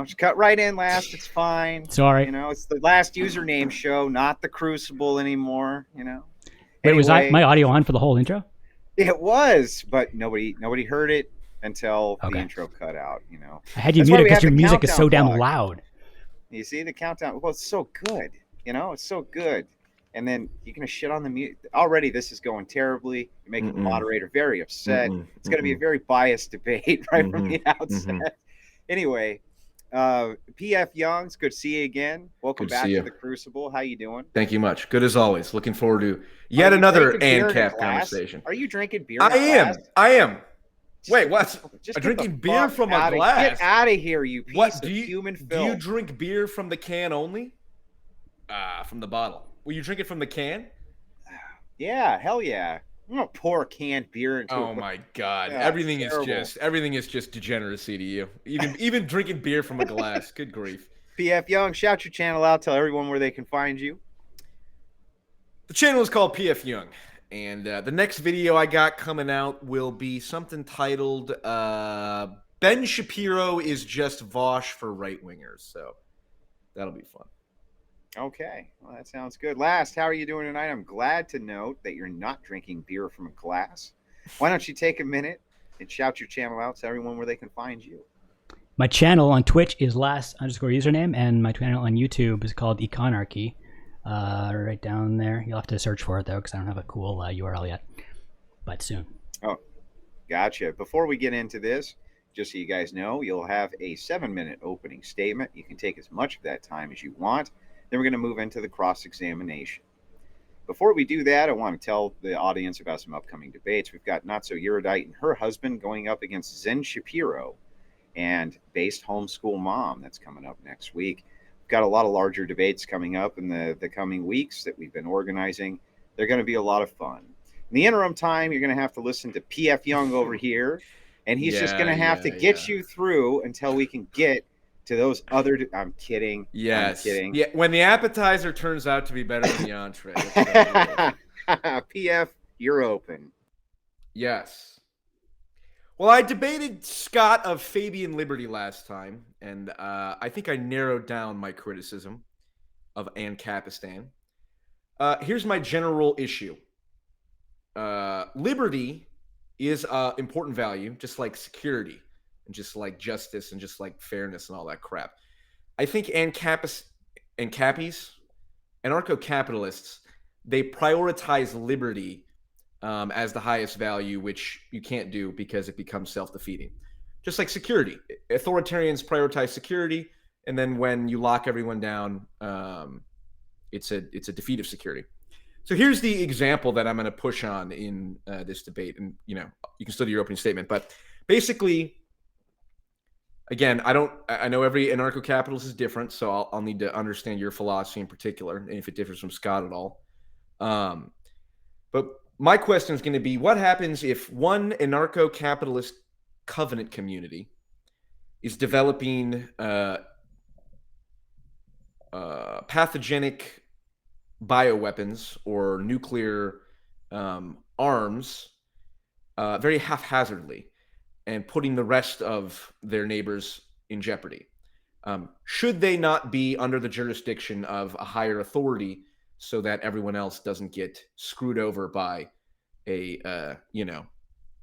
Just cut right in last. It's fine. Sorry. It's the last username show, not the Crucible anymore. Wait, was Anyway, my audio on for the whole intro? it was, but nobody heard it until the Okay. intro cut out. I had you That's why muted we because have your the music is so countdown damn clock. loud. You see the countdown? Well, it's so good. It's so good. And then you're gonna shit on the mute. Already, this is going terribly. You're making the moderator very upset. It's gonna be a very biased debate right from the outset. Anyway, PFJung, it's good to see you again. Welcome back to the Crucible. How you doing? Thank you much. Good as always. Looking forward to yet another ANCAP conversation. Are you drinking beer in a glass? I am. Wait, what? I'm drinking beer from a glass. Get out of here, you piece of human filth. Do you drink beer from the can only? From the bottle. Will you drink it from the can? Yeah, hell yeah. I'm gonna pour canned beer into. Oh my god! Yeah, everything is just degeneracy to you. Even drinking beer from a glass. Good grief. PFJung, shout your channel out. Tell everyone where they can find you. The channel is called PFJung, and the next video I got coming out will be something titled "Ben Shapiro is just Vosh for right wingers." So that'll be fun. Okay, well, that sounds good. Last, how are you doing tonight? I'm glad to note that you're not drinking beer from a glass. Why don't you take a minute and shout your channel out to everyone where they can find you? My channel on Twitch is last_username, and my channel on YouTube is called Anarchy. Right down there. You'll have to search for it, though, because I don't have a cool URL yet. But soon. Oh, gotcha. Before we get into this, just so you guys know, you'll have a 7-minute opening statement. You can take as much of that time as you want. Then we're going to move into the cross-examination. Before we do that, I want to tell the audience about some upcoming debates. We've got Not So Erudite and her husband going up against Zen Shapiro and Based Homeschool Mom. That's coming up next week. We've got a lot of larger debates coming up in the coming weeks that we've been organizing. They're going to be a lot of fun. In the interim time, you're going to have to listen to PFJung over here, and he's just going to have to get you through until we can get to those other. I'm kidding. Yes. I'm kidding. Yeah. When the appetizer turns out to be better than the entree. PF, you're open. Yes. Well, I debated Scott of Fabian Liberty last time, and I think I narrowed down my criticism of Ancapistan. Here's my general issue. Liberty is an important value, just like security, and just like justice, and just like fairness and all that crap. I think anarcho-capitalists, they prioritize liberty as the highest value, which you can't do because it becomes self-defeating. Just like security. Authoritarians prioritize security, and then when you lock everyone down, it's a defeat of security. So here's the example that I'm going to push on in this debate, and you can still do your opening statement, but basically, again, I know every anarcho-capitalist is different, so I'll need to understand your philosophy in particular, and if it differs from Scott at all. But my question is going to be, what happens if one anarcho-capitalist covenant community is developing pathogenic bioweapons or nuclear arms very haphazardly, and putting the rest of their neighbors in jeopardy? Should they not be under the jurisdiction of a higher authority so that everyone else doesn't get screwed over by a,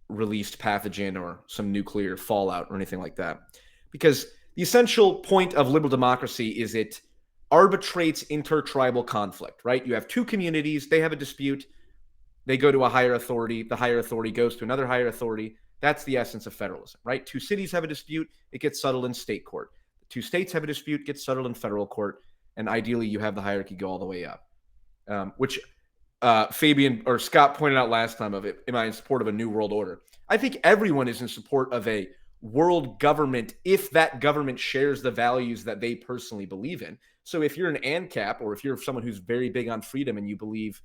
released pathogen or some nuclear fallout or anything like that? Because the essential point of liberal democracy is it arbitrates intertribal conflict, right? You have two communities, they have a dispute, they go to a higher authority, the higher authority goes to another higher authority. That's the essence of federalism, right? Two cities have a dispute, it gets settled in state court. Two states have a dispute, gets settled in federal court, and ideally you have the hierarchy go all the way up. Which Fabian or Scott pointed out last time of it, am I in support of a new world order? I think everyone is in support of a world government if that government shares the values that they personally believe in. So if you're an ANCAP, or if you're someone who's very big on freedom and you believe,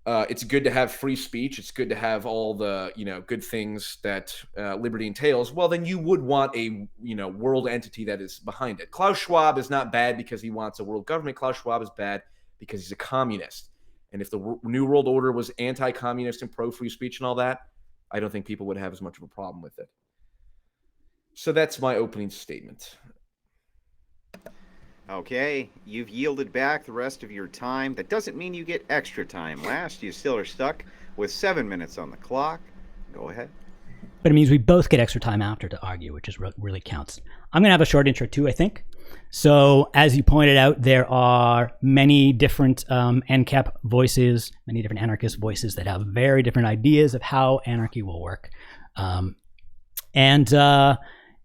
it's good to have free speech, it's good to have all the, good things that liberty entails, well, then you would want a, world entity that is behind it. Klaus Schwab is not bad because he wants a world government. Klaus Schwab is bad because he's a communist. And if the New World Order was anti-communist and pro-free speech and all that, I don't think people would have as much of a problem with it. So that's my opening statement. Okay, you've yielded back the rest of your time. That doesn't mean you get extra time. Last, you still are stuck with 7 minutes on the clock. Go ahead. But it means we both get extra time after to argue, which is really counts. I'm going to have a short intro too, I think. So as you pointed out, there are many different ANCAP voices, many different anarchist voices that have very different ideas of how anarchy will work.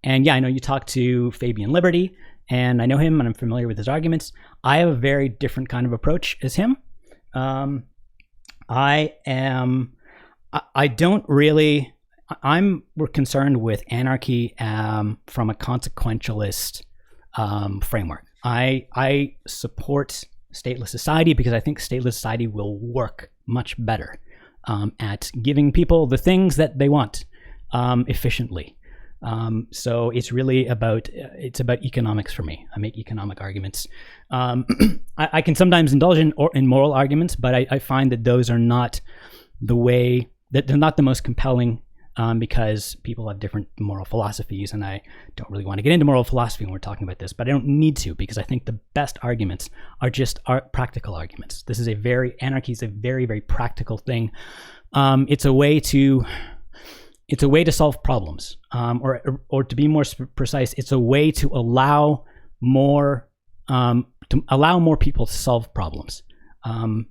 And yeah, I know you talked to Fabian Liberty, and I know him and I'm familiar with his arguments. I have a very different kind of approach as him. I'm concerned with anarchy from a consequentialist framework. I support stateless society because I think stateless society will work much better at giving people the things that they want efficiently. So it's really about economics for me. I make economic arguments. I can sometimes indulge in moral arguments, but I find that those are not that they're not the most compelling. Because people have different moral philosophies, and I don't really want to get into moral philosophy when we're talking about this, but I don't need to, because I think the best arguments are just practical arguments. Anarchy is a very, very practical thing. It's a way to solve problems, or to be more precise, it's a way to allow more people to solve problems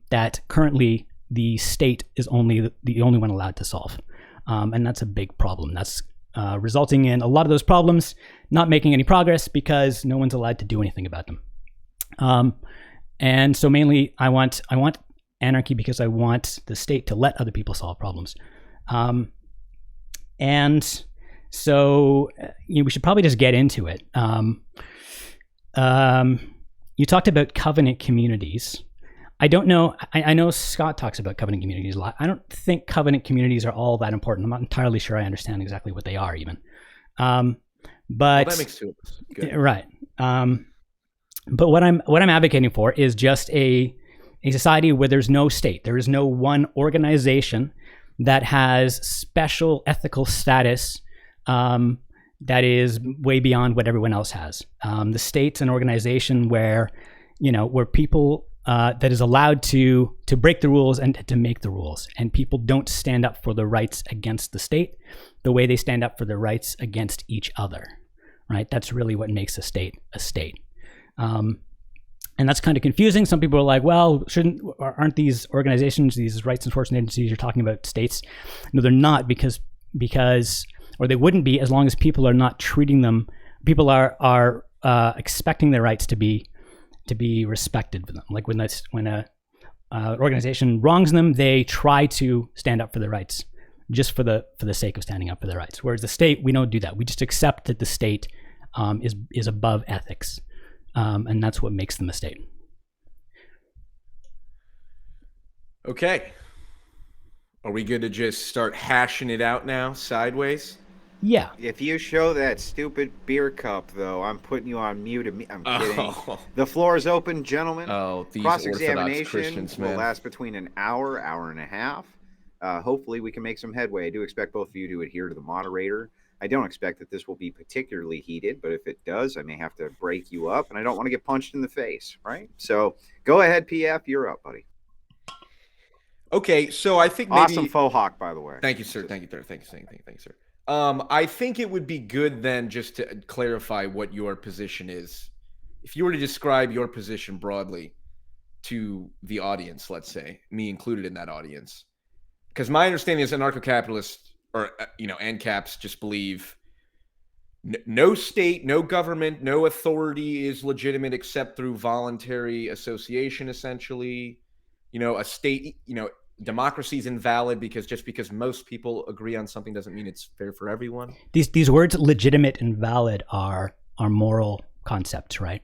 that currently the state is the only one allowed to solve. And that's a big problem. That's resulting in a lot of those problems not making any progress because no one's allowed to do anything about them. And so mainly I want anarchy because I want the state to let other people solve problems. And so we should probably just get into it. You talked about covenant communities. I don't know. I know Scott talks about covenant communities a lot. I don't think covenant communities are all that important. I'm not entirely sure I understand exactly what they are even. But that makes two of us. Good. Right. But what I'm advocating for is just a society where there's no state. There is no one organization that has special ethical status that is way beyond what everyone else has. The state's an organization where people that is allowed to break the rules and to make the rules. And people don't stand up for the rights against the state the way they stand up for the rights against each other, right? That's really what makes a state a state. And that's kind of confusing. Some people are like, well, aren't these organizations, these rights enforcement agencies, you're talking about states? No, they're not, because or they wouldn't be as long as people are not treating them, people are expecting their rights to be respected for them. Like when a organization wrongs them, they try to stand up for their rights just for the sake of standing up for their rights. Whereas the state, we don't do that. We just accept that the state is above ethics, and that's what makes them a state. Okay. Are we good to just start hashing it out now, sideways? Yeah. If you show that stupid beer cup, though, I'm putting you on mute. I'm kidding. Oh. The floor is open, gentlemen. Oh, these Cross-examination Orthodox Christians, will man. last between an hour and a half. Hopefully, we can make some headway. I do expect both of you to adhere to the moderator. I don't expect that this will be particularly heated, but if it does, I may have to break you up, and I don't want to get punched in the face, right? So go ahead, PF. You're up, buddy. Okay, so I think maybe... Awesome faux hawk, by the way. Thank you, sir. Thank you, sir. Thank you, sir. I think it would be good then just to clarify what your position is. If you were to describe your position broadly to the audience, let's say, me included in that audience, because my understanding is anarcho-capitalists or ANCAPs just believe no state, no government, no authority is legitimate except through voluntary association, essentially. A state, democracy is invalid because most people agree on something doesn't mean it's fair for everyone. These words, legitimate and valid, are moral concepts, right?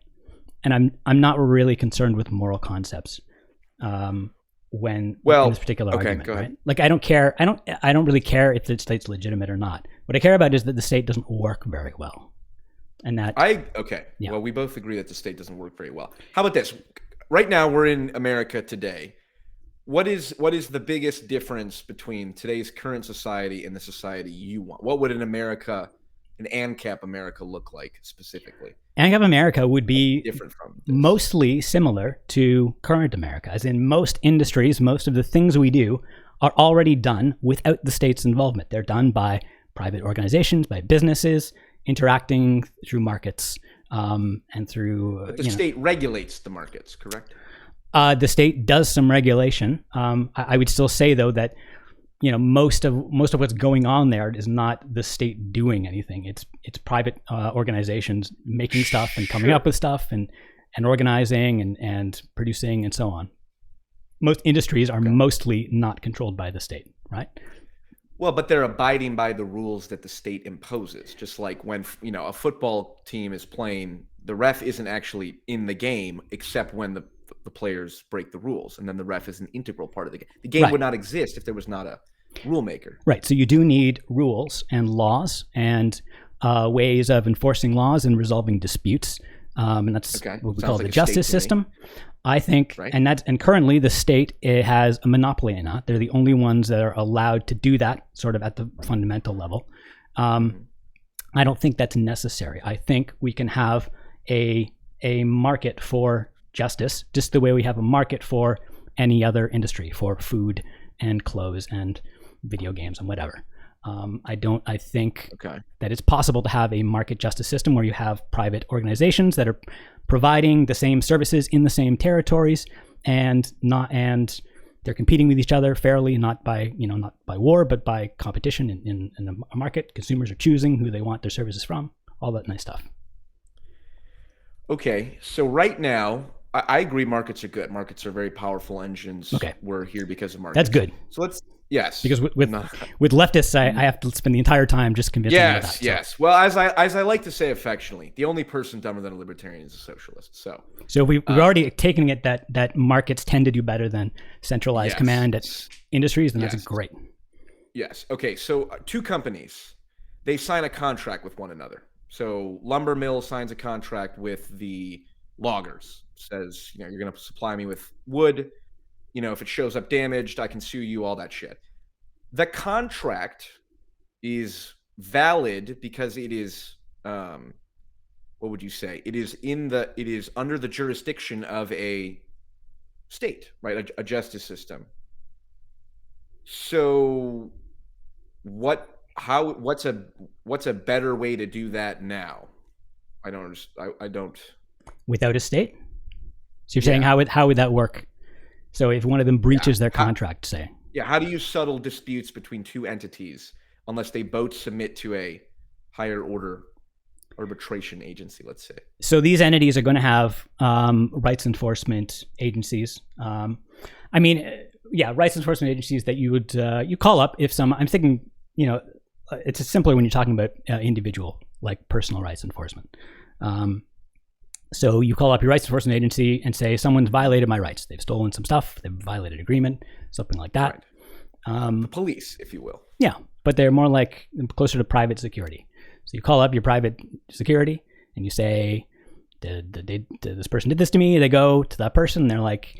And I'm not really concerned with moral concepts in this particular argument, go ahead. right? Like I don't really care if the state's legitimate or not. What I care about is that the state doesn't work very well, and that yeah. Well, we both agree that the state doesn't work very well. How about this? Right now, we're in America today. What is the biggest difference between today's current society and the society you want? What would an America an ANCAP America look like specifically? ANCAP America would be different from this? Mostly similar to current America, as in most industries, most of the things we do are already done without the state's involvement. They're done by private organizations, by businesses, interacting through markets, and through. But the state regulates the markets, correct? The state does some regulation. I would still say though that most of what's going on there is not the state doing anything. It's private organizations making stuff and coming up with stuff and organizing and producing and so on. Most industries are mostly not controlled by the state, right? Well, but they're abiding by the rules that the state imposes. Just like when a football team is playing, the ref isn't actually in the game except when the players break the rules, and then the ref is an integral part of the game. The game would not exist if there was not a rule maker. Right. So you do need rules and laws and ways of enforcing laws and resolving disputes, and that's what we call the justice system. I think, and currently the state has a monopoly in that. They're the only ones that are allowed to do that, sort of at the fundamental level. I don't think that's necessary. I think we can have a market for justice, just the way we have a market for any other industry, for food and clothes and video games and whatever. I think that it's possible to have a market justice system where you have private organizations that are providing the same services in the same territories and they're competing with each other fairly, not by war, but by competition in a market. Consumers are choosing who they want their services from, all that nice stuff. Okay, so right now, I agree markets are good. Markets are very powerful engines. Okay. We're here because of markets. That's good. So yes. Because with leftists, I have to spend the entire time just convincing them of that. Yes. Well, as I like to say affectionately, the only person dumber than a libertarian is a socialist. So we've already taken it that markets tend to do better than centralized command at industries, and that's great. Yes. Okay, so two companies, they sign a contract with one another. So lumber mill signs a contract with the loggers, says, you're going to supply me with wood. If it shows up damaged, I can sue you, all that shit. The contract is valid because it is, what would you say? It is under the jurisdiction of a state, right? A justice system. So what's a better way to do that now? I don't. Without a state? So you're saying how would that work? So if one of them breaches their contract, say. Yeah, how do you settle disputes between two entities unless they both submit to a higher order arbitration agency, let's say? So these entities are going to have rights enforcement agencies. Rights enforcement agencies that you would you call up if I'm thinking, it's simpler when you're talking about individual, like personal rights enforcement. So you call up your rights enforcement agency and say, someone's violated my rights. They've stolen some stuff. They've violated agreement, something like that. Right. The police, if you will. Yeah, but they're more like closer to private security. So you call up your private security and you say, this person did this to me. They go to that person and they're like,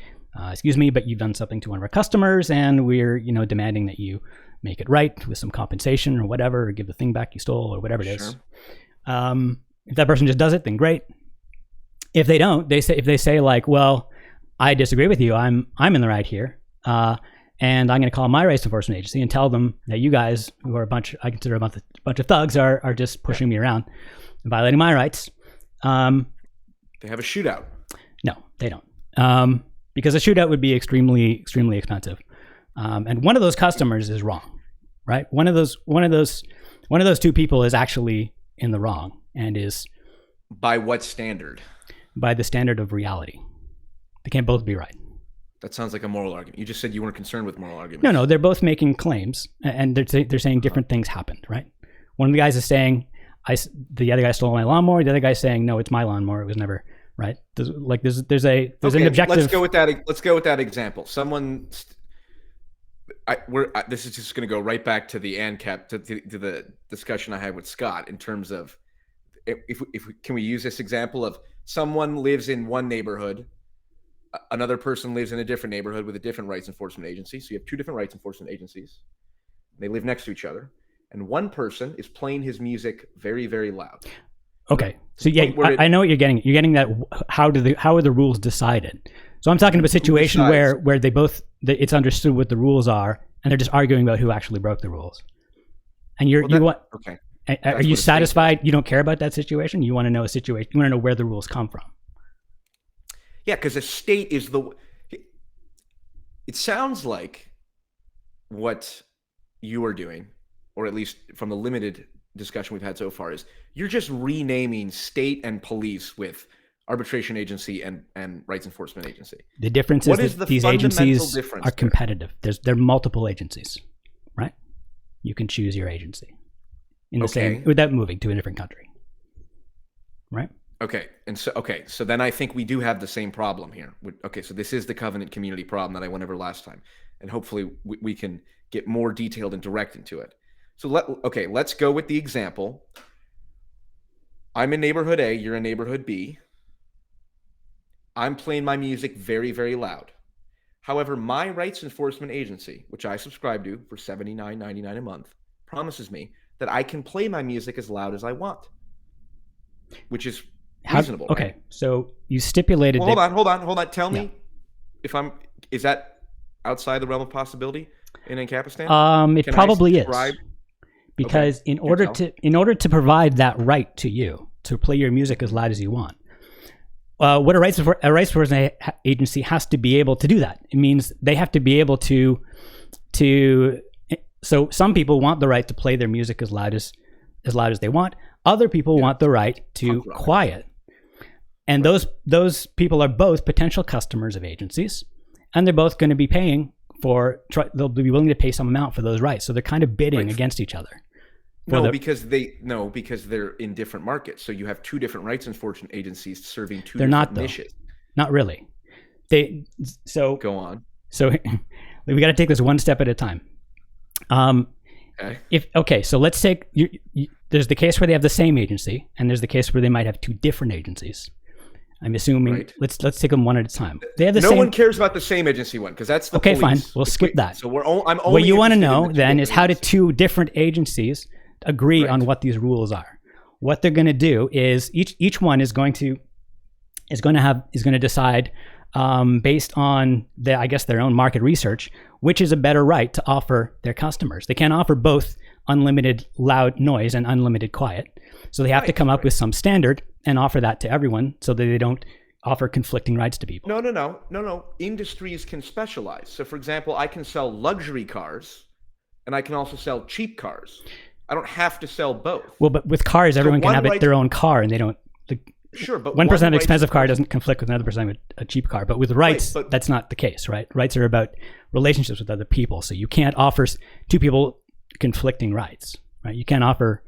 excuse me, but you've done something to one of our customers and we're, demanding that you make it right with some compensation or whatever, or give the thing back you stole or whatever it is. If that person just does it, then great. If they don't, if they say like, well, I disagree with you. I'm in the right here. And I'm going to call my rights enforcement agency and tell them that you guys, who are I consider a bunch of thugs, are just pushing me around and violating my rights. They have a shootout. No, they don't. Because a shootout would be extremely, extremely expensive. And one of those customers is wrong, right? One of those two people is actually in the wrong and is. By what standard? By the standard of reality. They can't both be right. That sounds like a moral argument. You just said you weren't concerned with moral arguments. No, they're both making claims, and they're saying different things happened, right? One of the guys is saying, the other guy stole my lawnmower. The other guy's saying, no, it's my lawnmower. It was never, right? There's an objective. Let's go with that example. This is just going to go right back to the ANCAP, to the discussion I had with Scott in terms of, can we use this example of someone lives in one neighborhood, another person lives in a different neighborhood with a different rights enforcement agency. So you have two different rights enforcement agencies. They live next to each other. and one person is playing his music very, very loud. Okay. So yeah, I know what you're getting. You're getting that how are the rules decided? So I'm talking about a situation where it's understood what the rules are, and they're just arguing about who actually broke the rules. And okay. Are you satisfied? You don't care about that situation? You want to know a situation. You want to know where the rules come from. Yeah, because a state is it sounds like what you are doing, or at least from the limited discussion we've had so far, is you're just renaming state and police with arbitration agency and rights enforcement agency. The difference is that these agencies are competitive. There are multiple agencies, right? You can choose your agency in the same without moving to a different country, right? Okay, so then I think we do have the same problem here. Okay, so this is the covenant community problem that I went over last time, and hopefully we can get more detailed and direct into it. So let's go with the example. I'm in neighborhood A, you're in neighborhood B. I'm playing my music very, very loud. However, my rights enforcement agency, which I subscribe to for $79.99 a month, promises me that I can play my music as loud as I want, which is reasonable. Okay, right? So you stipulated. Well, hold on. Tell me is that outside the realm of possibility in Ancapistan? It probably is. Because in order to provide that right to you to play your music as loud as you want, what a rights enforcement agency has to be able to do that. It means they have to be able to. So some people want the right to play their music as loud as they want. Other people want the right to quiet. And those people are both potential customers of agencies, and they're both going to be paying they'll be willing to pay some amount for those rights. So they're kind of bidding against each other. Because they're in different markets. So you have two different rights enforcement agencies serving two different niches. Not really. Go on. So we got to take this one step at a time. So let's take there's the case where they have the same agency, and there's the case where they might have two different agencies. I'm assuming. Right. Let's take them one at a time. They have the same. No one cares about the same agency one because that's the police. Fine. We'll skip that. So I'm only. What you want to know then is how do two different agencies agree on what these rules are? What they're going to do is each one is going to decide based on their own market research, which is a better right to offer their customers. They can't offer both unlimited loud noise and unlimited quiet. So they have to come up with some standard and offer that to everyone so that they don't offer conflicting rights to people. No. Industries can specialize. So for example, I can sell luxury cars and I can also sell cheap cars. I don't have to sell both. Well, but with cars, everyone can have their own car and they don't. Sure, but one person an expensive car doesn't conflict with another person with a cheap car. But with rights, that's not the case, right? Rights are about relationships with other people. So you can't offer two people conflicting rights, right? You can't offer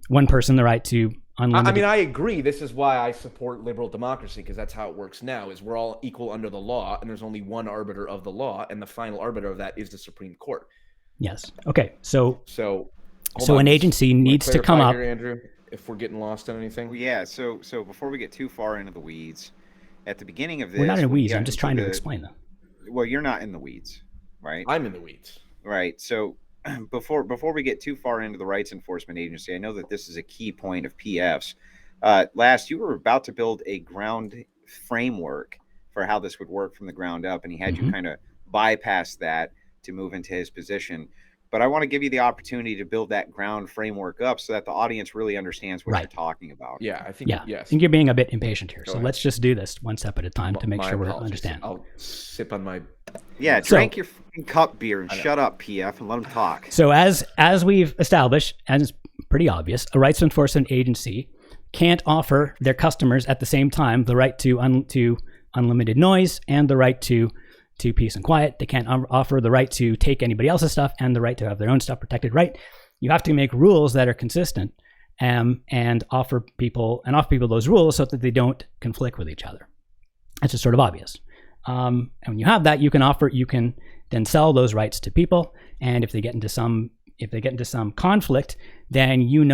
one person the right to unlimited. I mean, I agree. This is why I support liberal democracy, because that's how it works now, is we're all equal under the law, and there's only one arbiter of the law, and the final arbiter of that is the Supreme Court. Yes. Okay. So an agency needs to come up. Here, Andrew, if we're getting lost on anything. Yeah. So before we get too far into the weeds, at the beginning of this, we're not in the weeds. I'm just trying to explain them. Well, you're not in the weeds, right? I'm in the weeds. Right. So before we get too far into the rights enforcement agency, I know that this is a key point of PF's. Last, you were about to build a ground framework for how this would work from the ground up, and he had you kind of bypass that to move into his position. But I want to give you the opportunity to build that ground framework up so that the audience really understands what you're talking about. Yeah, I think. Yes. I think you're being a bit impatient here. So let's just do this one step at a time to make sure we understand. I'll sip on my. Yeah, drink your cup beer and shut up, PF, and let him talk. So as we've established, and it's pretty obvious, a rights enforcement agency can't offer their customers at the same time the right to unlimited noise and the right to peace and quiet. They can't offer the right to take anybody else's stuff and the right to have their own stuff protected. Right? You have to make rules that are consistent and offer people those rules so that they don't conflict with each other. That's just sort of obvious. And when you have that, you can then sell those rights to people. And if they get into some conflict, then you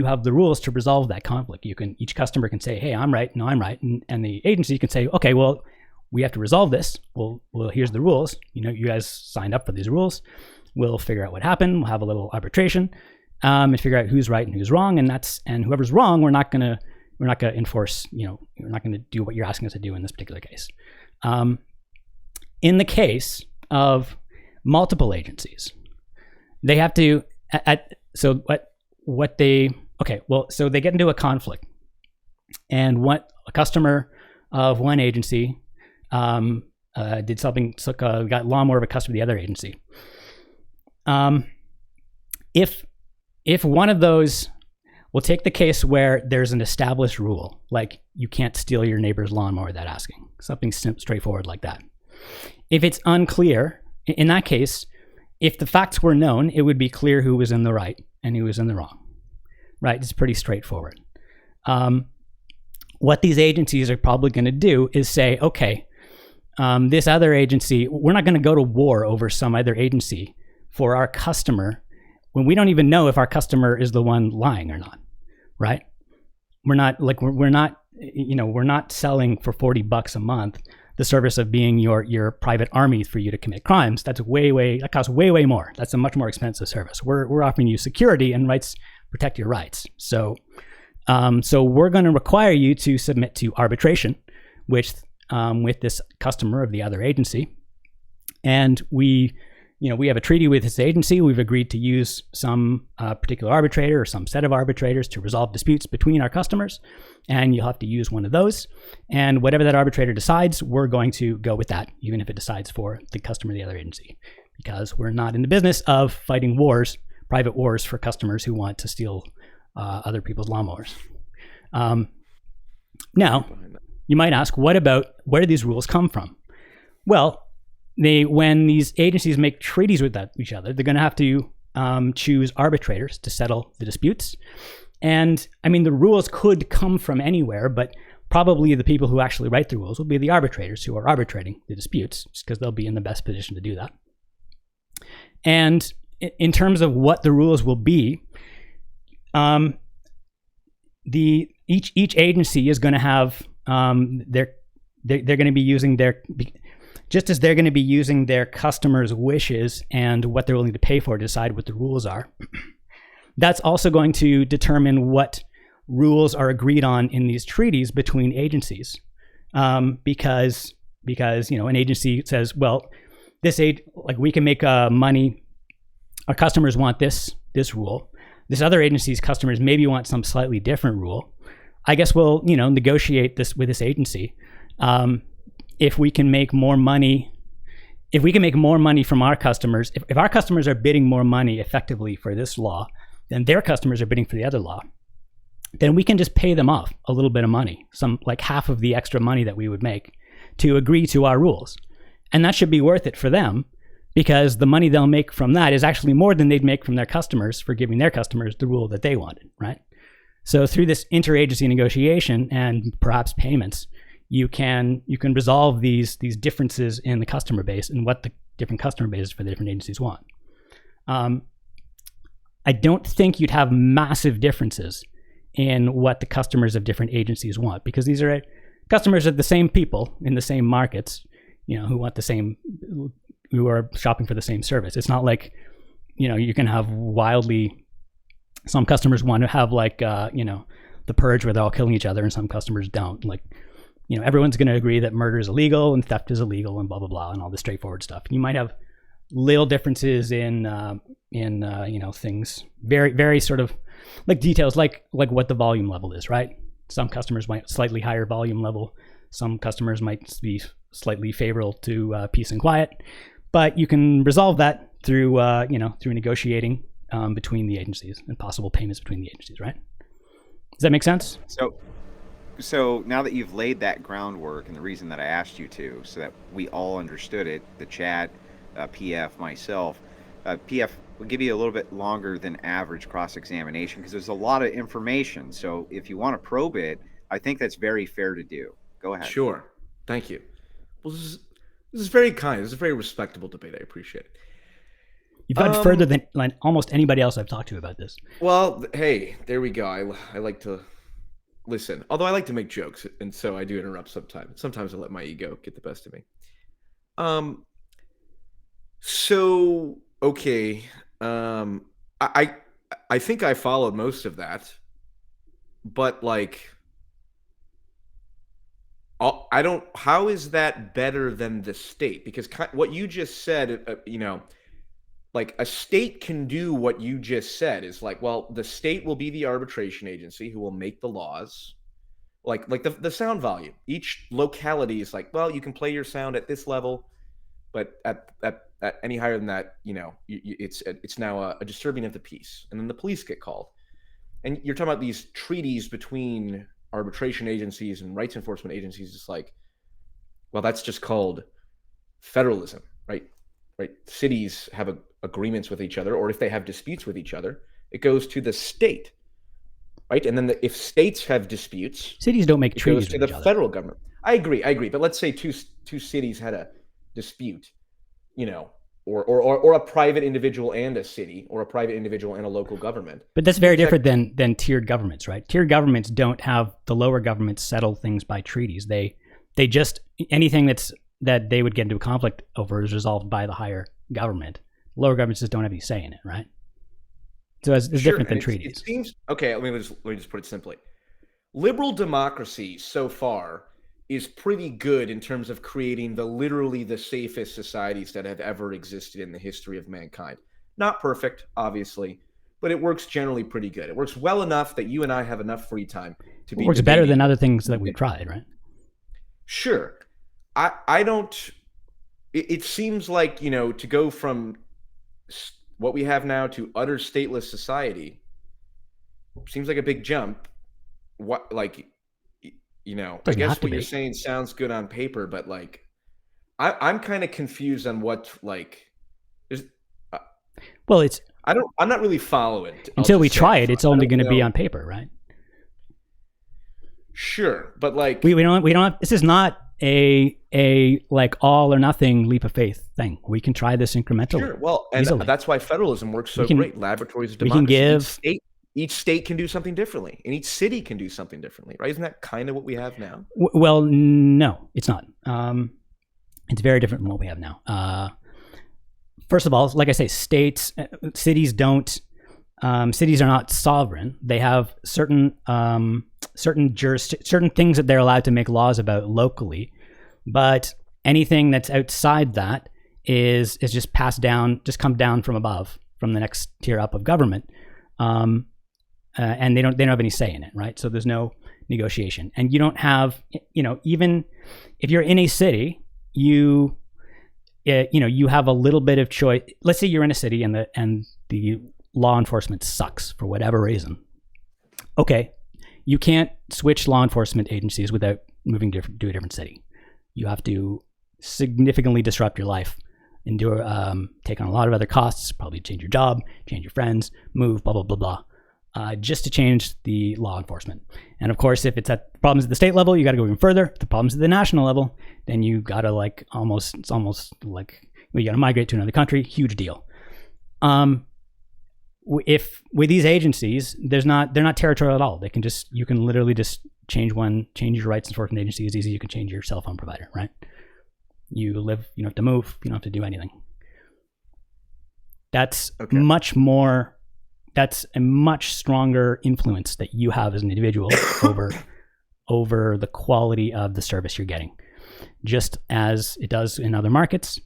have the rules to resolve that conflict. Each customer can say, "Hey, I'm right. No, I'm right," and the agency can say, "Okay, well, we have to resolve this. Well, here's the rules. You guys signed up for these rules. We'll figure out what happened. We'll have a little arbitration, and figure out who's right and who's wrong, and whoever's wrong, we're not gonna enforce. We're not gonna do what you're asking us to do in this particular case. In the case of multiple agencies, they have to so they get into a conflict, and what a customer of one agency did something, got lawnmower of a customer of the other agency. If one of those, we'll take the case where there's an established rule, like you can't steal your neighbor's lawnmower without asking, something straightforward like that. If it's unclear, in that case, if the facts were known, it would be clear who was in the right and who was in the wrong, right? It's pretty straightforward. What these agencies are probably going to do is say, okay, this other agency, we're not going to go to war over some other agency for our customer when we don't even know if our customer is the one lying or not, right? We're not selling for $40 a month the service of being your private army for you to commit crimes. That costs way more. That's a much more expensive service. We're offering you security and rights, protect your rights. So we're going to require you to submit to arbitration, with this customer of the other agency, and we have a treaty with this agency. We've agreed to use some particular arbitrator or some set of arbitrators to resolve disputes between our customers, and you'll have to use one of those. And whatever that arbitrator decides, we're going to go with that, even if it decides for the customer of the other agency, because we're not in the business of fighting wars, private wars for customers who want to steal other people's lawnmowers. Now, you might ask, where do these rules come from? Well, when these agencies make treaties with each other, they're going to have to choose arbitrators to settle the disputes. And I mean, the rules could come from anywhere, but probably the people who actually write the rules will be the arbitrators who are arbitrating the disputes, just because they'll be in the best position to do that. And in terms of what the rules will be, each agency is going to have they're going to be using just as they're going to be using their customers' wishes and what they're willing to pay for to decide what the rules are. That's also going to determine what rules are agreed on in these treaties between agencies, because an agency says, well, we can make money. Our customers want this rule. This other agency's customers maybe want some slightly different rule. I guess we'll negotiate this with this agency. If we can make more money from our customers, if our customers are bidding more money effectively for this law than their customers are bidding for the other law, then we can just pay them off a little bit of money, like half of the extra money that we would make, to agree to our rules. And that should be worth it for them, because the money they'll make from that is actually more than they'd make from their customers for giving their customers the rule that they wanted, right? So through this interagency negotiation and perhaps payments, you can resolve these differences in the customer base and what the different customer bases for the different agencies want. I don't think you'd have massive differences in what the customers of different agencies want, because these are customers of the same people in the same markets, who want who are shopping for the same service. It's not like, you can have some customers want to have the purge where they're all killing each other, and some customers don't. Everyone's going to agree that murder is illegal and theft is illegal and blah, blah, blah, and all the straightforward stuff. You might have little differences in things, very, very sort of like details, like what the volume level is, right? Some customers might slightly higher volume level. Some customers might be slightly favorable to peace and quiet, but you can resolve that through negotiating between the agencies and possible payments between the agencies, right? Does that make sense? So now that you've laid that groundwork, and the reason that I asked you to, so that we all understood it, the chat, PF, myself, PF will give you a little bit longer than average cross-examination because there's a lot of information. So if you want to probe it, I think that's very fair to do. Go ahead. Sure. Thank you. Well, this is very kind. This is a very respectable debate. I appreciate it. You've gone further than almost anybody else I've talked to about this. Well, hey, there we go. I like to listen, although I like to make jokes, and so I do interrupt sometimes. Sometimes I let my ego get the best of me. So okay, I I think I followed most of that, but like, I don't. How is that better than the state? Because what you just said, like a state can do what you just said. Is like, well, the state will be the arbitration agency who will make the laws. Like the sound volume. Each locality is like, well, you can play your sound at this level, but at any higher than that, it's now a disturbing of the peace, and then the police get called. And you're talking about these treaties between arbitration agencies and rights enforcement agencies. It's like, well, that's just called federalism, right? Right. Cities have agreements with each other, or if they have disputes with each other, it goes to the state, right? And then if states have disputes, cities don't make treaties goes to the federal government. I agree. But let's say two cities had a dispute, or a private individual and a city, or a private individual and a local government. But that's very different than tiered governments, right? Tiered governments don't have the lower governments settle things by treaties. They just, anything that they would get into a conflict over is resolved by the higher government. Lower governments just don't have any say in it, right? So it's different than treaties. It seems okay. Let me just put it simply. Liberal democracy so far is pretty good in terms of creating literally the safest societies that have ever existed in the history of mankind. Not perfect, obviously, but it works generally pretty good. It works well enough that you and I have enough free time to be. It works better than other things that we've tried, right? Sure. I don't. It seems like, to go from what we have now to utter stateless society seems like a big jump. I guess what you're saying sounds good on paper, but like, I'm kind of confused on what is. Well, I'm not really following. Until we try it, it's only going to be on paper, right? Sure, but like we don't have, this is not a like all or nothing leap of faith thing. We can try this incrementally. Sure, well, and easily. That's why federalism works so great. Laboratories of democracy. We can give each state can do something differently, and each city can do something differently, right? Isn't that kind of what we have now? Well, no, it's not. It's very different from what we have now. First of all, like I say, cities are not sovereign. They have certain things that they're allowed to make laws about locally, but anything that's outside that is just passed down, just come down from above, from the next tier up of government, and they don't have any say in it, right? So there's no negotiation, and you don't have, even if you're in a city, you have a little bit of choice. Let's say you're in a city and the law enforcement sucks for whatever reason. Okay, you can't switch law enforcement agencies without moving to a different city. You have to significantly disrupt your life and take on a lot of other costs, probably change your job, change your friends, move, blah, blah, blah, blah, just to change the law enforcement. And of course, if it's at problems at the state level, you got to go even further. If the problems at the national level, then you got to it's almost like you got to migrate to another country. Huge deal. If with these agencies, they're not territorial at all. You can literally just change your rights enforcement agency as easy as you can change your cell phone provider, right? You don't have to move, you don't have to do anything. That's that's a much stronger influence that you have as an individual over the quality of the service you're getting. Just as it does in other markets,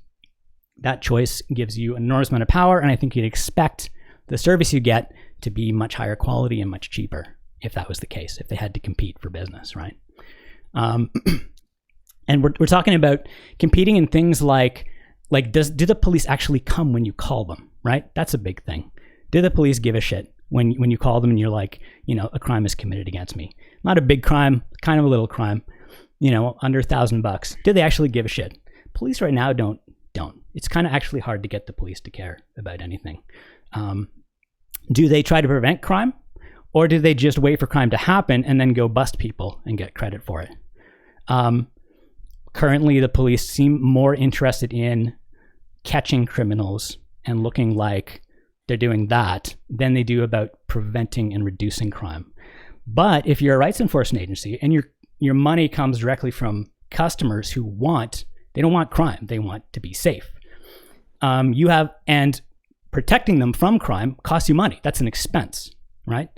that choice gives you an enormous amount of power, and I think you'd expect the service you get to be much higher quality and much cheaper if that was the case, if they had to compete for business, right? And we're talking about competing in things like do the police actually come when you call them, right? That's a big thing. Do the police give a shit when you call them and you're like, a crime is committed against me? Not a big crime, kind of a little crime, under $1,000. Do they actually give a shit? Police right now don't. It's kind of actually hard to get the police to care about anything. Do they try to prevent crime, or do they just wait for crime to happen and then go bust people and get credit for it? Currently, the police seem more interested in catching criminals and looking like they're doing that than they do about preventing and reducing crime. But if you're a rights enforcement agency and your money comes directly from customers who they don't want crime, they want to be safe. protecting them from crime costs you money. That's an expense, right?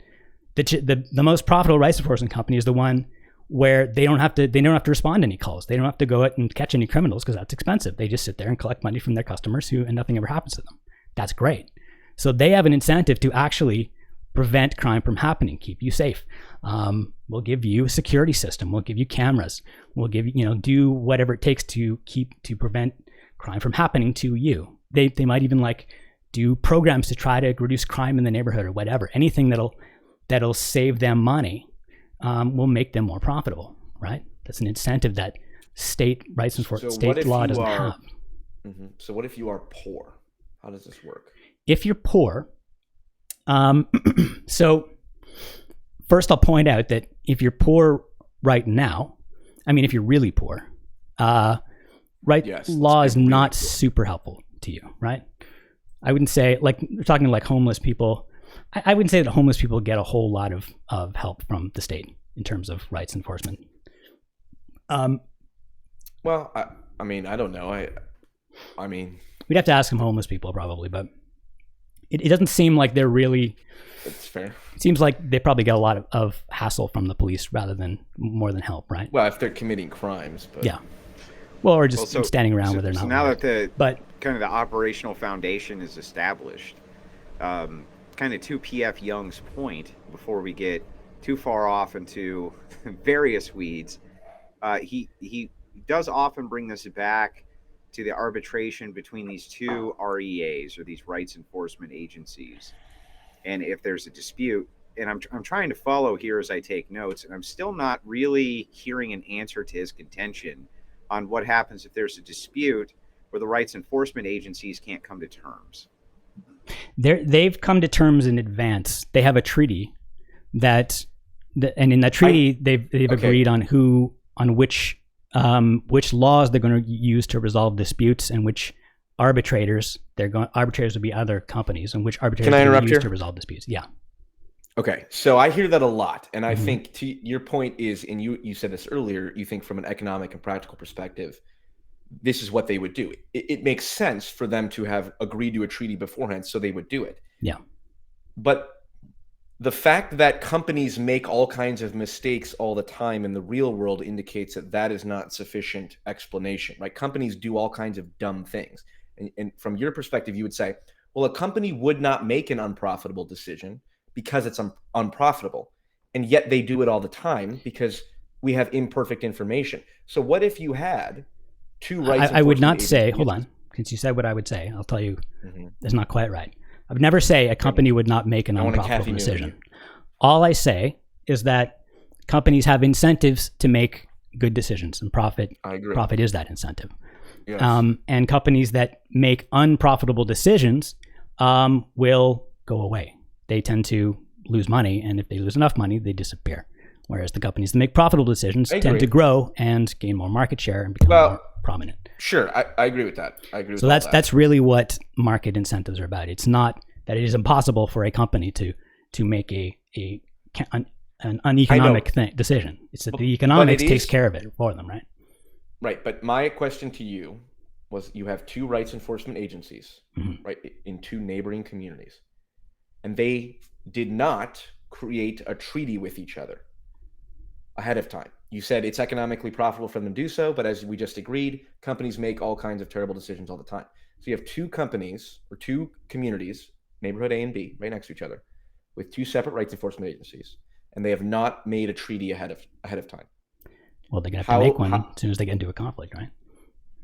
The most profitable rights enforcement company is the one where they don't have to respond to any calls. They don't have to go out and catch any criminals because that's expensive. They just sit there and collect money from their customers and nothing ever happens to them. That's great. So they have an incentive to actually prevent crime from happening, keep you safe. We'll give you a security system. We'll give you cameras. We'll give you, do whatever it takes to prevent crime from happening to you. They might even do programs to try to reduce crime in the neighborhood or whatever. Anything that'll save them money will make them more profitable, right? That's an incentive that state rights enforcement, state law doesn't have. Mm-hmm. So what if you are poor? How does this work? If you're poor, so first I'll point out that if you're poor right now, if you're really poor, law is not super helpful to you, right? I wouldn't say, we're talking homeless people. I wouldn't say that homeless people get a whole lot of help from the state in terms of rights enforcement. Well, I don't know. We'd have to ask some homeless people probably, but it doesn't seem like they're really. That's fair. It seems like they probably get a lot of hassle from the police more than help, right? Well, if they're committing crimes, but yeah. Well, or just standing around where they're not. So now that the operational foundation is established, kind of to PFJung's point, before we get too far off into various weeds, he does often bring this back to the arbitration between these two REAs, or these rights enforcement agencies. And if there's a dispute, and I'm trying to follow here as I take notes, and I'm still not really hearing an answer to his contention on what happens if there's a dispute where the rights enforcement agencies can't come to terms. They've come to terms in advance. They have a treaty and in that treaty they've agreed on which laws they're going to use to resolve disputes, and which arbitrators would be other companies, and which arbitrators they're going to use to resolve disputes. Yeah. Okay, so I hear that a lot, and I think to your point is, and you said this earlier, you think from an economic and practical perspective, this is what they would do. It makes sense for them to have agreed to a treaty beforehand, so they would do it. Yeah. But the fact that companies make all kinds of mistakes all the time in the real world indicates that is not sufficient explanation, right? Companies do all kinds of dumb things. And from your perspective, you would say, well, a company would not make an unprofitable decision because it's unprofitable. And yet they do it all the time because we have imperfect information. So what if you had two rights? I would not say, hold on, since you said what I would say, I'll tell you, that's not quite right. I would never say a company would not make an unprofitable decision. All I say is that companies have incentives to make good decisions, and profit is that incentive. Yes. And companies that make unprofitable decisions will go away. They tend to lose money, and if they lose enough money, they disappear. Whereas the companies that make profitable decisions tend to grow and gain more market share and become more prominent. Sure, I agree with that. So that's really what market incentives are about. It's not that it is impossible for a company to make an uneconomic decision. It's that the economics takes care of it for them, right? Right, but my question to you was, you have two rights enforcement agencies, right, in two neighboring communities, and they did not create a treaty with each other ahead of time. You said it's economically profitable for them to do so, but as we just agreed, companies make all kinds of terrible decisions all the time. So you have two companies or two communities, neighborhood A and B, right next to each other, with two separate rights enforcement agencies, and they have not made a treaty ahead of time. Well, they're going to have to make one as soon as they get into a conflict, right?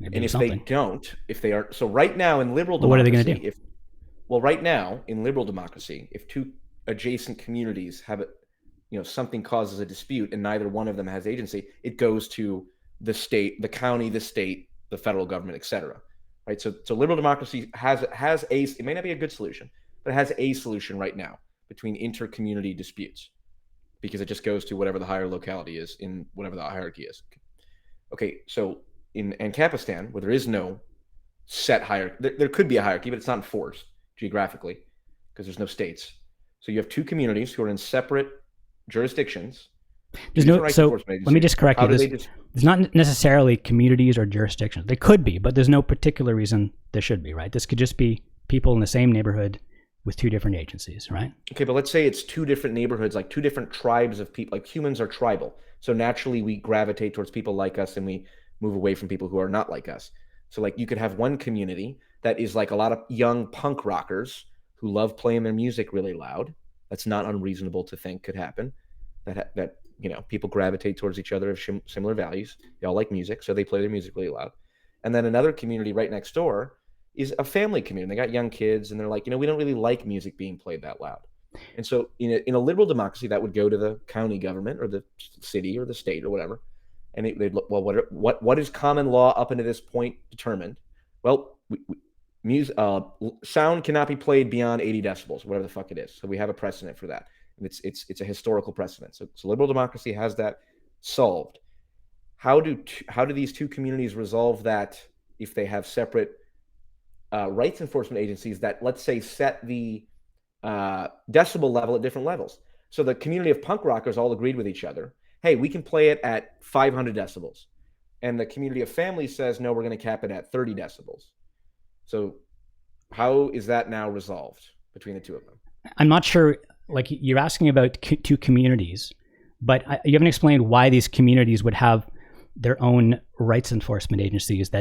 And if they don't, if they are, so right now in liberal democracy, what are they going to do? Right now in liberal democracy, if two adjacent communities have something causes a dispute and neither one of them has agency, it goes to the state, the county, the state, the federal government, etc. Right? So liberal democracy has it may not be a good solution, but it has a solution right now between inter-community disputes, because it just goes to whatever the higher locality is in whatever the hierarchy is. Okay, so in Ancapistan, where there is no set hierarchy, there could be a hierarchy, but it's not enforced geographically because there's no states. So you have two communities who are in separate jurisdictions. So let me just correct you. There's not necessarily communities or jurisdictions. They could be, but there's no particular reason there should be, right? This could just be people in the same neighborhood with two different agencies, right? Okay, but let's say it's two different neighborhoods, like two different tribes of people. Like humans are tribal. So naturally we gravitate towards people like us and we move away from people who are not like us. So like you could have one community that is like a lot of young punk rockers who love playing their music really loud. That's not unreasonable to think could happen. That you know, people gravitate towards each other of similar values. They all like music, so they play their music really loud. And then another community right next door is a family community. They got young kids, and they're like, you know, we don't really like music being played that loud. And so in a liberal democracy, that would go to the county government or the city or the state or whatever. And they'd look, well, what is common law up until this point determined? Well, sound cannot be played beyond 80 decibels, whatever the fuck it is. So we have a precedent for that. And it's a historical precedent. So liberal democracy has that solved. How do these two communities resolve that if they have separate rights enforcement agencies that, let's say, set the decibel level at different levels? So the community of punk rockers all agreed with each other, hey, we can play it at 500 decibels. And the community of families says, no, we're going to cap it at 30 decibels. So how is that now resolved between the two of them? I'm not sure, like you're asking about two communities, but you haven't explained why these communities would have their own rights enforcement agencies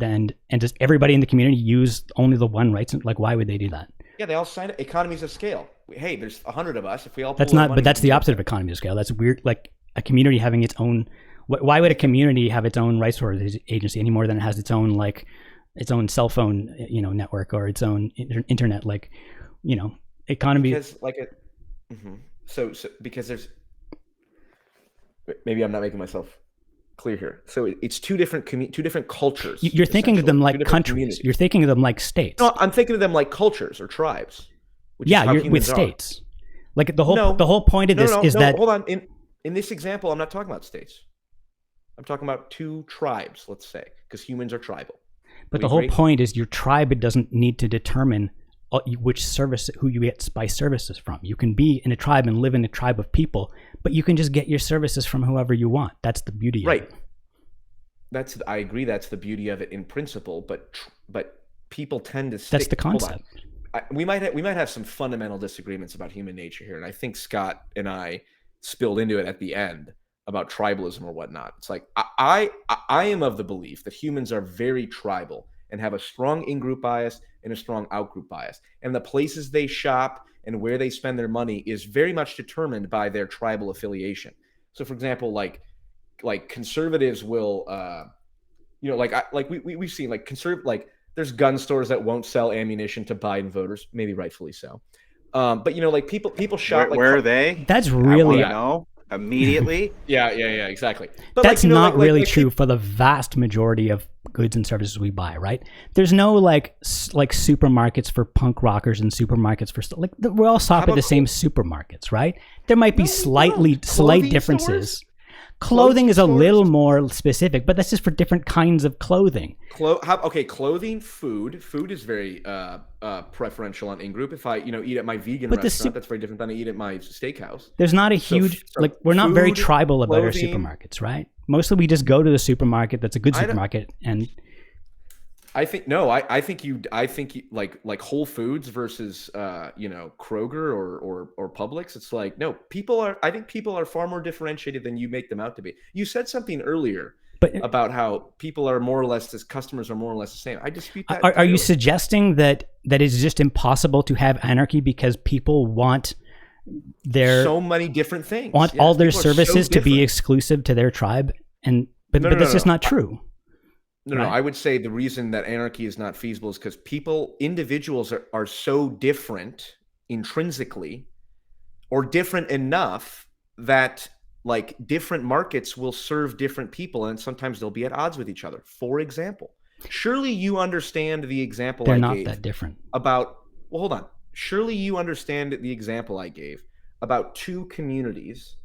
and does everybody in the community use only the one rights? Like, why would they do that? Yeah, they all sign economies of scale. Hey, there's 100 of us. If we all that's not, but that's the opposite of economy of scale. That's weird. Like a community having its own. Why would a community have its own rights enforcement agency any more than it has its own cell phone, network or its own internet, economy? Because so because there's, maybe I'm not making myself clear here. So it's two different cultures. You're thinking of them like countries. You're thinking of them like states. No, I'm thinking of them like cultures or tribes. Yeah, you're with states. Like the whole point of this is that. Hold on. In this example, I'm not talking about states. I'm talking about two tribes, let's say, because humans are tribal. But the whole point is your tribe doesn't need to determine who you get buy services from. You can be in a tribe and live in a tribe of people, but you can just get your services from whoever you want. That's the beauty of it. Right. I agree. That's the beauty of it in principle, but people tend to stick. That's the concept. We might have some fundamental disagreements about human nature here, and I think Scott and I spilled into it at the end about tribalism or whatnot. It's like I am of the belief that humans are very tribal and have a strong in-group bias and a strong out-group bias. And the places they shop and where they spend their money is very much determined by their tribal affiliation. So, for example, like conservatives will, we've seen there's gun stores that won't sell ammunition to Biden voters, maybe rightfully so. But people shop. Where are they? That's really immediately. Yeah, exactly. But that's not really true for the vast majority of goods and services we buy, right? There's no like supermarkets for punk rockers and supermarkets for we all shop at the same supermarkets, right? There might be slight differences. Stores? Clothing is a little more specific, but that's just for different kinds of clothing. Clothing, food is very preferential on in-group. If I eat at my vegan restaurant, that's very different than I eat at my steakhouse. There's not a huge we're not very tribal about our supermarkets, right? Mostly we just go to the supermarket that's a good supermarket and I think you like Whole Foods versus Kroger or Publix. It's like, no, I think people are far more differentiated than you make them out to be. You said something earlier about how people are more or less customers are more or less the same. I dispute that. Are you suggesting that it's just impossible to have anarchy because people want so many different things, all their services to be exclusive to their tribe, but that's just not true. No, I would say the reason that anarchy is not feasible is because individuals are so different intrinsically, or different enough that like different markets will serve different people, and sometimes they'll be at odds with each other. For example, surely you understand the example I gave. They're not that different. Hold on. Surely you understand the example I gave about two communities,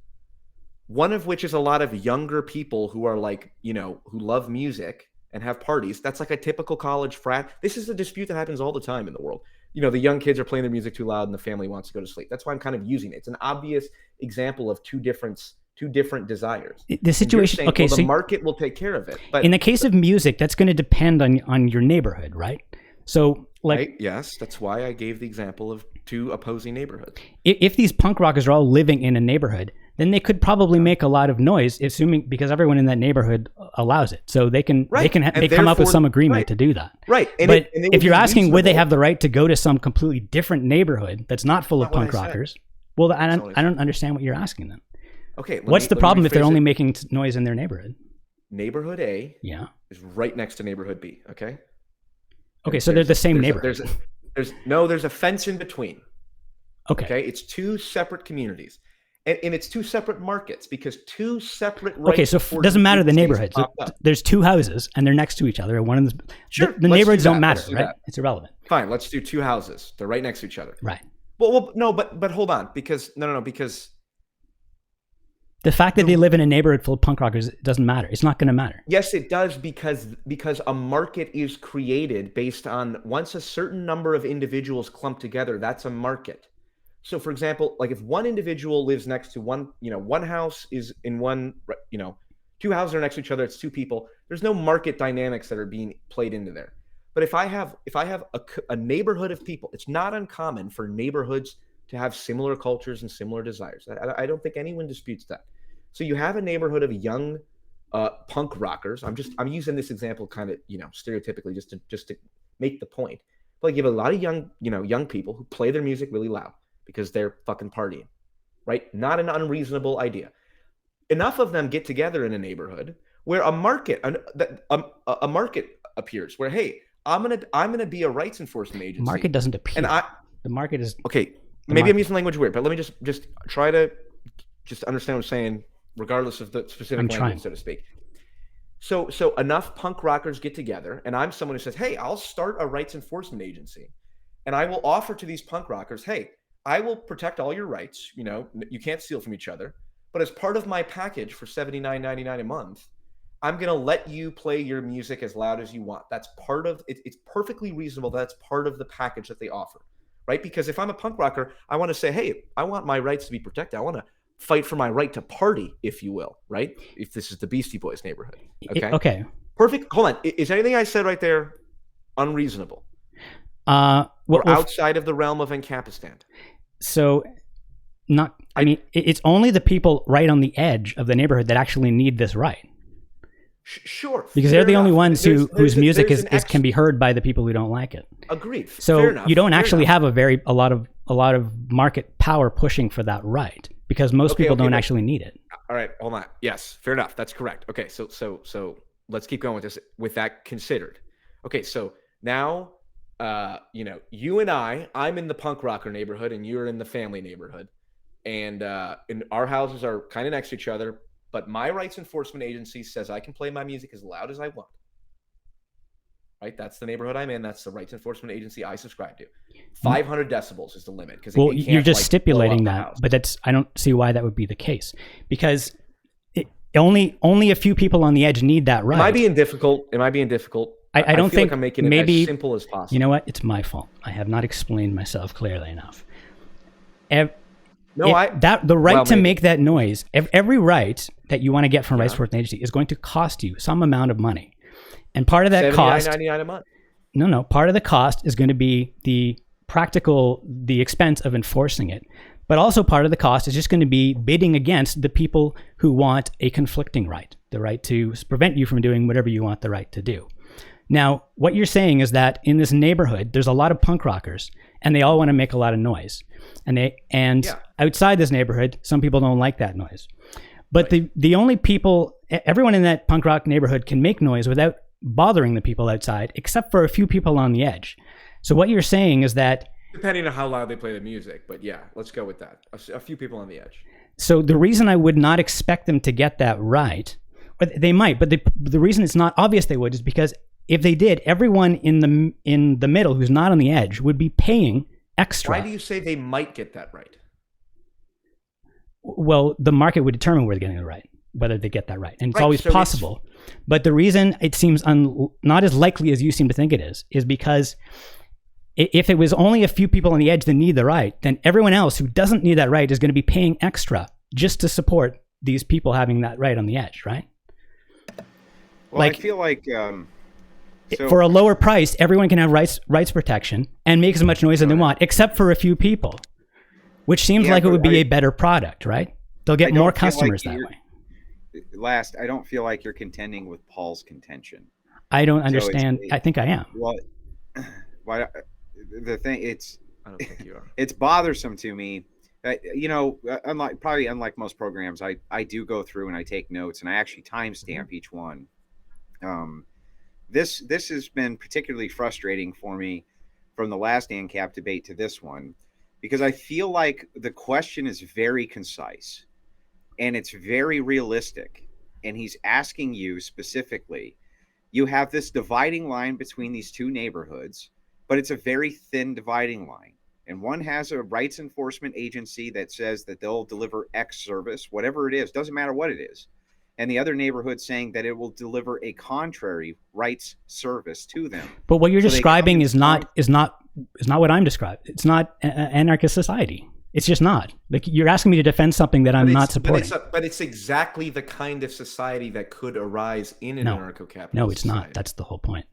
one of which is a lot of younger people who are who love music and have parties. That's like a typical college frat. This is a dispute that happens all the time in the world. The young kids are playing their music too loud and the family wants to go to sleep. That's why I'm kind of using it. It's an obvious example of two different desires. The situation, the market will take care of it. But in the case of music, that's going to depend on your neighborhood, right? So, like, right? Yes, that's why I gave the example of two opposing neighborhoods. If these punk rockers are all living in a neighborhood, then they could probably make a lot of noise, assuming because everyone in that neighborhood allows it. So they can they come up with some agreement to do that. Right. But if you're asking, would they have the right to go to some completely different neighborhood that's not full of punk rockers? Well, I don't understand what you're asking then. Okay. What's the problem if they're only making noise in their neighborhood? Neighborhood A is right next to neighborhood B. Okay. Okay, so they're the same neighborhood. There's a fence in between. Okay. It's two separate communities. And it's two separate markets because two separate Okay, so it doesn't matter the neighborhood. So there's two houses and they're next to each other. One of them, the neighborhoods don't matter, right? It's irrelevant. Fine, let's do two houses. They're right next to each other. Right. Well, no, but hold on, because because the fact that they live in a neighborhood full of punk rockers doesn't matter. It's not going to matter. Yes, it does because a market is created based on once a certain number of individuals clump together, that's a market. So, for example, like if one individual lives next to one house is in one, two houses are next to each other, it's two people. There's no market dynamics that are being played into there. But if I have a neighborhood of people, it's not uncommon for neighborhoods to have similar cultures and similar desires. I don't think anyone disputes that. So you have a neighborhood of young punk rockers. I'm using this example kind of stereotypically just to make the point. But you have a lot of young people who play their music really loud because they're fucking partying, right? Not an unreasonable idea. Enough of them get together in a neighborhood where a market appears. Where hey, I'm gonna be a rights enforcement agency. Market doesn't appear. And the market is okay. Maybe I'm using language weird, but let me just try to just understand what I'm saying, regardless of the specific language, so to speak. So enough punk rockers get together, and I'm someone who says, hey, I'll start a rights enforcement agency, and I will offer to these punk rockers, hey, I will protect all your rights. You can't steal from each other, but as part of my package for $79.99 a month, I'm going to let you play your music as loud as you want. That's part of it. It's perfectly reasonable. That's part of the package that they offer, right? Because if I'm a punk rocker, I want to say, hey, I want my rights to be protected. I want to fight for my right to party, if you will, right? If this is the Beastie Boys neighborhood. Okay. Okay. Perfect. Hold on. Is anything I said right there unreasonable? Or outside of the realm of Incampistan? So it's only the people right on the edge of the neighborhood that actually need this right. Sure. Because they're the only ones whose music can be heard by the people who don't like it. Agreed. So you don't actually have a lot of market power pushing for that right because most people don't actually need it. All right, hold on. Yes, fair enough. That's correct. Okay, so let's keep going with this. With that considered, okay, so now you and I'm in the punk rocker neighborhood and you're in the family neighborhood, and our houses are kind of next to each other. But my rights enforcement agency says I can play my music as loud as I want. Right? That's the neighborhood I'm in. That's the rights enforcement agency I subscribe to. 500 decibels is the limit. You're just stipulating that, but I don't see why that would be the case. Because only a few people on the edge need that right. Am I being difficult? I don't think like I'm making it as simple as possible. You know what? It's my fault. I have not explained myself clearly enough. The right to make that noise, every right that you want to get from rights enforcement agency is going to cost you some amount of money, and part of that cost, $79.99 a month. No, part of the cost is going to be the expense of enforcing it, but also part of the cost is just going to be bidding against the people who want a conflicting right, the right to prevent you from doing whatever you want the right to do. Now, what you're saying is that in this neighborhood, there's a lot of punk rockers, and they all want to make a lot of noise. And outside this neighborhood, some people don't like that noise. But the only people, everyone in that punk rock neighborhood can make noise without bothering the people outside, except for a few people on the edge. So what you're saying is that... Depending on how loud they play the music, but yeah, let's go with that. A few people on the edge. So the reason I would not expect them to get that right, or they might, but the reason it's not obvious they would is because if they did, everyone in the middle who's not on the edge would be paying extra. Why do you say they might get that right? Well, the market would determine where they're getting it right, whether they get that right. And it's always possible. But the reason it seems not as likely as you seem to think it is because if it was only a few people on the edge that need the right, then everyone else who doesn't need that right is going to be paying extra just to support these people having that right on the edge, right? Well, I feel like So For a lower price, everyone can have rights protection and make as much noise as they want, except for a few people, which seems like it would be a better product, right? They'll get more customers that way. I don't feel like you're contending with Paul's contention. I don't understand. I think I am. Well, the thing, I don't think you are. It's bothersome to me. Unlike most programs, I do go through and I take notes and I actually timestamp each one. This has been particularly frustrating for me from the last ANCAP debate to this one, because I feel like the question is very concise and it's very realistic. And he's asking you specifically, you have this dividing line between these two neighborhoods, but it's a very thin dividing line. And one has a rights enforcement agency that says that they'll deliver X service, whatever it is, doesn't matter what it is. And the other neighborhood saying that it will deliver a contrary rights service to them. But what you're describing is not what I'm describing. It's not anarchist society. It's just not. Like, you're asking me to defend something that I'm not supporting. But it's exactly the kind of society that could arise in an anarcho-capitalist No, it's society. not. That's the whole point.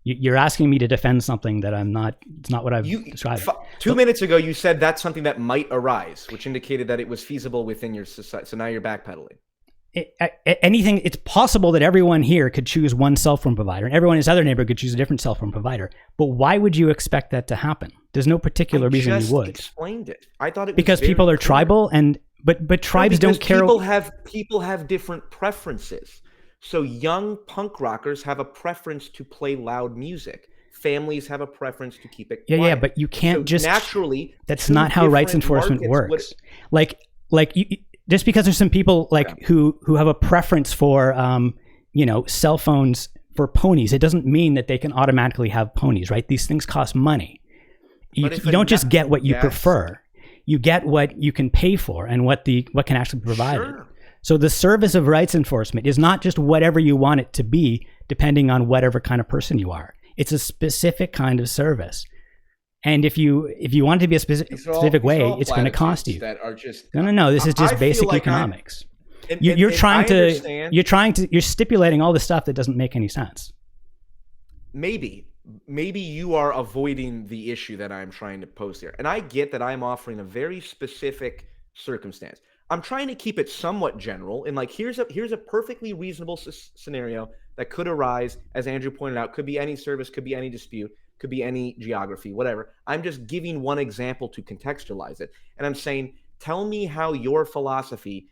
You're asking me to defend something that I'm not. It's not what I've described. 2 minutes ago, you said that's something that might arise, which indicated that it was feasible within your society. So now you're backpedaling. Anything, it's possible that everyone here could choose one cell phone provider and everyone in this other neighborhood could choose a different cell phone provider. But why would you expect that to happen? There's no particular reason you would. I explained it. I thought it was because people are tribal, but tribes don't care. People have different preferences. So young punk rockers have a preference to play loud music. Families have a preference to keep it quiet. Yeah, but you can't just naturally. That's not how rights enforcement works. Just because there's some people who have a preference for cell phones for ponies, it doesn't mean that they can automatically have ponies, right? These things cost money. You don't just get what you prefer. You get what you can pay for and what can actually be provided. Sure. So the service of rights enforcement is not just whatever you want it to be, depending on whatever kind of person you are. It's a specific kind of service. And if you want it to be a specific way, it's going to cost you. That are just No. This is just basic economics. You're stipulating all this stuff that doesn't make any sense. Maybe you are avoiding the issue that I'm trying to pose here. And I get that I'm offering a very specific circumstance. I'm trying to keep it somewhat general, and here's a perfectly reasonable scenario that could arise, as Andrew pointed out. Could be any service, could be any dispute, could be any geography, whatever. I'm just giving one example to contextualize it, and I'm saying, tell me how your philosophy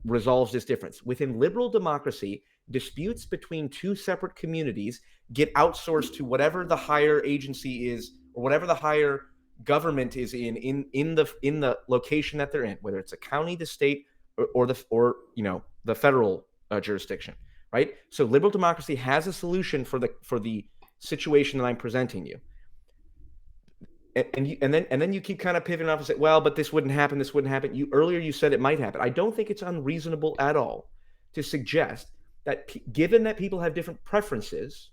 resolves this difference. Within liberal democracy, disputes between two separate communities get outsourced to whatever the higher agency is, or whatever the higher government is in the location that they're in, whether it's a county, the state, or the federal jurisdiction, right? So liberal democracy has a solution for the situation that I'm presenting you, and then you keep kind of pivoting off and say, well, but this wouldn't happen. Earlier you said it might happen. I don't think it's unreasonable at all to suggest that given that people have different preferences,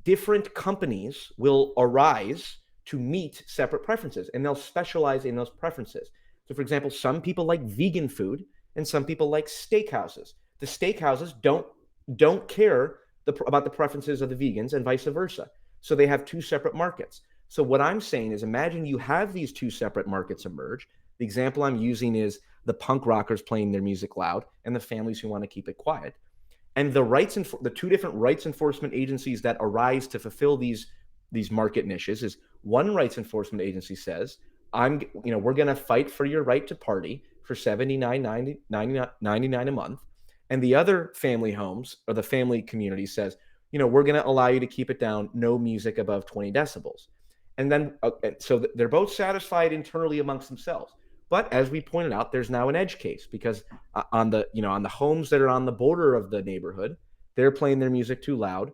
different companies will arise to meet separate preferences, and they'll specialize in those preferences. So, for example, some people like vegan food, and some people like steakhouses. The steakhouses don't care about the preferences of the vegans, and vice versa. So they have two separate markets. So what I'm saying is, imagine you have these two separate markets emerge. The example I'm using is the punk rockers playing their music loud, and the families who want to keep it quiet. And the two different rights enforcement agencies that arise to fulfill these market niches is, one rights enforcement agency says, we're going to fight for your right to party for $79.99 a month. And the other family homes, or the family community, says, we're going to allow you to keep it down, no music above 20 decibels. And then, so they're both satisfied internally amongst themselves. But as we pointed out, there's now an edge case, because on the homes that are on the border of the neighborhood, they're playing their music too loud,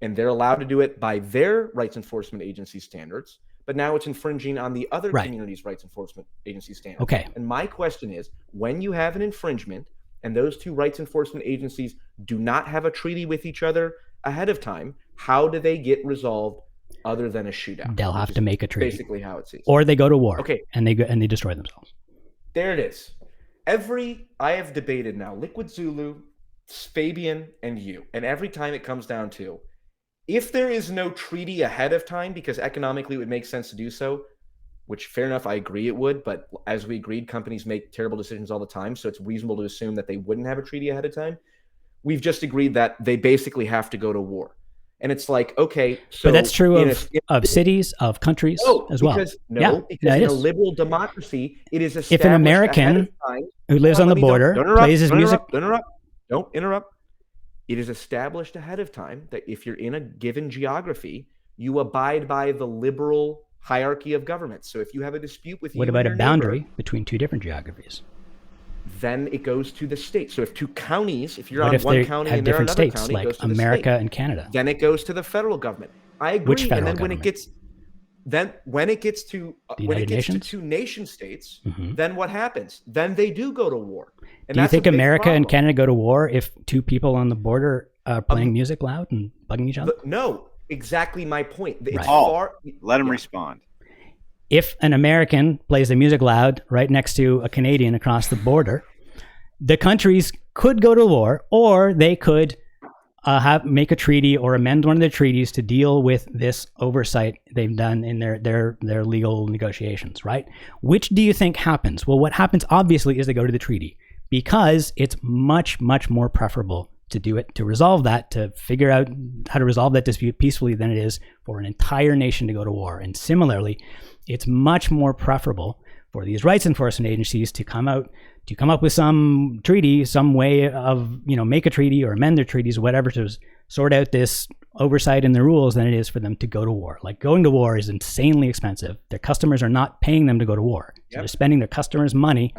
and they're allowed to do it by their rights enforcement agency standards. But now it's infringing on the other community's rights enforcement agency standards. Okay. And my question is, when you have an infringement and those two rights enforcement agencies do not have a treaty with each other ahead of time, how do they get resolved other than a shootout? They'll have to make a treaty. Basically how it seems. Or they go to war. Okay. And they destroy themselves. There it is. I have debated now Liquid Zulu, Fabian, and you. And every time it comes down to, if there is no treaty ahead of time, because economically it would make sense to do so, which fair enough, I agree it would, but as we agreed, companies make terrible decisions all the time, so it's reasonable to assume that they wouldn't have a treaty ahead of time. We've just agreed that they basically have to go to war. And it's like, okay, so but that's true of cities, of countries as well. Because in a liberal democracy, it is established if an American who lives on the border plays his music. Don't interrupt. It is established ahead of time that if you're in a given geography, you abide by the liberal hierarchy of government. So if you have a dispute with what about a boundary between two different geographies? Then it goes to the state. So if two counties, if you're on one county and they're another states, county, like it goes to America the state. and Canada, then it goes to the federal government. I agree. Which federal and then government? when it gets to two nation states, then what happens? Then they do go to war. And do you think America and Canada go to war if two people on the border are playing music loud and bugging each other? No, exactly my point. It's let him respond. If an American plays the music loud right next to a Canadian across the border, the countries could go to war, or they could make a treaty or amend one of the treaties to deal with this oversight they've done in their legal negotiations, right? Which do you think happens? Well, what happens obviously is they go to the treaty, because it's much, much more preferable to do it, to resolve that, to figure out how to resolve that dispute peacefully than it is for an entire nation to go to war. And similarly, it's much more preferable for these rights enforcement agencies to come up with some treaty, some way of, make a treaty or amend their treaties, whatever, to sort out this oversight and the rules, than it is for them to go to war. Like, going to war is insanely expensive. Their customers are not paying them to go to war. So they're spending their customers' money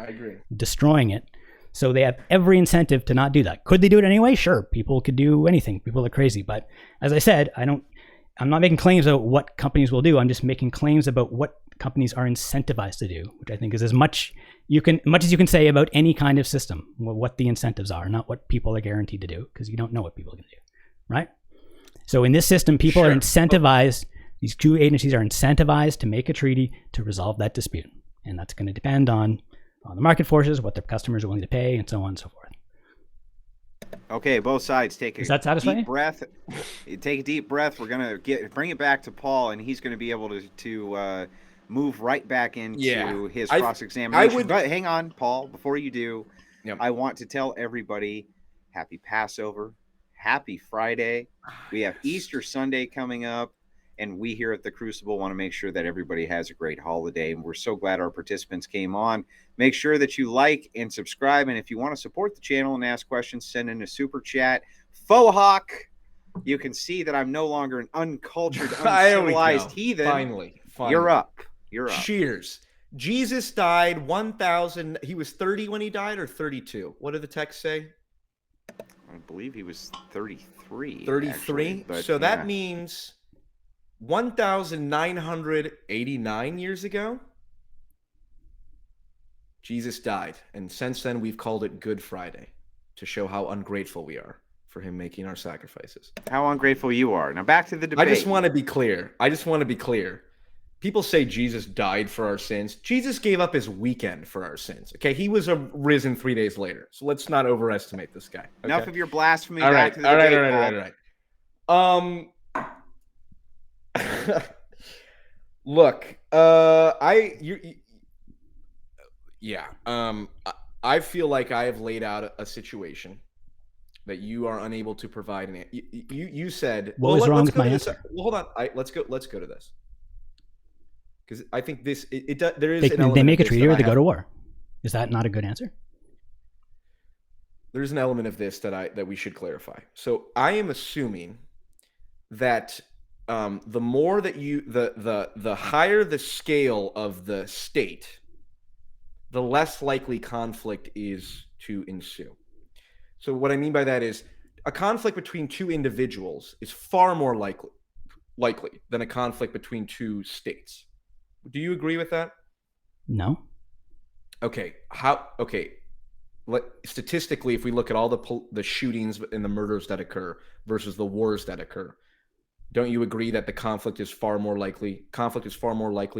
destroying it. So they have every incentive to not do that. Could they do it anyway? Sure. People could do anything. People are crazy. But as I said, I'm not making claims about what companies will do. I'm just making claims about what companies are incentivized to do, which I think is as much as you can say about any kind of system, what the incentives are, not what people are guaranteed to do, because you don't know what people are going to do, right? So in this system, people are incentivized, these two agencies are incentivized to make a treaty to resolve that dispute. And that's going to depend on the market forces, what their customers are willing to pay, and so on and so forth. Okay, both sides take a deep breath. Take a deep breath. We're gonna bring it back to Paul, and he's going to be able to move right back into his cross-examination. But hang on, Paul. Before you do, I want to tell everybody: Happy Passover, Happy Friday. We have Easter Sunday coming up, and we here at the Crucible want to make sure that everybody has a great holiday. And we're so glad our participants came on. Make sure that you like and subscribe. And if you want to support the channel and ask questions, send in a super chat. Fohawk, you can see that I'm no longer an uncultured, uncivilized heathen. Finally. You're up. Cheers. Jesus died 1,000. He was 30 when he died, or 32? What did the text say? I believe he was 33. 33? So that means 1,989 years ago, Jesus died. And since then, we've called it Good Friday to show how ungrateful we are for him making our sacrifices. How ungrateful you are. Now back to the debate. I just want to be clear. People say Jesus died for our sins. Jesus gave up his weekend for our sins. Okay, he was risen 3 days later. So let's not overestimate this guy. Okay? Enough of your blasphemy. All right. Look, I feel like I have laid out a situation that you are unable to provide an answer. You said what was wrong with my answer? Well, hold on. Let's go to this, because I think there is they make a treaty or they go to war. Is that not a good answer? There's an element of this that we should clarify. So I am assuming that the more that the higher the scale of the state, the less likely conflict is to ensue. So what I mean by that is a conflict between two individuals is far more likely than a conflict between two states. Do you agree with that? No. Okay. Statistically, if we look at all the shootings and the murders that occur versus the wars that occur, don't you agree that the conflict is far more likely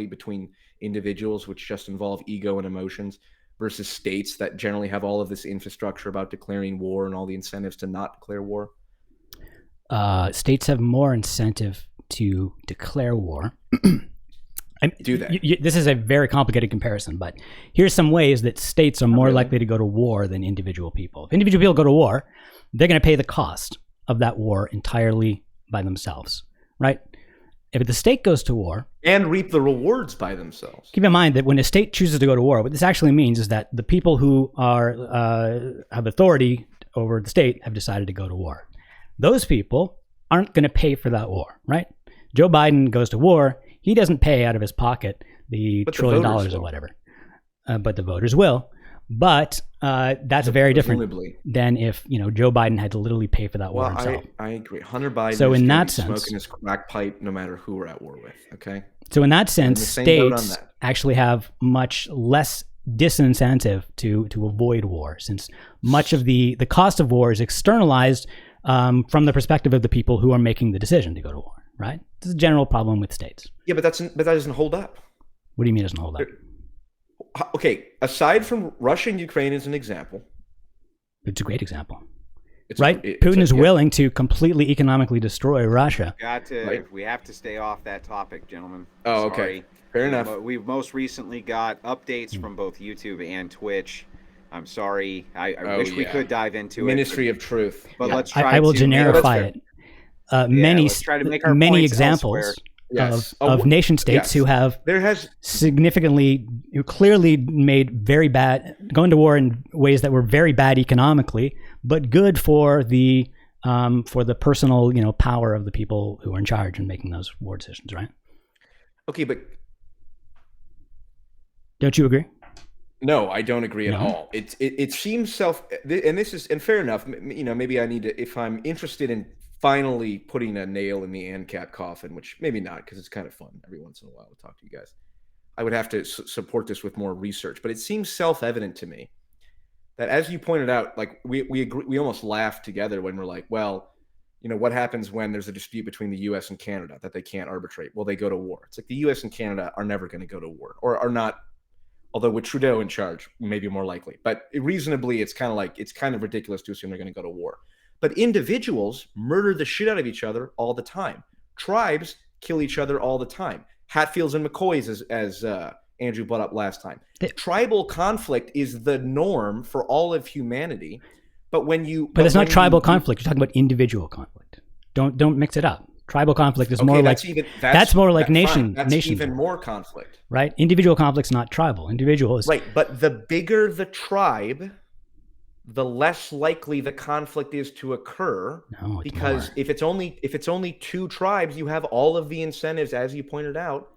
between individuals, which just involve ego and emotions, versus states that generally have all of this infrastructure about declaring war and all the incentives to not declare war? states have more incentive to declare war. Do they? This is a very complicated comparison, but here's some ways that states are more likely to go to war than individual people. If individual people go to war, they're going to pay the cost of that war entirely by themselves, right? If the state goes to war and reap the rewards by themselves. Keep in mind that when a state chooses to go to war, what this actually means is that the people who are have authority over the state have decided to go to war. Those people aren't going to pay for that war, right? Joe Biden goes to war. He doesn't pay out of his pocket the $1 trillion or whatever, but the voters will. But that's very different than if Joe Biden had to literally pay for that war himself. I agree. Hunter Biden so is in that sense, smoking his crack pipe no matter who we're at war with. Okay. So in that sense, states actually have much less disincentive to avoid war, since much of the cost of war is externalized from the perspective of the people who are making the decision to go to war. Right? This is a general problem with states. Yeah, but that doesn't hold up. What do you mean it doesn't hold up? Okay, aside from Russia and Ukraine as an example. It's a great example. Putin is willing to completely economically destroy Russia. We have to stay off that topic, gentlemen. Oh, okay. Fair enough. We've most recently got updates from both YouTube and Twitch. I'm sorry. I wish we could dive into Ministry of Truth. But let's try I will generify it. Many examples of nation states who have clearly made very bad, going to war in ways that were very bad economically, but good for the personal power of the people who are in charge and making those war decisions, right? Okay, but don't you agree? No, I don't agree at all. It seems and fair enough. Maybe I need to, if I'm interested in finally putting a nail in the ANCAP coffin, which maybe not, because it's kind of fun every once in a while to talk to you guys. I would have to support this with more research, but it seems self-evident to me that, as you pointed out, like we agree, we almost laughed together when we're like, well, what happens when there's a dispute between the U.S. and Canada that they can't arbitrate? Well, they go to war. It's like the U.S. and Canada are never going to go to war, or are not. Although with Trudeau in charge, maybe more likely. But reasonably, it's kind of ridiculous to assume they're going to go to war. But individuals murder the shit out of each other all the time. Tribes kill each other all the time. Hatfields and McCoys, as Andrew brought up last time. Tribal conflict is the norm for all of humanity. But it's not tribal conflict. You're talking about individual conflict. Don't mix it up. Tribal conflict is more like that's more like nation. That's even more conflict, right? Individual conflict's not tribal. Individual is right. But the bigger the tribe, the less likely the conflict is to occur. No, because if it's only two tribes, you have all of the incentives, as you pointed out,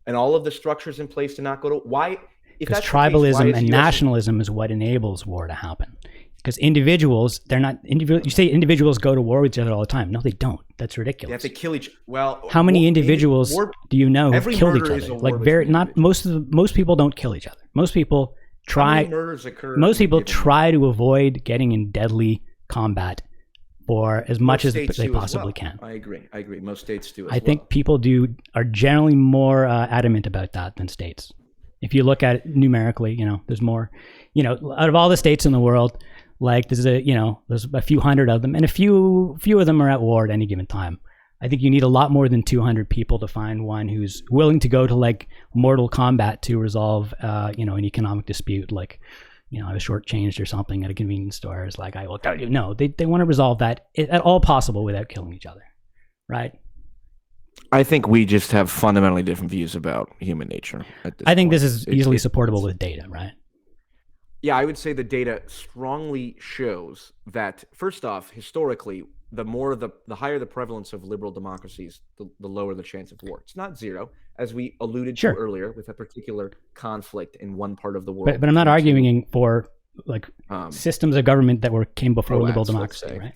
and all of the structures in place to not go to why. Because tribalism and nationalism is what enables war to happen. Because individuals, they're not individual. You say individuals go to war with each other all the time. No, they don't. That's ridiculous. They have to kill each. Well, how many individuals do you know who killed each other? Like most people don't kill each other. Most people try. How many murders occur? Most people try to avoid getting in deadly combat for as much as they possibly can. I agree. Most states do. I think people are generally more adamant about that than states. If you look at it numerically, there's more. Out of all the states in the world. Like there's a few hundred of them, and a few of them are at war at any given time. I think you need a lot more than 200 people to find one who's willing to go to like mortal combat to resolve, an economic dispute. Like, I was shortchanged or something at a convenience store. It's like, I will tell you, no, they want to resolve that at all possible without killing each other, right? I think we just have fundamentally different views about human nature. I think this is easily supportable with data, right? Yeah, I would say the data strongly shows that, first off, historically, the higher the prevalence of liberal democracies, the lower the chance of war. It's not zero, as we alluded to earlier, with a particular conflict in one part of the world. But I'm not arguing for systems of government that came before liberal democracy, right?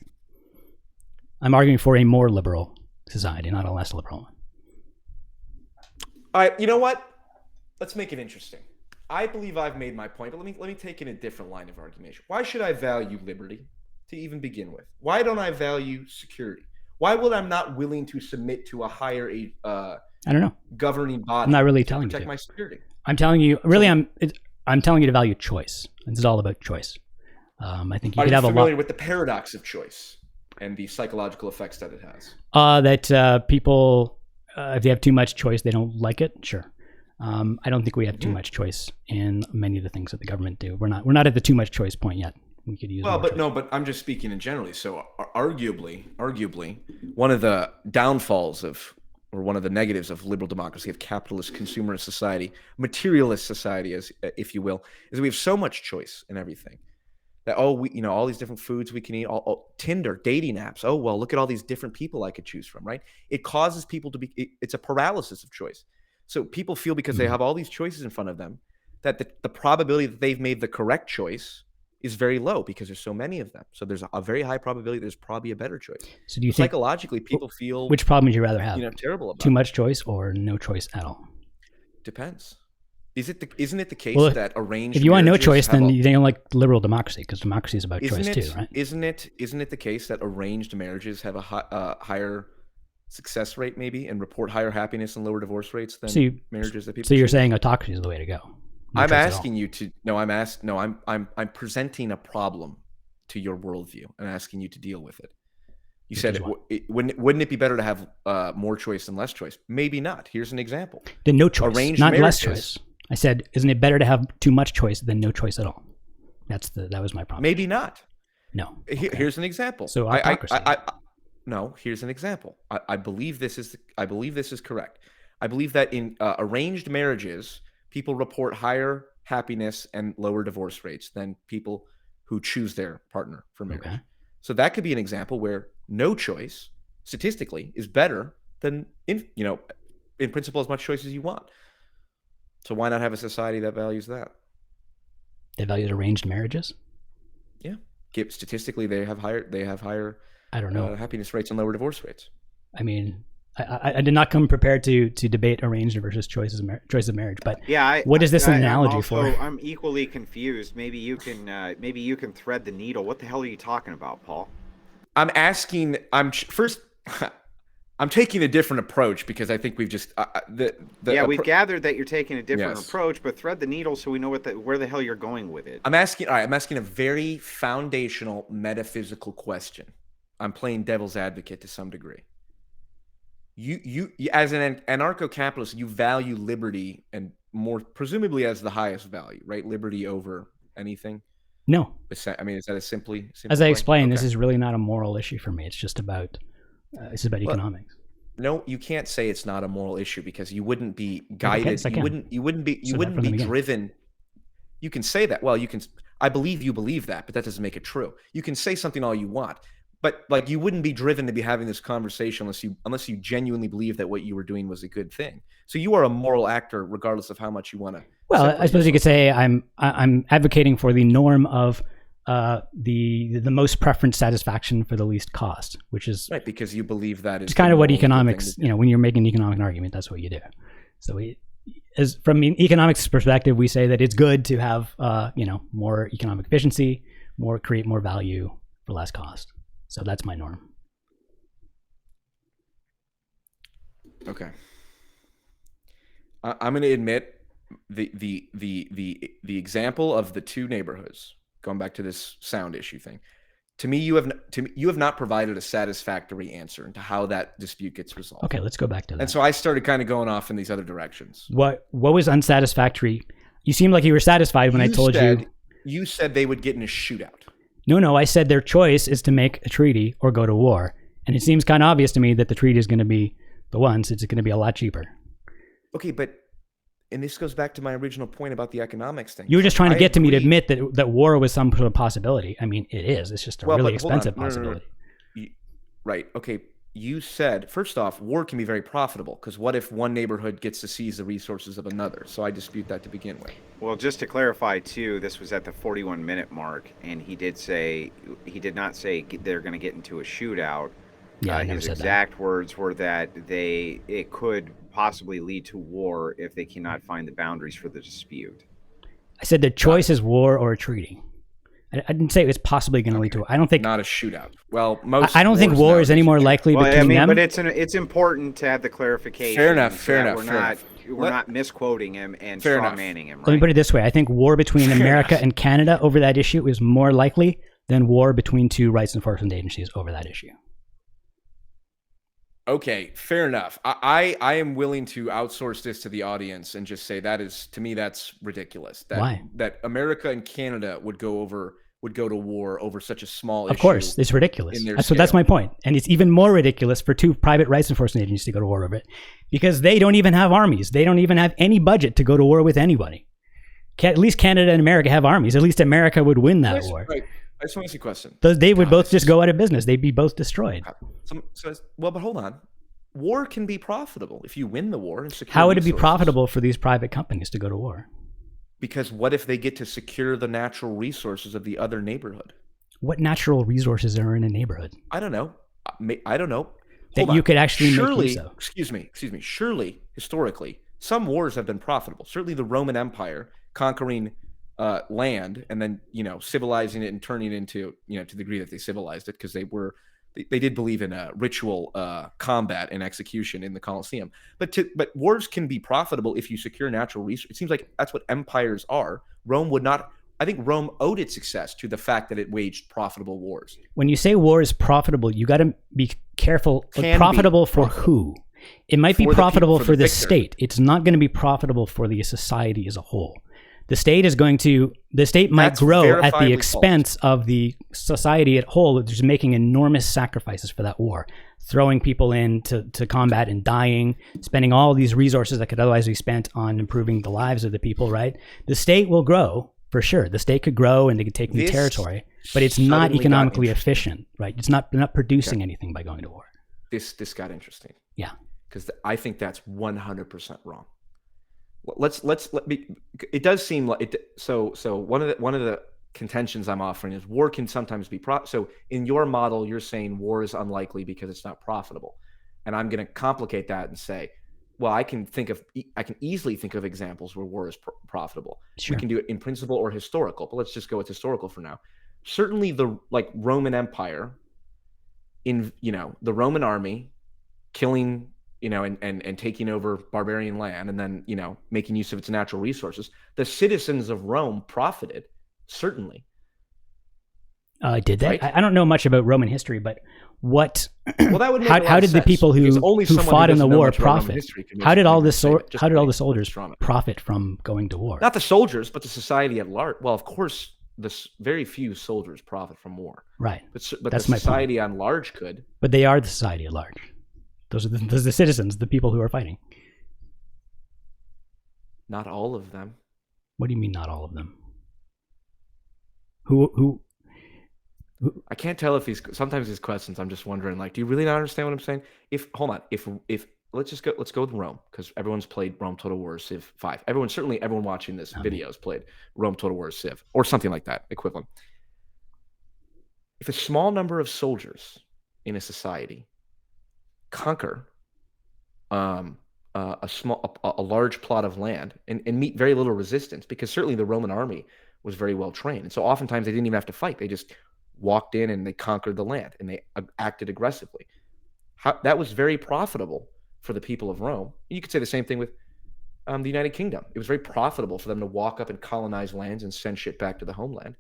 I'm arguing for a more liberal society, not a less liberal one. All right, you know what? Let's make it interesting. I believe I've made my point, but let me take in a different line of argumentation. Why should I value liberty to even begin with? Why don't I value security? Why would I not willing to submit to a higher I don't know, governing body? I'm not really telling you to protect my security. I'm telling you, really, I'm telling you to value choice. This is all about choice. I think you could have a lot. Are you familiar with the paradox of choice? and the psychological effects that it has? That people, if they have too much choice, they don't like it. Sure. I don't think we have too much choice in many of the things that the government do. We're not at the too much choice point yet. We could use but I'm just speaking in generally. So arguably, one of the downfalls of, or one of the negatives of liberal democracy, of capitalist consumerist society, materialist society, as if you will, is we have so much choice in everything. That all these different foods we can eat, all Tinder, dating apps. Oh well, look at all these different people I could choose from. Right? It causes people to be. It's a paralysis of choice. So people feel because they have all these choices in front of them that the probability that they've made the correct choice is very low because there's so many of them. So there's a very high probability there's probably a better choice. So do you think psychologically people feel, which problem would you rather have? Terrible about too much choice or no choice at all? Depends. Isn't it the case that arranged? If you want no choice, then you don't like liberal democracy because democracy is about choice too, right? Isn't it the case that arranged marriages have a higher success rate maybe and report higher happiness and lower divorce rates than marriages that people? So you're saying autocracy is the way to go? I'm asking you to I'm presenting a problem to your worldview and asking you to deal with it. You said wouldn't it be better to have more choice than less choice? Maybe not. Here's an example. Then no choice, arranged not marriages, less choice. I said, isn't it better to have too much choice than no choice at all? That was my problem. Maybe not. No. Okay. Here's an example. So autocracy. No, here's an example. I believe this is correct. I believe that in arranged marriages, people report higher happiness and lower divorce rates than people who choose their partner for marriage. Okay. So that could be an example where no choice, statistically, is better than in principle as much choice as you want. So why not have a society that values that? They value arranged marriages? Yeah. Statistically, they have higher. I don't know, happiness rates and lower divorce rates. I mean, I did not come prepared to debate arranged versus choice of marriage. But what is this an analogy for? I'm equally confused. Maybe you can thread the needle. What the hell are you talking about, Paul? I'm taking a different approach because I think we've just we've gathered that you're taking a different approach, but thread the needle so we know where the hell you're going with it. I'm asking a very foundational metaphysical question. I'm playing devil's advocate to some degree. You as an anarcho-capitalist, you value liberty and more presumably as the highest value, right? Liberty over anything. No, I mean, is that a simply as I explained, This is really not a moral issue for me. It's just about economics. No, you can't say it's not a moral issue because you wouldn't be guided. You wouldn't be driven. You can say that. Well, you can. I believe you believe that, but that doesn't make it true. You can say something all you want, but like you wouldn't be driven to be having this conversation unless you genuinely believe that what you were doing was a good thing. So you are a moral actor, regardless of how much you want to. Well, I suppose you could say I'm advocating for the norm of the most preference satisfaction for the least cost, which is right because you believe that is kind of what economics. When you're making an economic argument, that's what you do. So as from an economics perspective, we say that it's good to have more economic efficiency, create more value for less cost. So that's my norm. Okay. I'm going to admit the example of the two neighborhoods. Going back to this sound issue thing, to me, you have not provided a satisfactory answer into how that dispute gets resolved. Okay, let's go back to that. And so I started kind of going off in these other directions. What was unsatisfactory? You seemed like you were satisfied when I told you. You said they would get in a shootout. No, I said their choice is to make a treaty or go to war. And it seems kind of obvious to me that the treaty is going to be the one, since it's going to be a lot cheaper. Okay, and this goes back to my original point about the economics thing. You were just trying to get me to admit that war was some sort of possibility. I mean, it is. It's just a really expensive possibility. No. Right. Okay. You said, first off, war can be very profitable because what if one neighborhood gets to seize the resources of another? So I dispute that to begin with. Well, just to clarify, too, this was at the 41-minute mark, and he did not say they're going to get into a shootout. Yeah, his exact words were that it could possibly lead to war if they cannot find the boundaries for the dispute. I said the choice is war or a treaty. I didn't say it was possibly going to lead to. I don't think not a shootout. Well, I don't think war is any more likely between them. But it's important to have the clarification. Fair enough. We're not misquoting him and strawmanning him. Right? Let me put it this way: I think war between America and Canada over that issue is more likely than war between two rights enforcement agencies over that issue. Okay, fair enough. I am willing to outsource this to the audience and just say to me that's ridiculous. Why? That America and Canada would go to war over such a small issue. Of course, it's ridiculous. That's my point. And it's even more ridiculous for two private rights enforcement agencies to go to war over it, because they don't even have armies. They don't even have any budget to go to war with anybody. At least Canada and America have armies. At least America would win that war. Right. I just want to ask you a question. They would both just go out of business. They'd be both destroyed. But hold on. War can be profitable if you win the war and secure How would it be resources. profitable for these private companies to go to war? Because what if they get to secure the natural resources of the other neighborhood? What natural resources are in a neighborhood? I don't know. That you could actually surely, make use of. Excuse me. Surely, historically, some wars have been profitable. Certainly the Roman Empire conquering land and then, civilizing it and turning it into, to the degree that they civilized it, because they did believe in ritual combat and execution in the Colosseum. But wars can be profitable if you secure natural resources. It seems like that's what empires are. Rome would not. I think Rome owed its success to the fact that it waged profitable wars. When you say war is profitable, you got to be careful. Profitable for who? It might be profitable for the state. It's not going to be profitable for the society as a whole. The state might grow at the expense of the society at whole, just making enormous sacrifices for that war, throwing people in to combat and dying, spending all these resources that could otherwise be spent on improving the lives of the people, right? The state will grow, for sure. The state could grow and they could take new territory, but it's not economically efficient, right? It's not producing anything by going to war. This got interesting. Yeah. Because I think that's 100% wrong. It does seem like it. So one of the contentions I'm offering is war can sometimes be so in your model, you're saying war is unlikely because it's not profitable. And I'm going to complicate that and say, well, I can easily think of examples where war is profitable. Sure. We can do it in principle or historical, but let's just go with historical for now. Certainly the Roman Empire in, the Roman army killing, and taking over barbarian land and then, making use of its natural resources. The citizens of Rome profited, certainly. Did they? Right? I don't know much about Roman history, but what? Well, that would make how did the people who fought in the war profit? How did all the soldiers profit from going to war? Not the soldiers, but the society at large. Well, of course, very few soldiers profit from war. Right. But that's the society on large could. But they are the society at large. Those are the citizens, the people who are fighting. Not all of them. What do you mean, not all of them? Who? I can't tell if sometimes these questions, I'm just wondering, do you really not understand what I'm saying? If let's go with Rome, because everyone's played Rome Total War Civ 5. Everyone watching this video has played Rome Total War Civ or something like that, equivalent. If a small number of soldiers in a society conquer a large plot of land and meet very little resistance, because certainly the Roman army was very well trained, and so oftentimes they didn't even have to fight. They just walked in and they conquered the land and they acted aggressively. That was very profitable for the people of Rome. You could say the same thing with the United Kingdom. It was very profitable for them to walk up and colonize lands and send shit back to the homeland.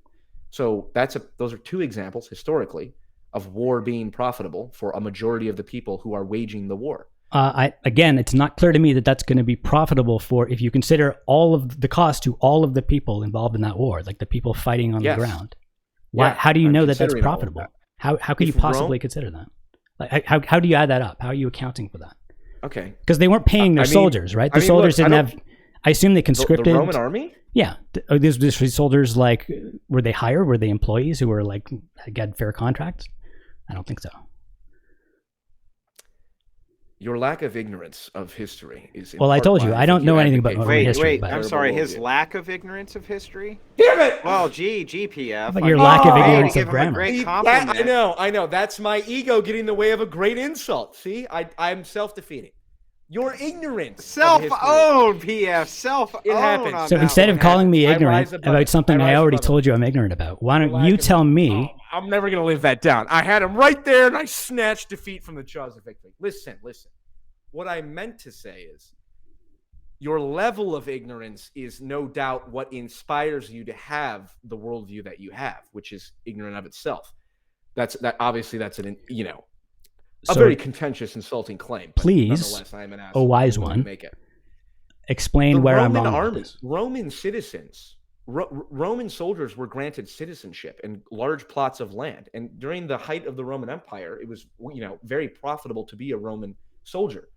So those are two examples historically of war being profitable for a majority of the people who are waging the war. Again, it's not clear to me that that's going to be profitable if you consider all of the cost to all of the people involved in that war, like the people fighting on the ground. How do you know that that's profitable? How could you possibly consider that? How do you add that up? How are you accounting for that? Okay. Because they weren't paying their soldiers, right? The soldiers didn't have. I assume they conscripted. The Roman army? Yeah. These soldiers, were they hired? Were they employees who were had fair contracts? I don't think so. Your lack of ignorance of history is. Well, I told you, I don't know anything about Roman history. Wait, I'm sorry. His lack of ignorance of history? Damn it! Well, GPF. But your lack of ignorance of grammar. I know. That's my ego getting in the way of a great insult. See, I'm self-defeating. Your ignorance. Self-owned, PF. Self-owned. It happens. So instead of calling me ignorant about something I already told you I'm ignorant about, why don't you tell me? I'm never going to live that down. I had him right there, and I snatched defeat from the jaws of victory. Listen. What I meant to say is, your level of ignorance is no doubt what inspires you to have the worldview that you have, which is ignorant of itself. Obviously that's a very contentious, insulting claim. But please, nonetheless, I am an asshole. a wise one, make it. Explain where I'm wrong about this. Roman citizens, Roman soldiers were granted citizenship and large plots of land. And during the height of the Roman Empire, it was, very profitable to be a Roman soldier.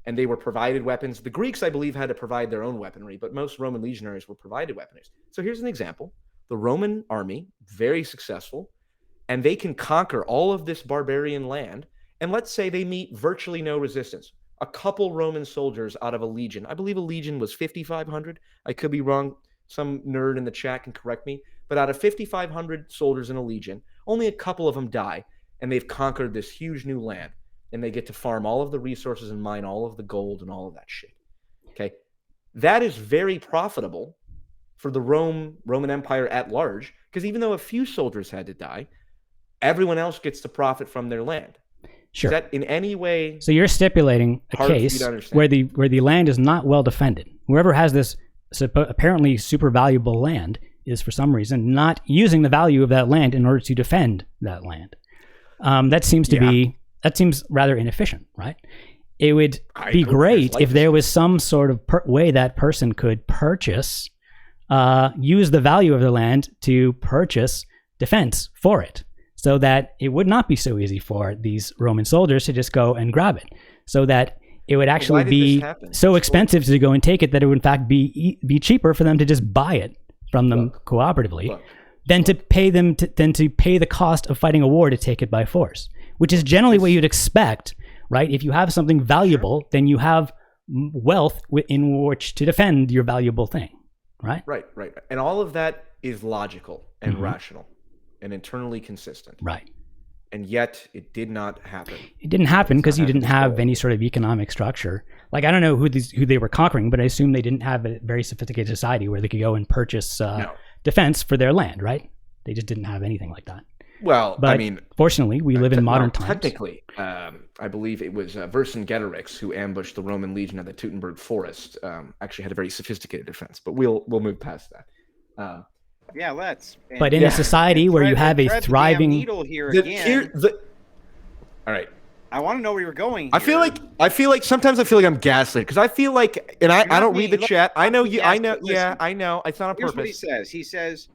And they were provided weapons. The Greeks, I believe, had to provide their own weaponry, but most Roman legionaries were provided weaponry. So here's an example. The Roman army, very successful, and they can conquer all of this barbarian land. And let's say they meet virtually no resistance. A couple Roman soldiers out of a legion. I believe a legion was 5,500. I could be wrong. Some nerd in the chat can correct me. But out of 5,500 soldiers in a legion, only a couple of them die, and they've conquered this huge new land. And they get to farm all of the resources and mine all of the gold and all of that shit. Okay? That is very profitable for the Roman Empire at large, because even though a few soldiers had to die, everyone else gets to profit from their land. Sure. Is that in any way? So you're stipulating a case where the land is not well defended. Whoever has this apparently super valuable land is for some reason not using the value of that land in order to defend that land. That seems rather inefficient, right? It would be great if there was some sort of way that person could purchase, use the value of the land to purchase defense for it, so that it would not be so easy for these Roman soldiers to just go and grab it, so that it would actually be so expensive to go and take it that it would in fact be cheaper for them to just buy it from them cooperatively than to pay the cost of fighting a war to take it by force, which is generally what you'd expect, right? If you have something valuable, then you have wealth in which to defend your valuable thing, right? Right. And all of that is logical and rational and internally consistent. Right. And yet it did not happen. It didn't happen because you didn't have any sort of economic structure. Like, I don't know who they were conquering, but I assume they didn't have a very sophisticated society where they could go and purchase defense for their land, right? They just didn't have anything like that. Well, but I mean, fortunately, we live in modern times. Technically, I believe it was Vercingetorix who ambushed the Roman legion at the Teutoburg Forest. Actually, had a very sophisticated defense, but we'll move past that. Yeah, let's. But in a society where you have a thriving needle here again. All right. I want to know where you're going here. I feel like sometimes I feel like I'm gaslit because I feel like, and I don't read the chat. I know you. I know. Yeah, I know. It's not on purpose. Here's what he says. He says,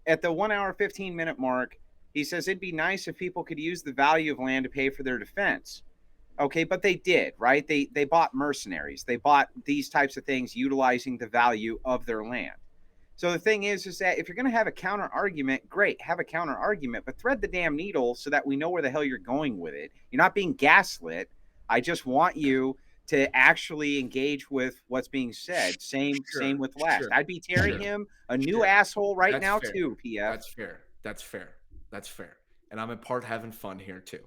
at the 1 hour 15-minute mark, he says it'd be nice if people could use the value of land to pay for their defense. Okay, but they did, right? They bought mercenaries. They bought these types of things utilizing the value of their land. So the thing is that if you're going to have a counter argument, great, have a counter argument, but thread the damn needle so that we know where the hell you're going with it. You're not being gaslit. I just want you to actually engage with what's being said. Same with last. I'd be tearing him a new asshole right now too, PF. That's fair. And I'm in part having fun here too.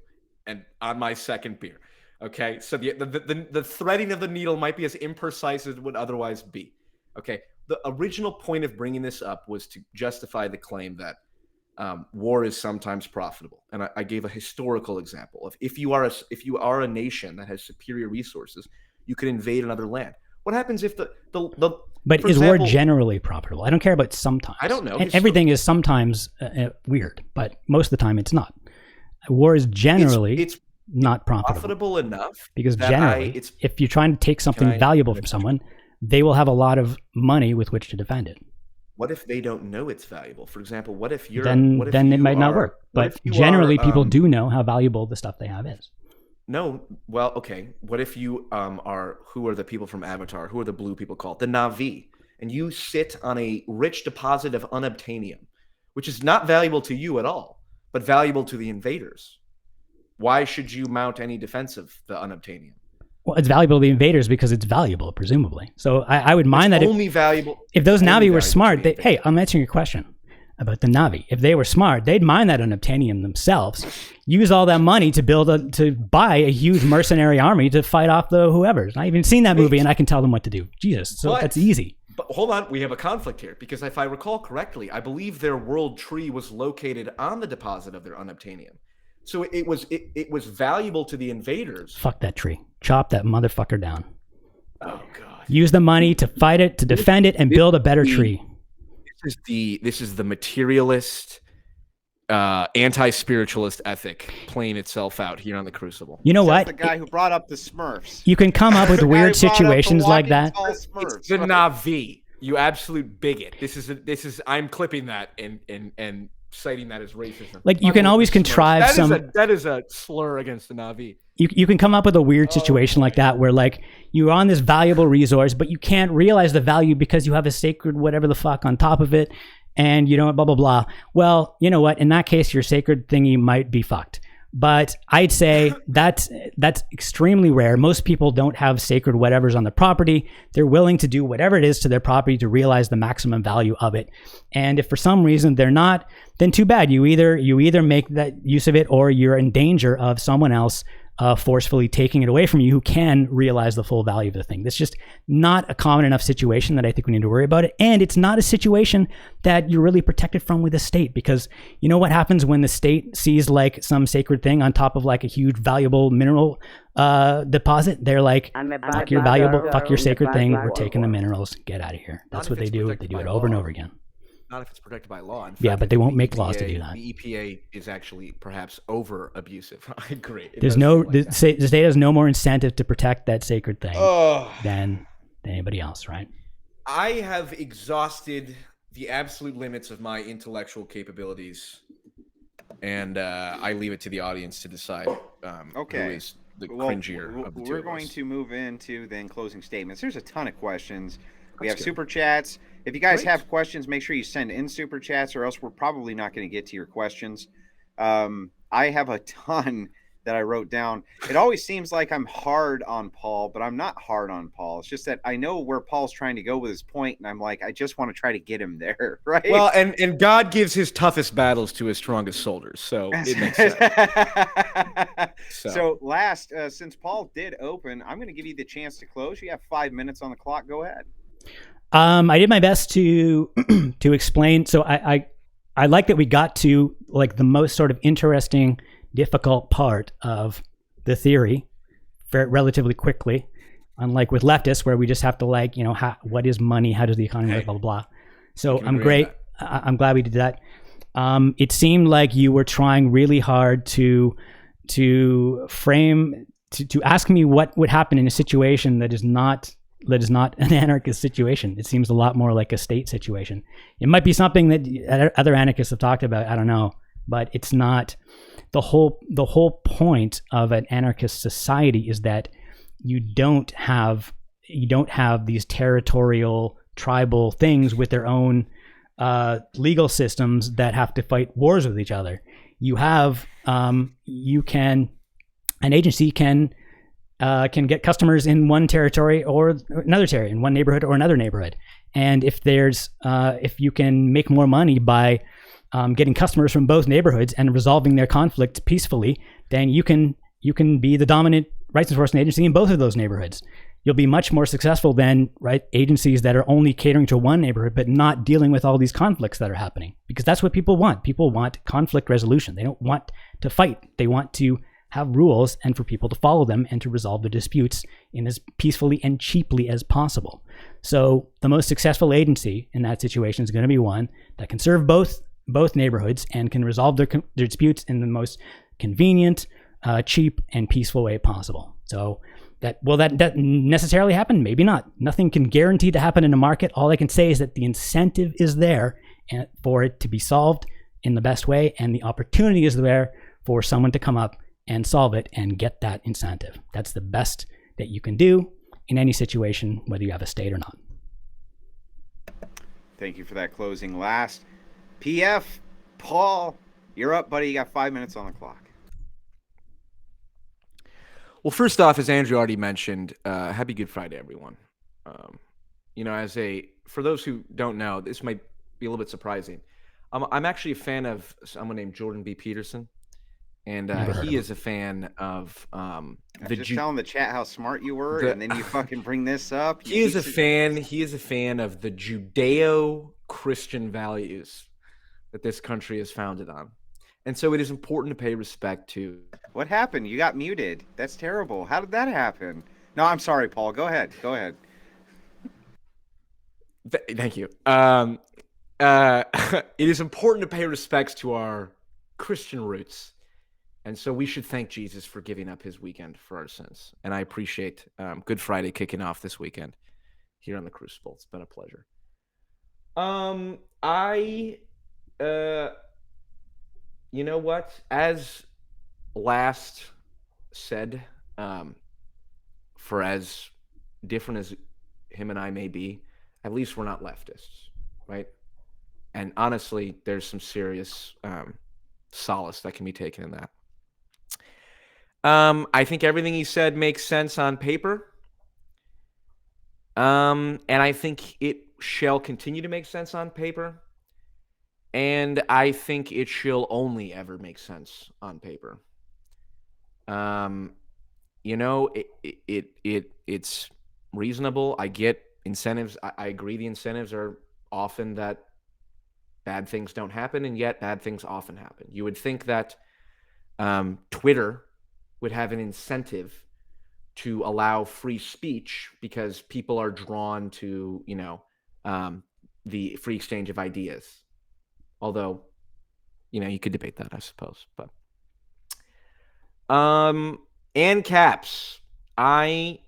And on my second beer. Okay. So the threading of the needle might be as imprecise as it would otherwise be. Okay. The original point of bringing this up was to justify the claim that war is sometimes profitable, and I gave a historical example of if you are a nation that has superior resources, you could invade another land. What happens if But is war generally profitable? I don't care about sometimes. I don't know. Everything is sometimes weird, but most of the time it's not. War is generally it's not profitable enough because generally, if you're trying to take something valuable from someone, they will have a lot of money with which to defend it. What if they don't know it's valuable? For example, what if you're then it might not work. But generally, people do know how valuable the stuff they have is. No, well, okay. What if you who are the people from Avatar? Who are the blue people called? The Na'vi. And you sit on a rich deposit of unobtainium, which is not valuable to you at all, but valuable to the invaders. Why should you mount any defense of the unobtainium? Well, it's valuable to the invaders because it's valuable, presumably. So I would mind that if those Na'vi were smart, hey, I'm answering your question about the Na'vi. If they were smart, they'd mine that unobtainium themselves, use all that money to buy a huge mercenary army to fight off the whoever's. I've even seen that movie and I can tell them what to do. Jesus, so that's easy. But hold on, we have a conflict here because if I recall correctly, I believe their world tree was located on the deposit of their unobtainium. So it was valuable to the invaders. Fuck that tree. Chop that motherfucker down. Oh, God. Use the money to fight it, to defend it, and build a better tree. This is the materialist, anti-spiritualist ethic playing itself out here on the Crucible. You know Says what? The guy who brought up the Smurfs. You can come up with weird situations like that. It's the Na'vi, you absolute bigot. This is. I'm clipping that and citing that as racism. Like, you can always contrive that is a slur against the Na'vi. You can come up with a weird situation like that where, like, you're on this valuable resource, but you can't realize the value because you have a sacred whatever the fuck on top of it, and you know, blah, blah, blah. Well, you know what? In that case, your sacred thingy might be fucked. But I'd say that's extremely rare. Most people don't have sacred whatevers on their property. They're willing to do whatever it is to their property to realize the maximum value of it. And if for some reason they're not, then too bad. You either make that use of it, or you're in danger of someone else forcefully taking it away from you who can realize the full value of the thing. That's just not a common enough situation that I think we need to worry about it. And it's not a situation that you're really protected from with the state, because you know what happens when the state sees like some sacred thing on top of like a huge valuable mineral deposit? They're like, fuck your valuable, fuck your sacred thing. We're taking the minerals. Get out of here. That's what they do. They do it over and over again. Not if it's protected by law. In fact, yeah, but they won't make laws to do that. The EPA is actually perhaps over abusive. I agree. The state has no more incentive to protect that sacred thing than anybody else, right? I have exhausted the absolute limits of my intellectual capabilities, and I leave it to the audience to decide who is the cringier of the two. We're going to move into then closing statements. There's a ton of questions. We have super chats. If you guys have questions, make sure you send in super chats, or else we're probably not going to get to your questions. I have a ton that I wrote down. It always seems like I'm hard on Paul, but I'm not hard on Paul. It's just that I know where Paul's trying to go with his point, and I'm like, I just want to try to get him there, right? Well, and God gives his toughest battles to his strongest soldiers, so it makes sense. So last, since Paul did open, I'm going to give you the chance to close. You have 5 minutes on the clock. Go ahead. I did my best to to explain. So I like that we got to like the most sort of interesting, difficult part of the theory relatively quickly, unlike with leftists where we just have to like, you know, what is money? How does the economy work? Blah, blah, blah. So I'm great. I'm glad we did that. It seemed like you were trying really hard to frame, to ask me what would happen in a situation that is not an anarchist situation. It seems a lot more like a state situation. It might be something that other anarchists have talked about. I don't know, but it's not. The whole point of an anarchist society is that you don't have these territorial tribal things with their own legal systems that have to fight wars with each other. You have an agency can get customers in one territory or another territory, in one neighborhood or another neighborhood. And if you can make more money by getting customers from both neighborhoods and resolving their conflicts peacefully, then you can be the dominant rights enforcement agency in both of those neighborhoods. You'll be much more successful than agencies that are only catering to one neighborhood but not dealing with all these conflicts that are happening, because that's what people want. People want conflict resolution. They don't want to fight. They want to have rules and for people to follow them and to resolve the disputes in as peacefully and cheaply as possible. So the most successful agency in that situation is going to be one that can serve both neighborhoods and can resolve their disputes in the most convenient, cheap, and peaceful way possible. So will that necessarily happen? Maybe not. Nothing can guarantee to happen in a market. All I can say is that the incentive is there for it to be solved in the best way, and the opportunity is there for someone to come up and solve it and get that incentive. That's the best that you can do in any situation, whether you have a state or not. Thank you for that closing last. PF, Paul, you're up, buddy. You got 5 minutes on the clock. Well, first off, as Andrew already mentioned, happy Good Friday, everyone. For those who don't know, this might be a little bit surprising. I'm actually a fan of someone named Jordan B. Peterson. And he is a fan of telling the chat how smart you were, and then you fucking bring this up. He is a fan of the Judeo-Christian values that this country is founded on. And so it is important to pay respect to. What happened? You got muted. That's terrible. How did that happen? No, I'm sorry, Paul. Go ahead. Thank you. It is important to pay respects to our Christian roots. And so we should thank Jesus for giving up his weekend for our sins. And I appreciate Good Friday kicking off this weekend here on the Crucible. It's been a pleasure. You know what? As last said, for as different as him and I may be, at least we're not leftists, right? And honestly, there's some serious solace that can be taken in that. I think everything he said makes sense on paper. And I think it shall continue to make sense on paper. And I think it shall only ever make sense on paper. You know, it's reasonable. I get incentives. I agree the incentives are often that bad things don't happen, and yet bad things often happen. You would think that Twitter would have an incentive to allow free speech because people are drawn to, the free exchange of ideas. Although, you could debate that, I suppose. But and Caps, I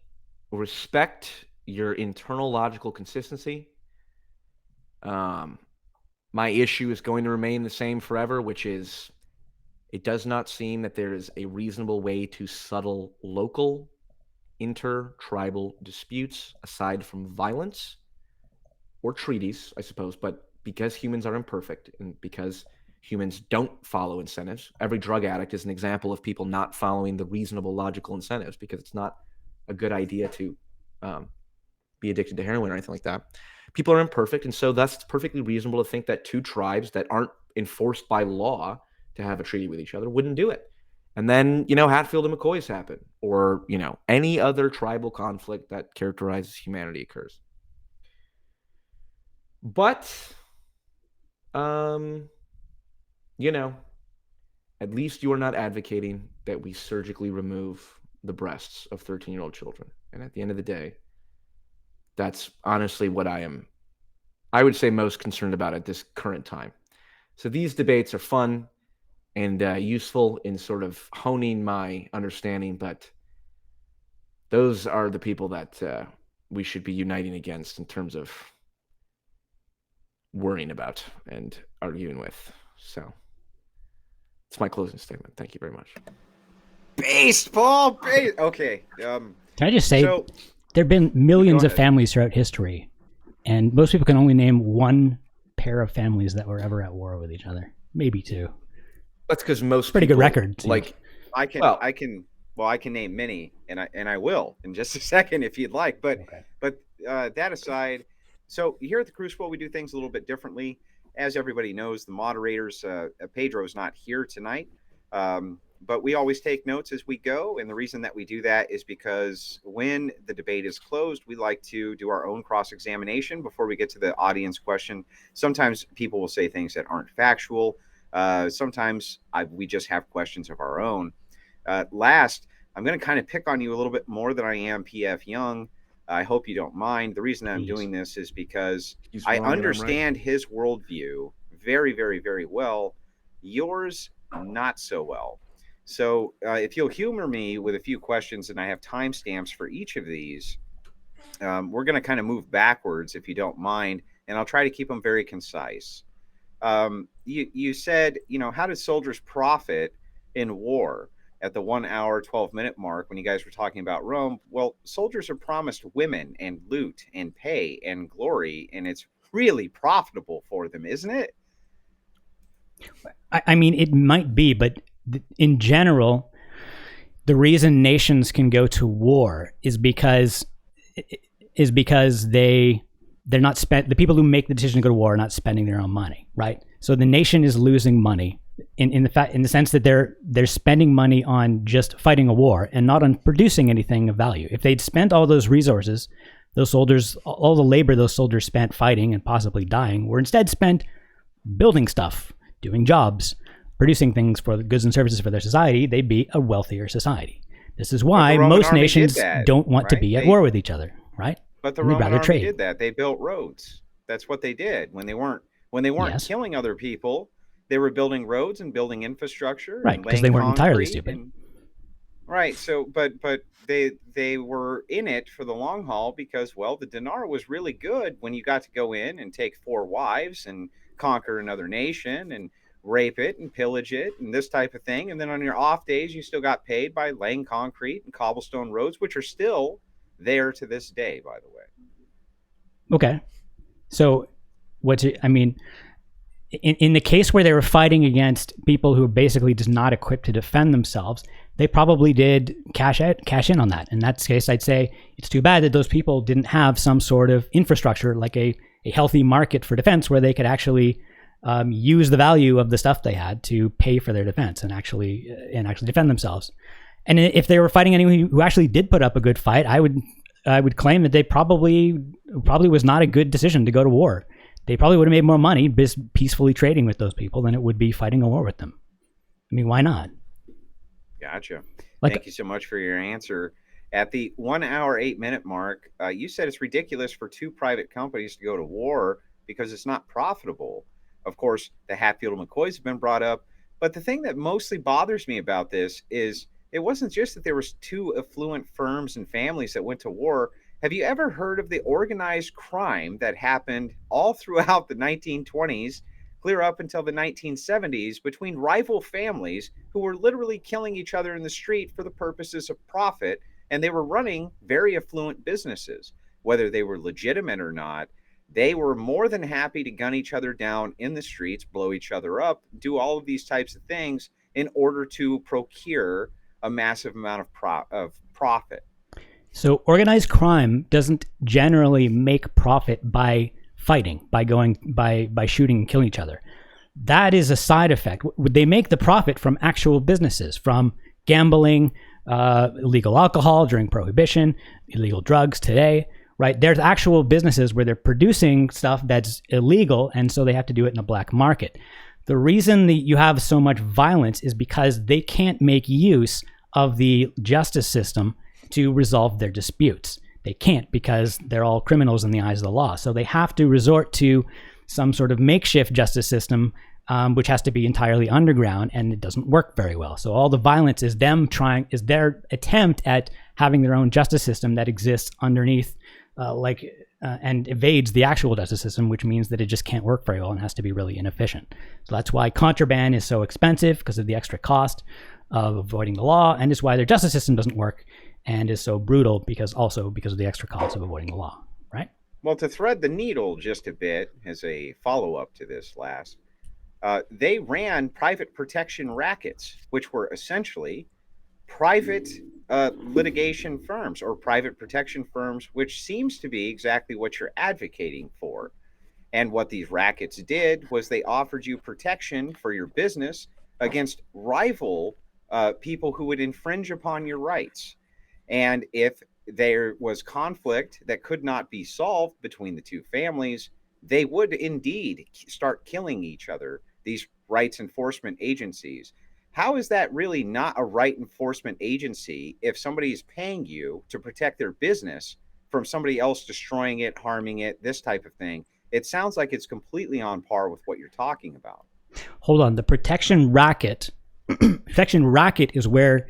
respect your internal logical consistency. My issue is going to remain the same forever, which is it does not seem that there is a reasonable way to settle local inter-tribal disputes aside from violence or treaties, I suppose. But because humans are imperfect and because humans don't follow incentives, every drug addict is an example of people not following the reasonable logical incentives because it's not a good idea to be addicted to heroin or anything like that. People are imperfect, and so that's perfectly reasonable to think that two tribes that aren't enforced by law to have a treaty with each other wouldn't do it. And then, Hatfield and McCoy's happen, or, any other tribal conflict that characterizes humanity occurs. But, at least you are not advocating that we surgically remove the breasts of 13-year-old children. And at the end of the day, that's honestly what I would say, most concerned about at this current time. So these debates are fun and useful in sort of honing my understanding, but those are the people that we should be uniting against in terms of worrying about and arguing with. So it's my closing statement. Thank you very much. Based, Paul. Based. Okay. Can I just say, there have been millions of families throughout history, and most people can only name one pair of families that were ever at war with each other. Maybe two. That's because most pretty people, good record. Like, I can name many, and I will in just a second if you'd like. But that aside, so here at the Crucible, we do things a little bit differently. As everybody knows, the moderators, Pedro's not here tonight, but we always take notes as we go. And the reason that we do that is because when the debate is closed, we like to do our own cross-examination before we get to the audience question. Sometimes people will say things that aren't factual. Sometimes we just have questions of our own. Last, I'm going to kind of pick on you a little bit more than I am PFJung. I hope you don't mind. The reason I'm doing this is because I understand his worldview very, very, very well. Yours, not so well. So if you'll humor me with a few questions, and I have timestamps for each of these, we're going to kind of move backwards, if you don't mind, and I'll try to keep them very concise. You said, how did soldiers profit in war at the 1 hour, 12-minute mark when you guys were talking about Rome? Well, soldiers are promised women and loot and pay and glory, and it's really profitable for them, isn't it? I mean, it might be, but in general, the reason nations can go to war is because they're not the people who make the decision to go to war are not spending their own money, right? So the nation is losing money in the sense that they're spending money on just fighting a war and not on producing anything of value. If they'd spent all those resources, those soldiers, all the labor those soldiers spent fighting and possibly dying, were instead spent building stuff, doing jobs, producing things for the goods and services for their society, they'd be a wealthier society. This is why most nations don't want to be at war with each other, right? But the Roman army did that. They built roads. That's what they did when they weren't Yes. killing other people. They were building roads and building infrastructure Right, and because laying they weren't entirely concrete stupid. and right. So, but they were in it for the long haul because, well, the dinar was really good when you got to go in and take 4 wives and conquer another nation and rape it and pillage it and this type of thing. And then on your off days, you still got paid by laying concrete and cobblestone roads, which are still there to this day, by the way. Okay. So, I mean, in the case where they were fighting against people who were basically just not equipped to defend themselves, they probably did cash in on that. In that case, I'd say it's too bad that those people didn't have some sort of infrastructure, like a healthy market for defense, where they could actually use the value of the stuff they had to pay for their defense and actually defend themselves. And if they were fighting anyone who actually did put up a good fight, I would claim that they probably was not a good decision to go to war. They probably would have made more money peacefully trading with those people than it would be fighting a war with them. I mean, why not? Gotcha. Like, Thank you so much for your answer. At the 1 hour, 8 minute mark, you said it's ridiculous for 2 private companies to go to war because it's not profitable. Of course, the Hatfield and McCoys have been brought up. But the thing that mostly bothers me about this is it wasn't just that there was 2 affluent firms and families that went to war. Have you ever heard of the organized crime that happened all throughout the 1920s, clear up until the 1970s, between rival families who were literally killing each other in the street for the purposes of profit? And they were running very affluent businesses. Whether they were legitimate or not, they were more than happy to gun each other down in the streets, blow each other up, do all of these types of things in order to procure a massive amount of profit. so organized crime doesn't generally make profit by fighting, by shooting and killing each other. That is a side effect. They make the profit from actual businesses, from gambling, illegal alcohol during Prohibition, illegal drugs today, right? There's actual businesses where they're producing stuff that's illegal, and so they have to do it in a black market. The reason that you have so much violence is because they can't make use of the justice system to resolve their disputes. They can't, because they're all criminals in the eyes of the law. So they have to resort to some sort of makeshift justice system, which has to be entirely underground, and it doesn't work very well. So all the violence is their attempt at having their own justice system that exists underneath, and evades the actual justice system, which means that it just can't work very well and has to be really inefficient. So that's why contraband is so expensive, because of the extra cost of avoiding the law, and is why their justice system doesn't work and is so brutal, because of the extra cost of avoiding the law, right? Well, to thread the needle just a bit as a follow up to this last, they ran private protection rackets, which were essentially private litigation firms or private protection firms, which seems to be exactly what you're advocating for. And what these rackets did was they offered you protection for your business against rival people who would infringe upon your rights. And if there was conflict that could not be solved between the 2 families, they would indeed start killing each other, these rights enforcement agencies. How is that really not a right enforcement agency if somebody is paying you to protect their business from somebody else destroying it, harming it, this type of thing? It sounds like it's completely on par with what you're talking about. Hold on. The protection racket is where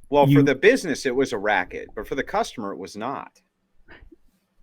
for the business, it was a racket, but for the customer, it was not.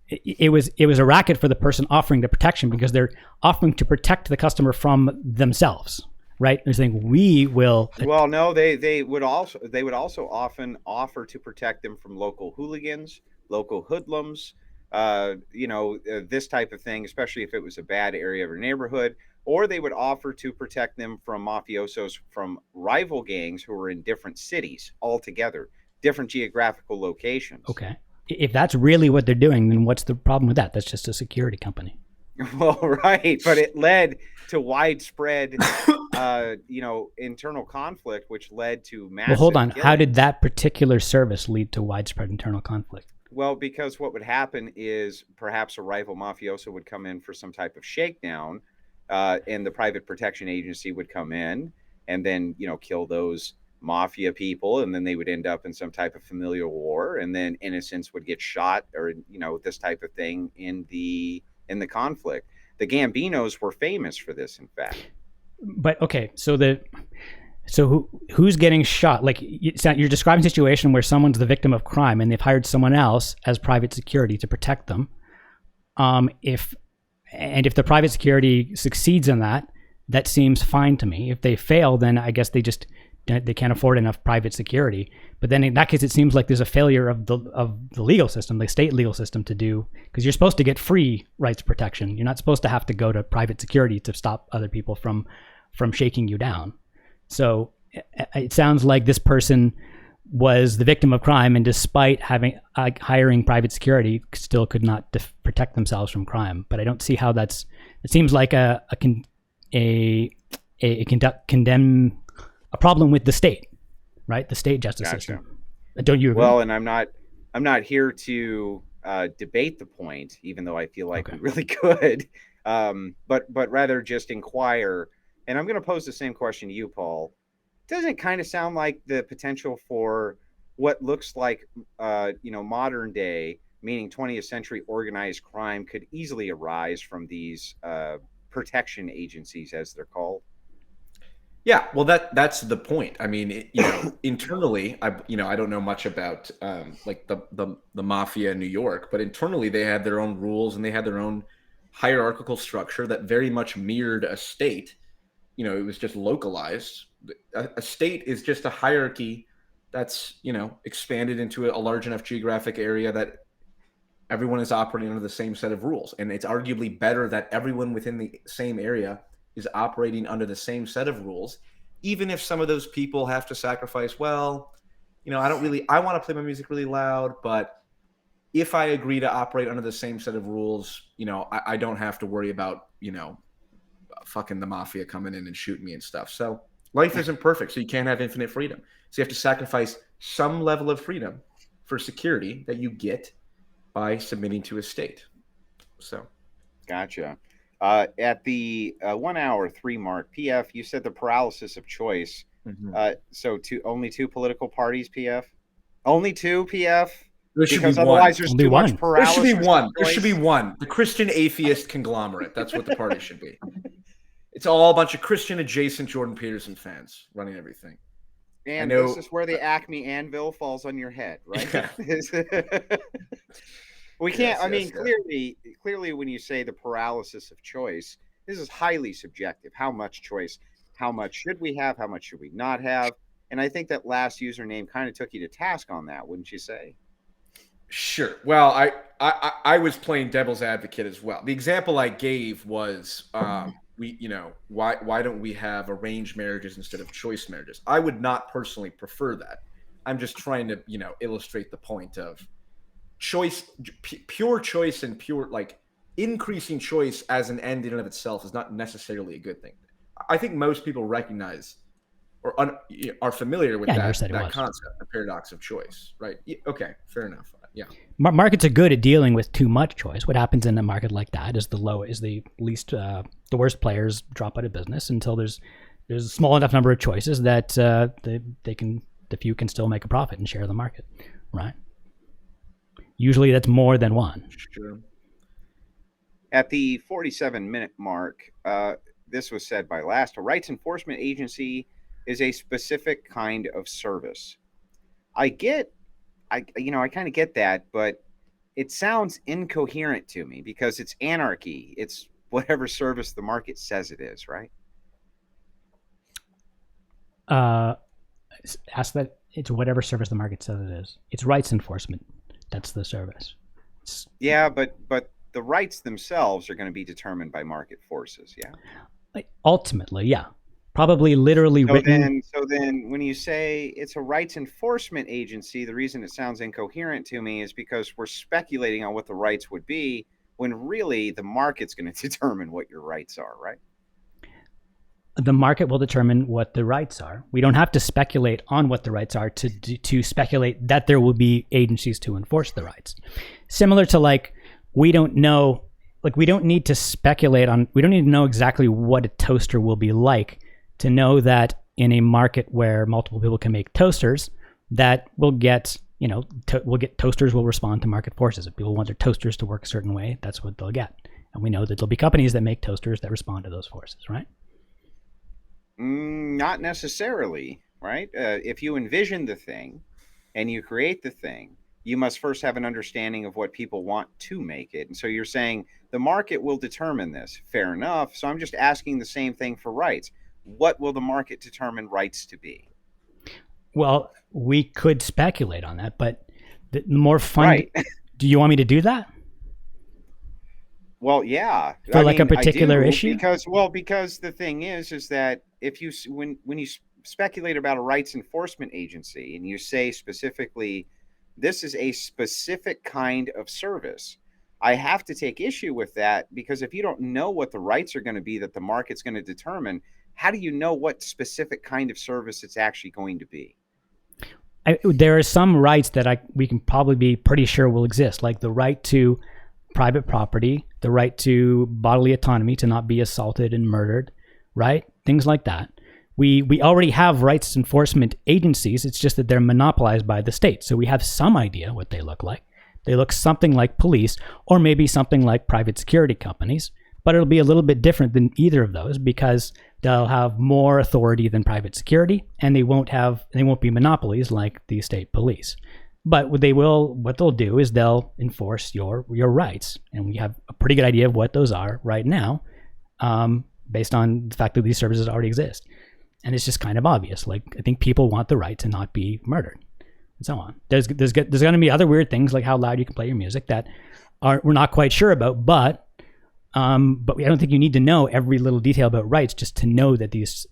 It was a racket for the person offering the protection, because they're offering to protect the customer from themselves, right? They're saying, we will. Well, no, they would also often offer to protect them from local hooligans, local hoodlums, this type of thing, especially if it was a bad area of a neighborhood. Or they would offer to protect them from mafiosos from rival gangs who were in different cities altogether, different geographical locations. Okay. If that's really what they're doing, then what's the problem with that? That's just a security company. Well, right. But it led to widespread, internal conflict, which led to massive Well, hold on. killing. How did that particular service lead to widespread internal conflict? Well, because what would happen is perhaps a rival mafioso would come in for some type of shakedown, and the private protection agency would come in and then, kill those mafia people, and then they would end up in some type of familial war, and then innocents would get shot, or this type of thing in the in the conflict. The Gambinos were famous for this, in fact. But okay, so who's getting shot? Like you're describing a situation where someone's the victim of crime and they've hired someone else as private security to protect them. If the private security succeeds in that, that seems fine to me. If they fail, then I guess they can't afford enough private security. But then in that case, it seems like there's a failure of the legal system, the state legal system, to do, because you're supposed to get free rights protection. You're not supposed to have to go to private security to stop other people from shaking you down. So it sounds like this person was the victim of crime, and despite hiring private security, still could not protect themselves from crime. But I don't see how that's. It seems like a problem with the state, right? The state justice system. Don't you agree? Well, and I'm not here to debate the point, even though I feel like we really could, but rather just inquire. And I'm going to pose the same question to you, Paul. Doesn't it kind of sound like the potential for what looks like, modern day, meaning 20th century organized crime, could easily arise from these protection agencies, as they're called? Yeah, well, that's the point. I mean, internally, I don't know much about like the mafia in New York, but internally they had their own rules and they had their own hierarchical structure that very much mirrored a state. It was just localized. A state is just a hierarchy that's, expanded into a large enough geographic area that everyone is operating under the same set of rules. And it's arguably better that everyone within the same area is operating under the same set of rules, even if some of those people have to sacrifice, I want to play my music really loud, but if I agree to operate under the same set of rules, I don't have to worry about, fucking the mafia coming in and shooting me and stuff. So life isn't perfect, so you can't have infinite freedom. So you have to sacrifice some level of freedom for security that you get by submitting to a state. So, gotcha. At the 1 hour 3 mark, PF, you said the paralysis of choice. Mm-hmm. So only two political parties, PF? Only two, PF? There should because be otherwise one. there's Only too one. much paralysis. There should be one. There should be one. The Christian atheist conglomerate. That's what the party should be. It's all a bunch of Christian adjacent Jordan Peterson fans running everything. And this is where the Acme anvil falls on your head, right? Yeah. We can't. Yes, Clearly, when you say the paralysis of choice, this is highly subjective. How much choice? How much should we have? How much should we not have? And I think that last username kind of took you to task on that, wouldn't you say? Sure. Well, I was playing devil's advocate as well. The example I gave was why don't we have arranged marriages instead of choice marriages? I would not personally prefer that. I'm just trying to illustrate the point of choice, pure choice, and pure increasing choice as an end in and of itself is not necessarily a good thing. I think most people recognize or are familiar with that concept, the paradox of choice, right? Okay, fair enough. Yeah. Markets are good at dealing with too much choice. What happens in a market like that is the worst players drop out of business until there's a small enough number of choices that the few can still make a profit and share the market, right? Usually that's more than one. Sure. At the 47-minute mark, this was said by last, a rights enforcement agency is a specific kind of service. I kind of get that, but it sounds incoherent to me because it's anarchy. It's whatever service the market says it is, right? Ask that. It's whatever service the market says it is. It's rights enforcement. That's the service. Yeah, but the rights themselves are going to be determined by market forces. Yeah. Ultimately, yeah. Probably literally written. So then when you say it's a rights enforcement agency, the reason it sounds incoherent to me is because we're speculating on what the rights would be when really the market's going to determine what your rights are, right? The market will determine what the rights are. We don't have to speculate on what the rights are to speculate that there will be agencies to enforce the rights. Similar to we don't know, we don't need to speculate on, we don't need to know exactly what a toaster will be like to know that in a market where multiple people can make toasters, that we'll get, toasters will respond to market forces. If people want their toasters to work a certain way, that's what they'll get. And we know that there'll be companies that make toasters that respond to those forces, right? Not necessarily, right? If you envision the thing and you create the thing, you must first have an understanding of what people want to make it. And so you're saying the market will determine this. Fair enough. So I'm just asking the same thing for rights. What will the market determine rights to be? Well, we could speculate on that, but the more fun. Right. Do you want me to do that? Well, yeah. For like a particular I do, issue? because the thing is that if you when you speculate about a rights enforcement agency and you say specifically this is a specific kind of service, I have to take issue with that, because if you don't know what the rights are going to be that the market's going to determine, how do you know what specific kind of service it's actually going to be? There are some rights that we can probably be pretty sure will exist, like the right to private property, the right to bodily autonomy, to not be assaulted and murdered, right? Things like that. We already have rights enforcement agencies. It's just that they're monopolized by the state. So we have some idea what they look like. They look something like police, or maybe something like private security companies, but it'll be a little bit different than either of those, because they'll have more authority than private security, and they won't be monopolies like the state police. But what they'll do is they'll enforce your rights, and we have a pretty good idea of what those are right now, based on the fact that these services already exist. And it's just kind of obvious. Like, I think people want the right to not be murdered, and so on. There's going to be other weird things, like how loud you can play your music, that we're not quite sure about, but I don't think you need to know every little detail about rights just to know that these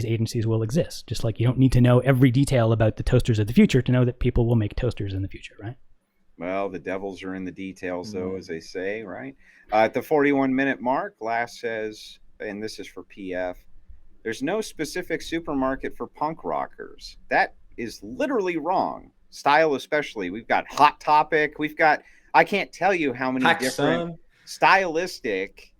agencies will exist. Just like you don't need to know every detail about the toasters of the future to know that people will make toasters in the future, right? Well, the devils are in the details, though, as they say, right? At the 41-minute mark, Lass says, and this is for PF, there's no specific supermarket for punk rockers. That is literally wrong. Style especially. We've got Hot Topic. I can't tell you how many different stylistic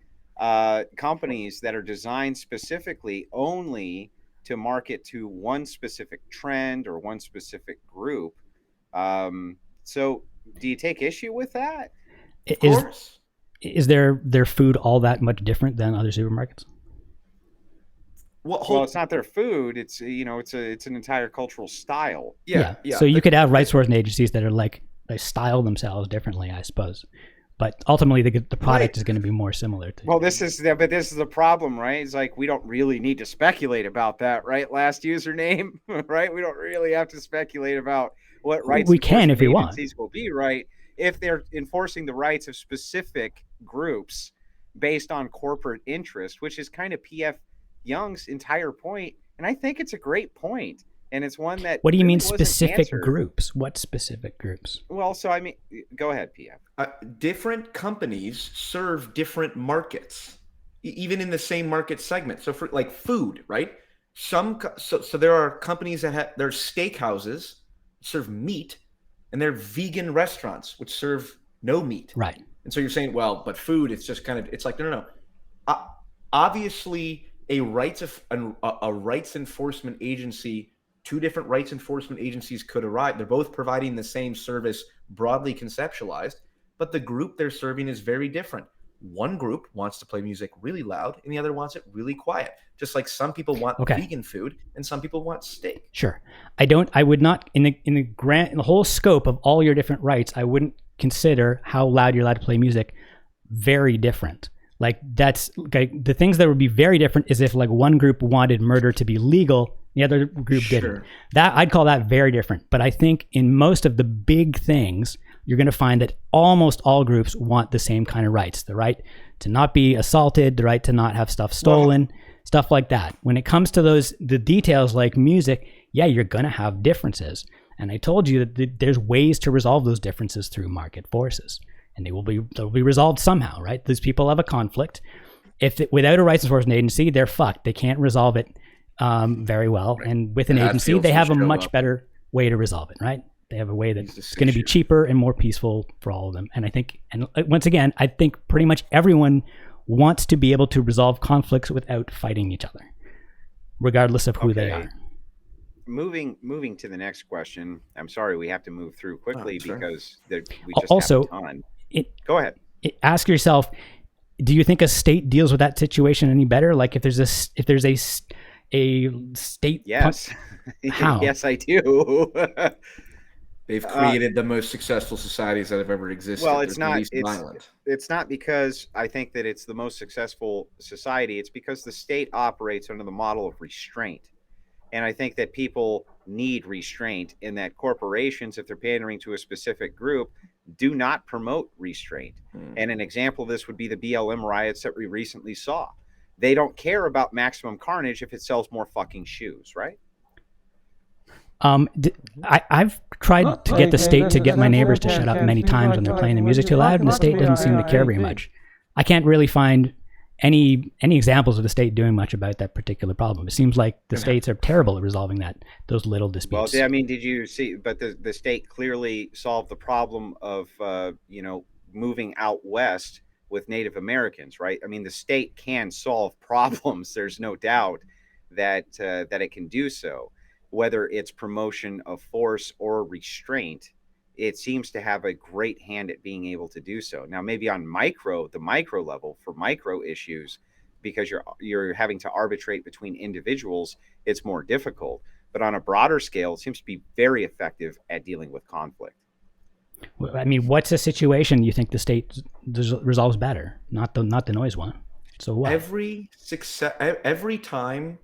companies that are designed specifically only to market to one specific trend or one specific group. So do you take issue with that? Of course. Is their food all that much different than other supermarkets? Well, it's not their food. It's it's an entire cultural style. Yeah. So you could have rights enforcement agencies that are like, they style themselves differently, I suppose. But ultimately, the product is going to be more similar to. Well, this is the problem, right? It's like we don't really need to speculate about that, right? Last username, right? We don't really have to speculate about what rights we can if we want. Will be right if they're enforcing the rights of specific groups based on corporate interest, which is kind of PFJung's entire point, and I think it's a great point. And it's one that. What do you mean specific groups? What specific groups? Well, so I mean, go ahead, PF. Different companies serve different markets, even in the same market segment. So for like food, right? So there are companies that have their steakhouses serve meat, and they're vegan restaurants which serve no meat. Right. And so you're saying, well, but food, it's just kind of, it's like no. Obviously, a rights enforcement agency. Two different rights enforcement agencies could arrive. They're both providing the same service, broadly conceptualized, but the group they're serving is very different. One group wants to play music really loud, and the other wants it really quiet. Just like some people want vegan food, and some people want steak. Sure, I would not in the whole scope of all your different rights, I wouldn't consider how loud you're allowed to play music very different. Like, that's like the things that would be very different is if like one group wanted murder to be legal, the other group didn't. That I'd call that very different. But I think in most of the big things, you're going to find that almost all groups want the same kind of rights: the right to not be assaulted, the right to not have stuff stolen, stuff like that. When it comes to the details like music, yeah, you're going to have differences. And I told you that there's ways to resolve those differences through market forces, and they'll be resolved somehow, right? These people have a conflict. Without a rights enforcement agency, they're fucked. They can't resolve it very well. And with an agency, they have a much better way to resolve it, right? They have a way that's going to be cheaper and more peaceful for all of them. And I think, and once again, I think pretty much everyone wants to be able to resolve conflicts without fighting each other, regardless of who they are. Moving to the next question. I'm sorry, we have to move through quickly because we just also have a ton. Go ahead. Ask yourself, do you think a state deals with that situation any better? Like if there's a state, Yes. How? Yes, I do. They've created the most successful societies that have ever existed. Well, it's There's the not. least violent. It's not because I think that it's the most successful society. It's because the state operates under the model of restraint. And I think that people need restraint, and that corporations, if they're pandering to a specific group, do not promote restraint. And an example of this would be the BLM riots that we recently saw. They don't care about maximum carnage if it sells more fucking shoes, right? I've tried to get the state to get my neighbors to shut up many times when they're playing the music too loud, and the state doesn't seem to care very much. I can't really find any examples of the state doing much about that particular problem. It seems like the states are terrible at resolving those little disputes. Well, I mean, did you see? But the state clearly solved the problem of moving out west with Native Americans, right? I mean, the state can solve problems. There's no doubt that it can do so. Whether it's promotion of force or restraint, it seems to have a great hand at being able to do so. Now, maybe on the micro level, for micro issues, because you're having to arbitrate between individuals, it's more difficult. But on a broader scale, it seems to be very effective at dealing with conflict. I mean, what's a situation you think the state resolves better? Not the noise one. So what? Every time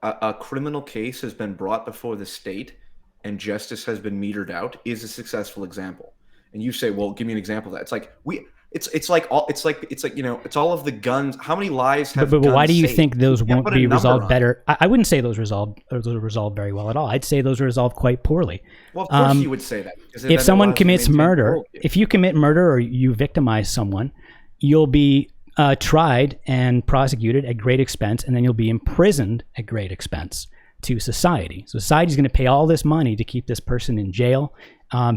a criminal case has been brought before the state and justice has been metered out is a successful example. And you say, well, give me an example of that. It's like it's all of the guns. How many lives have but guns why do you saved? think those won't be resolved better? I wouldn't say those are resolved very well at all. I'd say those are resolved quite poorly. Well, of course you would say that. If someone commits murder, if you commit murder or you victimize someone, you'll be tried and prosecuted at great expense, and then you'll be imprisoned at great expense to society. So society's going to pay all this money to keep this person in jail,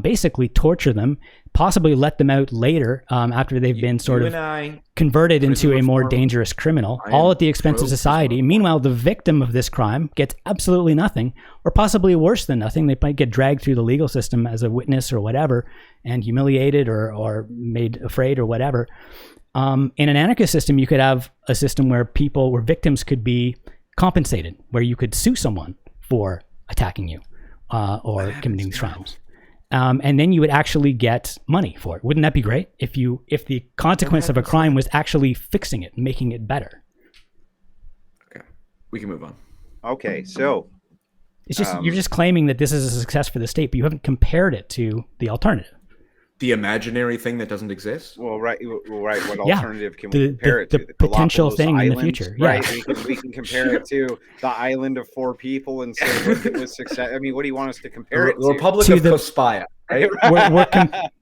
basically torture them, possibly let them out later after they've been sort of converted into a more dangerous criminal, all at the expense of society. Meanwhile, the victim of this crime gets absolutely nothing, or possibly worse than nothing. They might get dragged through the legal system as a witness or whatever, and humiliated or made afraid or whatever. In an anarchist system, you could have a system where victims could be compensated, where you could sue someone for attacking you or committing these crimes. And then you would actually get money for it. Wouldn't that be great if the consequence of a crime was actually fixing it, making it better? Okay, we can move on. Okay, so it's just you're just claiming that this is a success for the state, but you haven't compared it to the alternative. The imaginary thing that doesn't exist? Well, right. What alternative can we compare it to? The potential thing Islands, in the future, right? We can compare it to the island of 4 people and say what it was success. I mean, what do you want us to compare it to? The Republic of Cospaya, right?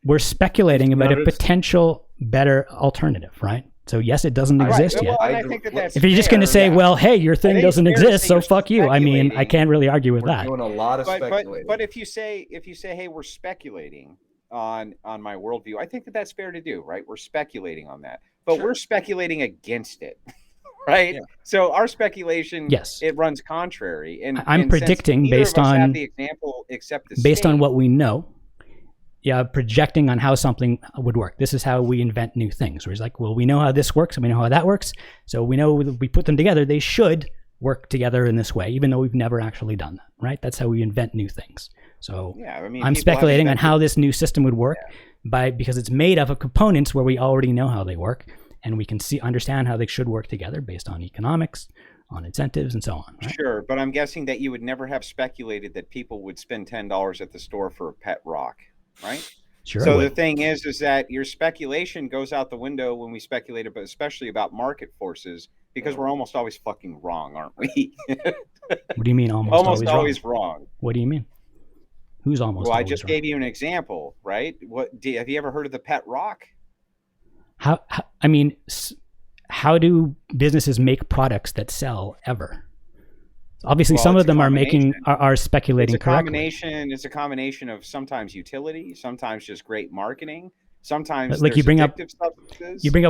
We're speculating about a potential better alternative, right? So yes, it doesn't exist yet. Well, I think that's if you're just going to say, well, hey, your thing doesn't exist, so fuck you. I mean, I can't really argue with that. We're doing a lot of speculating. But if you say, hey, we're speculating on my worldview, I think that's fair to do, right? We're speculating on that, but we're speculating against it, right? Yeah. So our speculation, it runs contrary. And I'm predicting based on the example, except the based on what we know. Yeah, projecting on how something would work. This is how we invent new things. Where it's like, well, we know how this works and we know how that works, so we know that we put them together, they should work together in this way, even though we've never actually done that, right? That's how we invent new things. So I'm speculating on how this new system would work because it's made up of components where we already know how they work, and we can understand how they should work together based on economics, on incentives, and so on. Right? Sure, but I'm guessing that you would never have speculated that people would spend $10 at the store for a pet rock, right? Sure. So the thing is that your speculation goes out the window when we speculate about, especially about market forces, because we're almost always fucking wrong, aren't we? What do you mean almost always wrong? What do you mean? Who's almost? Well, always I just wrong? gave you an example, right? Have you ever heard of the pet rock? How do businesses make products that sell ever? Obviously, some of them are speculating correctly. It's a combination of sometimes utility, sometimes just great marketing, sometimes like you bring up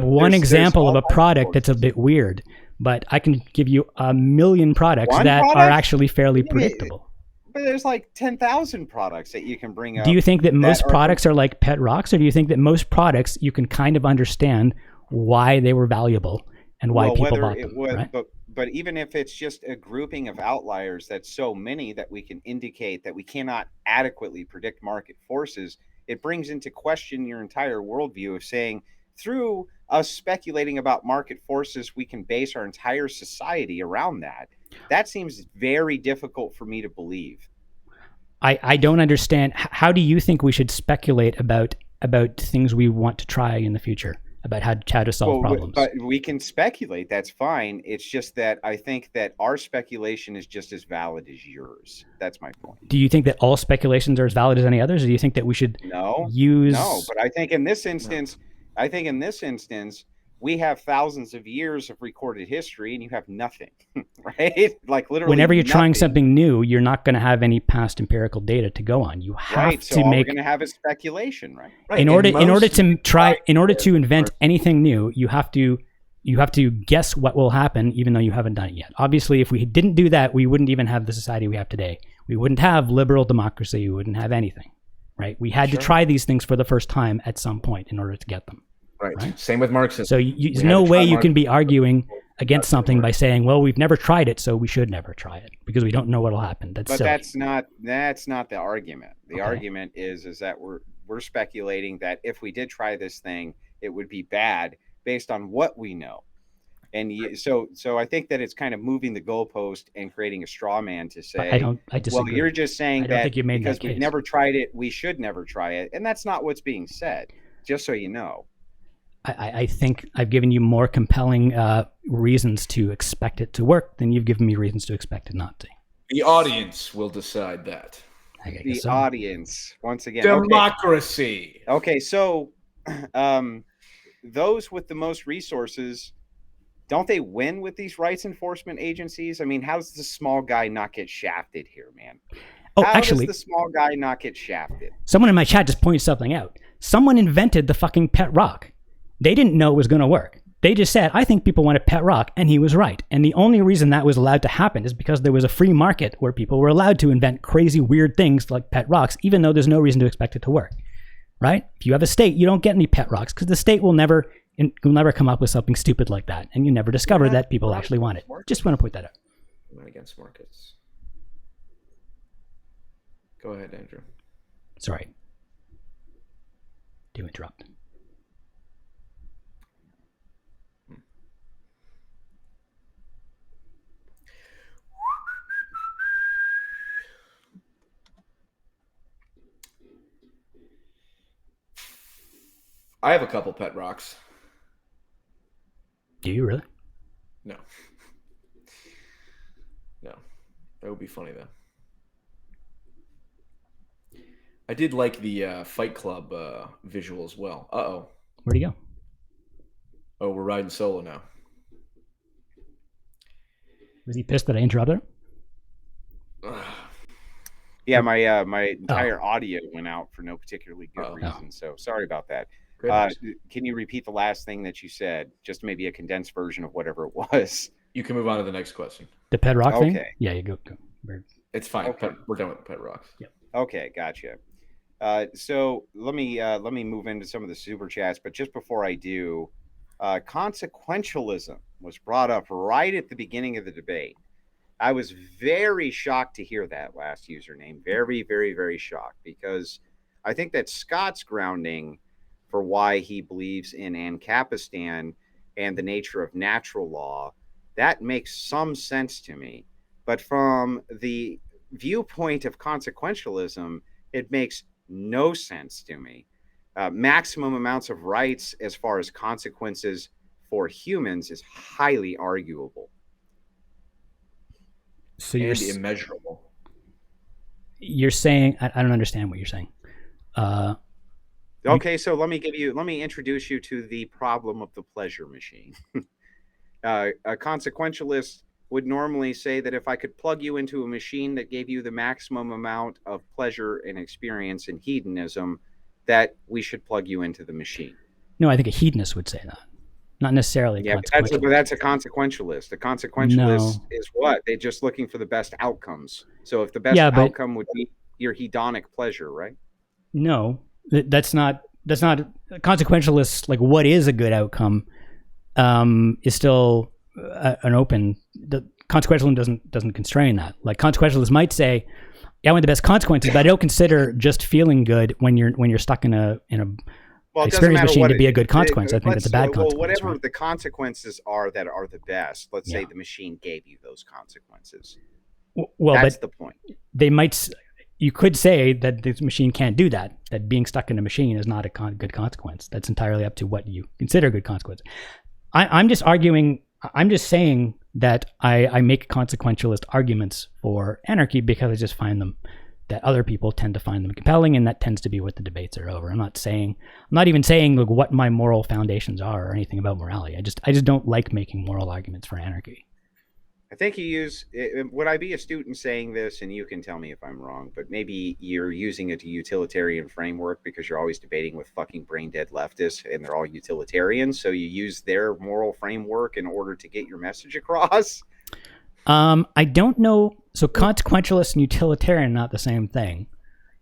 one example of a product that's a bit weird, but I can give you a million products are actually fairly predictable. But there's like 10,000 products that you can bring up. Do you think that most products are like pet rocks, or do you think that most products you can kind of understand why they were valuable and why people whether bought it them, was, right? but even if it's just a grouping of outliers that's so many that we can indicate that we cannot adequately predict market forces, it brings into question your entire worldview of saying through us speculating about market forces, we can base our entire society around that. That seems very difficult for me to believe. I don't understand. How do you think we should speculate about things we want to try in the future, about how to solve problems? But we can speculate. That's fine. It's just that I think that our speculation is just as valid as yours. That's my point. Do you think that all speculations are as valid as any others, or do you think that we should No, use? but I think in this instance, we have thousands of years of recorded history, and you have nothing, right? Like literally. Whenever you're trying nothing. something new, you're not going to have any past empirical data to go on. You have so to all make. we're going to have is speculation, right? In order to invent anything new, you have to guess what will happen, even though you haven't done it yet. Obviously, if we didn't do that, we wouldn't even have the society we have today. We wouldn't have liberal democracy. We wouldn't have anything, right? We had to try these things for the first time at some point in order to get them. Right. Same with Marxism. So there's no way you can be arguing against something by saying, "Well, we've never tried it, so we should never try it because we don't know what'll happen." That's silly. That's not the argument. The argument is that we're speculating that if we did try this thing, it would be bad based on what we know. And so I think that it's kind of moving the goalpost and creating a straw man to say, I disagree. well, you're just saying that because we've case. never tried it, we should never try it. And that's not what's being said, just so you know. I think I've given you more compelling reasons to expect it to work than you've given me reasons to expect it not to. The audience will decide that. The audience, once again. Democracy. Okay, so those with the most resources, don't they win with these rights enforcement agencies? I mean, how does the small guy not get shafted here, man? How does the small guy not get shafted? Someone in my chat just pointed something out. Someone invented the fucking pet rock. They didn't know it was going to work. They just said, I think people want a pet rock, and he was right. And the only reason that was allowed to happen is because there was a free market where people were allowed to invent crazy, weird things like pet rocks, even though there's no reason to expect it to work, right? If you have a state, you don't get any pet rocks because the state will never come up with something stupid like that, and you never discover that people actually want it. Just want to point that out. I'm not against markets. Go ahead, Andrew. Sorry. Do interrupt. I have a couple pet rocks. Do you really? No. That would be funny though. I did like the Fight Club visual as well. Uh-oh. Where'd he go? Oh, we're riding solo now. Was he pissed that I interrupted him? Yeah, my entire audio went out for no particularly good reason. So sorry about that. Can you repeat the last thing that you said? Just maybe a condensed version of whatever it was. You can move on to the next question. The pet rock thing? Yeah, you go. It's fine. Okay. We're done with the pet rocks. Yep. Okay, gotcha. So let me move into some of the super chats, but just before I do, consequentialism was brought up right at the beginning of the debate. I was very shocked to hear that last username. Very, very, very shocked, because I think that Scott's grounding for why he believes in Ancapistan and the nature of natural law, that makes some sense to me. But from the viewpoint of consequentialism, it makes no sense to me. Maximum amounts of rights as far as consequences for humans is highly arguable. So and immeasurable. You're saying I don't understand what you're saying. Okay, so let me introduce you to the problem of the pleasure machine. A consequentialist would normally say that if I could plug you into a machine that gave you the maximum amount of pleasure and experience and hedonism, that we should plug you into the machine. No, I think a hedonist would say that. Not necessarily. Yeah, but that's a consequentialist. A consequentialist is what? They're just looking for the best outcomes. So if the best outcome would be your hedonic pleasure, right? No, that's not consequentialist. Like, what is a good outcome is still an open. The consequentialism doesn't constrain that. Like consequentialists might say, "Yeah, I want the best consequences," but I don't consider just feeling good when you're stuck in a experience machine to be a good consequence. I think that's a bad consequence. Well, whatever right? the consequences are that are the best. Let's say Yeah. the machine gave you those consequences. Well, That's but the point. they might. You could say that this machine can't do that. That being stuck in a machine is not a good consequence. That's entirely up to what you consider a good consequence. I'm just arguing. I'm just saying that I make consequentialist arguments for anarchy because I just find them that other people tend to find them compelling, and that tends to be what the debates are over. I'm not even saying like what my moral foundations are or anything about morality. I just don't like making moral arguments for anarchy. I think you use. Would I be astute in saying this? And you can tell me if I'm wrong. But maybe you're using a utilitarian framework because you're always debating with fucking brain dead leftists, and they're all utilitarians. So you use their moral framework in order to get your message across. I don't know. So consequentialist and utilitarian are not the same thing.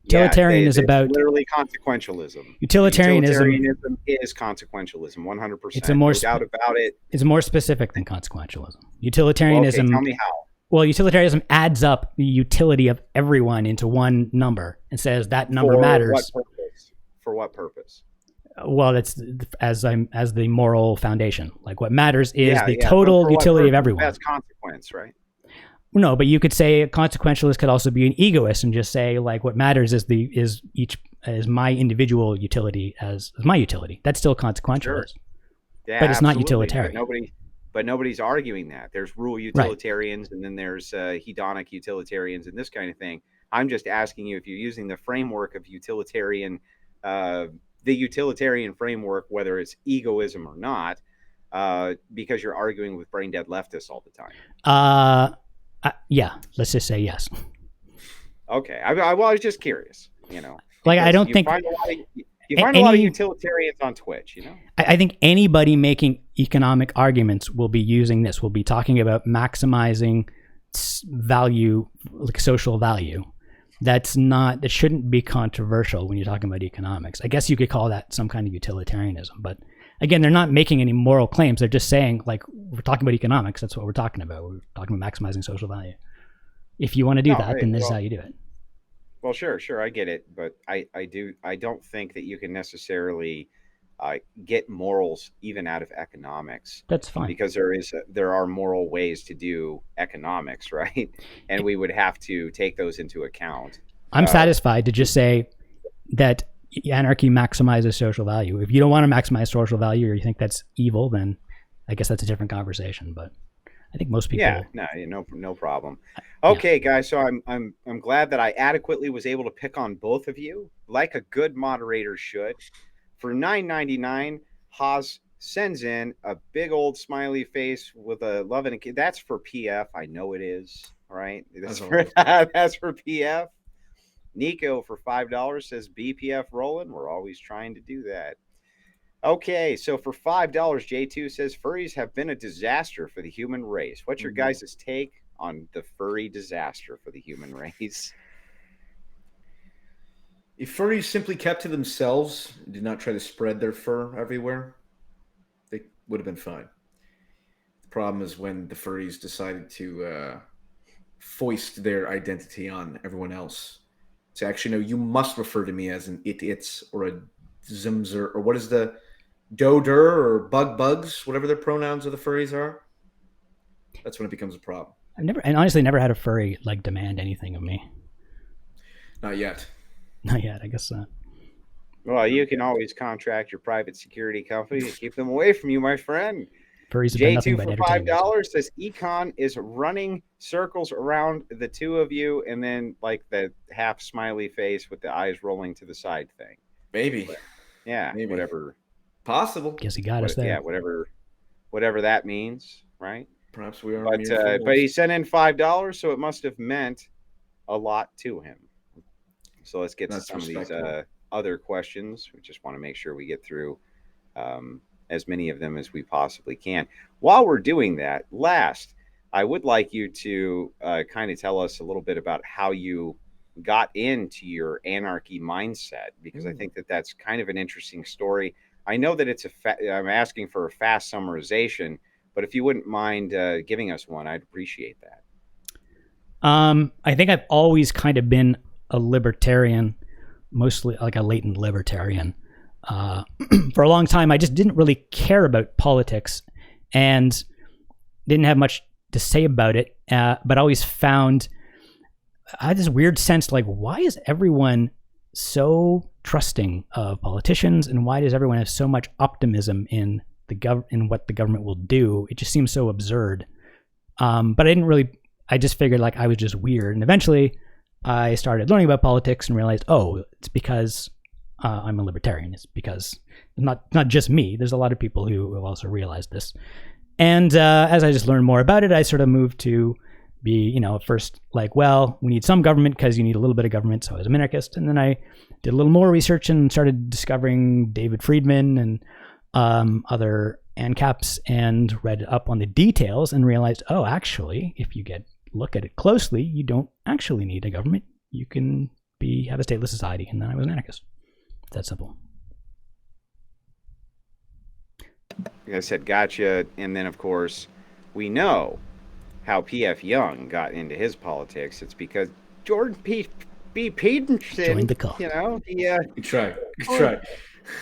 Utilitarian is about literally consequentialism. Utilitarianism is consequentialism, 100%. It's a more no doubt about it. It's more specific than consequentialism. Utilitarianism. Well, okay, tell me how. Well, utilitarianism adds up the utility of everyone into one number and says that number matters. What purpose? For what purpose? Well, that's as the moral foundation. Like what matters is the total utility of everyone. That's consequence, right? No, but you could say a consequentialist could also be an egoist and just say like what matters is my individual utility as my utility. That's still consequentialist. Sure. Yeah, but it's absolutely. not utilitarian. But nobody's arguing that. There's rule utilitarians, right, and then there's hedonic utilitarians and this kind of thing. I'm just asking you if you're using the framework of utilitarian, the utilitarian framework, whether it's egoism or not, because you're arguing with brain dead leftists all the time. Yeah, let's just say yes. Okay, I was just curious, Like I don't think you find a lot of utilitarians on Twitch, I think anybody making economic arguments will be using this. Will be talking about maximizing value, like social value. That shouldn't be controversial when you're talking about economics. I guess you could call that some kind of utilitarianism, but again, they're not making any moral claims. They're just saying, like, we're talking about economics. That's what we're talking about. We're talking about maximizing social value. If you want to do that, then this is how you do it. Well, sure, I get it, but I don't think that you can necessarily get morals even out of economics. That's fine, because there are moral ways to do economics, right? And we would have to take those into account. I'm satisfied to just say that anarchy maximizes social value. If you don't want to maximize social value or you think that's evil, then I guess that's a different conversation. But I think most people. Yeah, no problem. Okay, guys. So I'm glad that I adequately was able to pick on both of you, like a good moderator should. For $9.99, Haas sends in a big old smiley face with a love and a kid. That's for PF. I know it is. Right? That's for PF. Nico for $5 says BPF rolling. We're always trying to do that. Okay, so for $5, J2 says furries have been a disaster for the human race. What's your guys' take on the furry disaster for the human race? If furries simply kept to themselves and did not try to spread their fur everywhere, they would have been fine. The problem is when the furries decided to foist their identity on everyone else. To actually, no, you must refer to me as an it's or a zimzer, or what is the doder or bugs, whatever their pronouns of the furries are. That's when it becomes a problem. I honestly never had a furry like demand anything of me. Not yet. Not yet, I guess not. Well, you can always contract your private security company to keep them away from you, my friend. Furries have been nothing but J2 for $5 says Econ is running circles around the two of you, and then like the half smiley face with the eyes rolling to the side thing. Maybe. But, yeah, maybe. Whatever. Possible. Guess he got us there. Yeah, whatever that means, right? Perhaps we are. But he sent in $5, so it must have meant a lot to him. So let's get to some of these other questions. We just want to make sure we get through as many of them as we possibly can. While we're doing that, I would like you to kind of tell us a little bit about how you got into your anarchy mindset, because I think that that's kind of an interesting story. I know that I'm asking for a fast summarization, but if you wouldn't mind giving us one, I'd appreciate that. I think I've always kind of been a libertarian, mostly like a latent libertarian. For a long time, I just didn't really care about politics and didn't have much to say about it, but I always found I had this weird sense like, why is everyone so trusting of politicians, and why does everyone have so much optimism in in what the government will do? It just seems so absurd. But I didn't really. I just figured like I was just weird, and eventually I started learning about politics and realized, oh, it's because I'm a libertarian. It's because not just me. There's a lot of people who have also realized this. And as I just learned more about it, I sort of moved to be, first like, well, we need some government because you need a little bit of government. So I was a minarchist. And then I did a little more research and started discovering David Friedman and other ANCAPs and read up on the details and realized, oh, actually, if you look at it closely, you don't actually need a government. You can have a stateless society. And then I was an anarchist. It's that simple. Like I said, gotcha. And then, of course, we know how PFJung got into his politics. It's because Jordan B. Peterson joined the cult. Good try.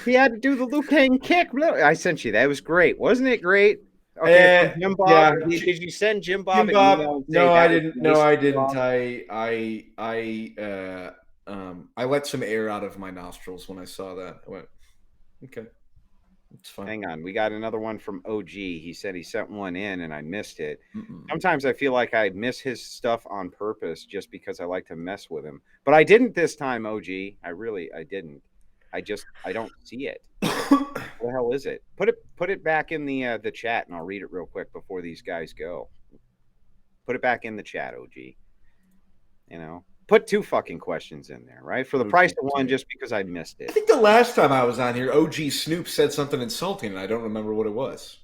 He had to do the Liu Kang kick. I sent you that. It was great. Wasn't it great? Okay, Jim Bob. Yeah. Did you send Jim Bob Jim an Bob, email? no, I didn't. No, I Bob? didn't. I let some air out of my nostrils when I saw that. I went, okay, it's fine. Hang on, we got another one from OG. He said he sent one in and I missed it. Sometimes I feel like I miss his stuff on purpose just because I like to mess with him. But I didn't this time, OG. I didn't. I don't see it. What the hell is it? Put it back in the chat and I'll read it real quick before these guys go. Put it back in the chat, OG. Put 2 fucking questions in there, right? For the price of one, just because I missed it. I think the last time I was on here, OG Snoop said something insulting, and I don't remember what it was.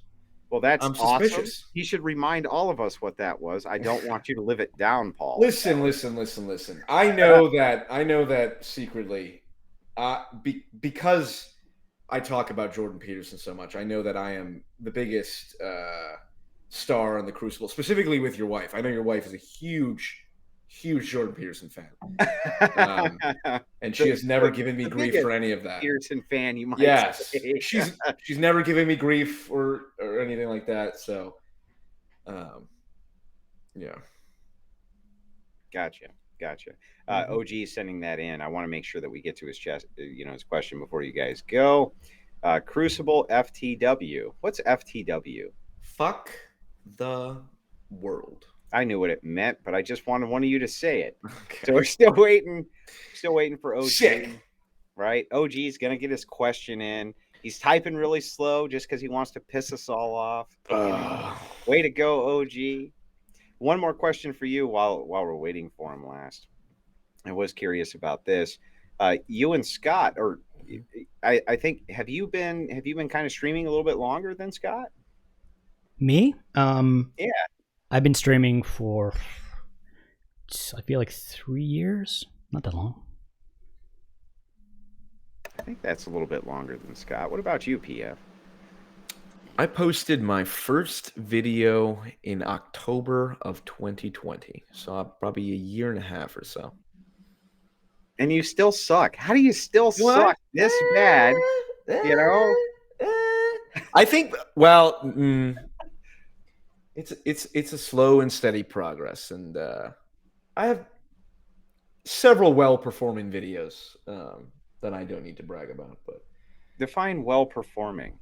Well, that's I'm awesome. suspicious. He should remind all of us what that was. I don't want you to live it down, Paul. Listen. I know that secretly, because I talk about Jordan Peterson so much. I know that I am the biggest star on the Crucible, specifically with your wife. I know your wife is a huge Jordan Peterson fan, and she has never given me grief for any of that. Peterson fan, you might say. She's never given me grief or anything like that. So, yeah. Gotcha. OG sending that in. I want to make sure that we get to his question before you guys go. Crucible FTW. What's FTW? Fuck the world. I knew what it meant, but I just wanted one of you to say it. Okay. So we're still waiting for OG. Sick. Right? OG's gonna get his question in. He's typing really slow just because he wants to piss us all off. Way to go, OG. One more question for you while we're waiting for him last. I was curious about this. You and Scott, or I think, have you been kind of streaming a little bit longer than Scott? Me? Yeah. I've been streaming for, I feel like 3 years. Not that long. I think that's a little bit longer than Scott. What about you, PF? I posted my first video in October of 2020. So probably a year and a half or so. And you still suck. How do you still suck this bad? I think, well... It's a slow and steady progress, and I have several well-performing videos that I don't need to brag about. But define well-performing.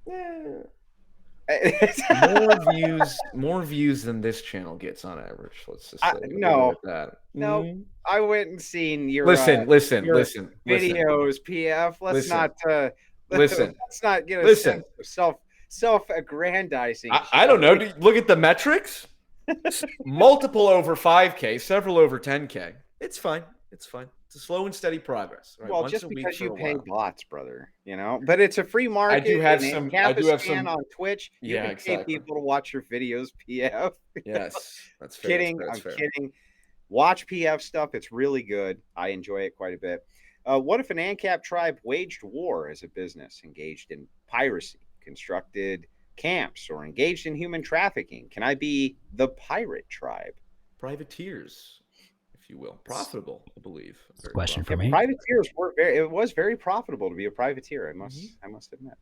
More views than this channel gets on average. Let's just say no. Mm-hmm. I went and seen your listen videos, PF. Let's not get a sense of self-aggrandizing. I don't know. Look at the metrics. Multiple over 5K, several over 10K. It's fine. It's a slow and steady progress. Right? Well, just because you pay bots, brother, but it's a free market. I do have some on Twitch. You can pay people to watch your videos, PF. Yes, that's fair. Kidding. I'm kidding. Watch PF stuff. It's really good. I enjoy it quite a bit. What if an ANCAP tribe waged war as a business, engaged in piracy, constructed camps, or engaged in human trafficking? Can I be the pirate tribe? Privateers, if you will. Profitable, I believe. Very Question for Yeah, me. privateers were it was very profitable to be a privateer. I must admit.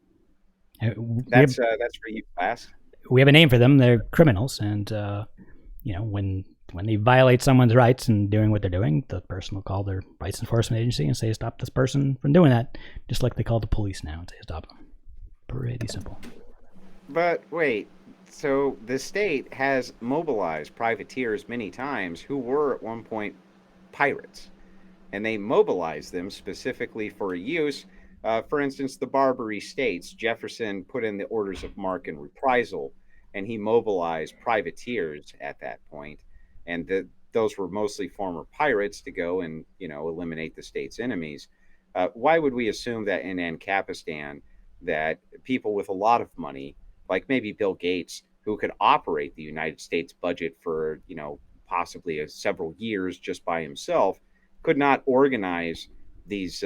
That's for you, class. We have a name for them. They're criminals, and when they violate someone's rights and doing what they're doing, the person will call their rights enforcement agency and say, "Stop this person from doing that," just like they call the police now and say, "Stop them." Pretty simple. But wait, so the state has mobilized privateers many times who were at one point pirates, and they mobilized them specifically for use. For instance, the Barbary States, Jefferson put in the orders of marque and reprisal, and he mobilized privateers at that point, and those were mostly former pirates to go and eliminate the state's enemies. Why would we assume that in Ancapistan that people with a lot of money, like maybe Bill Gates, who could operate the United States budget for possibly several years just by himself, could not organize these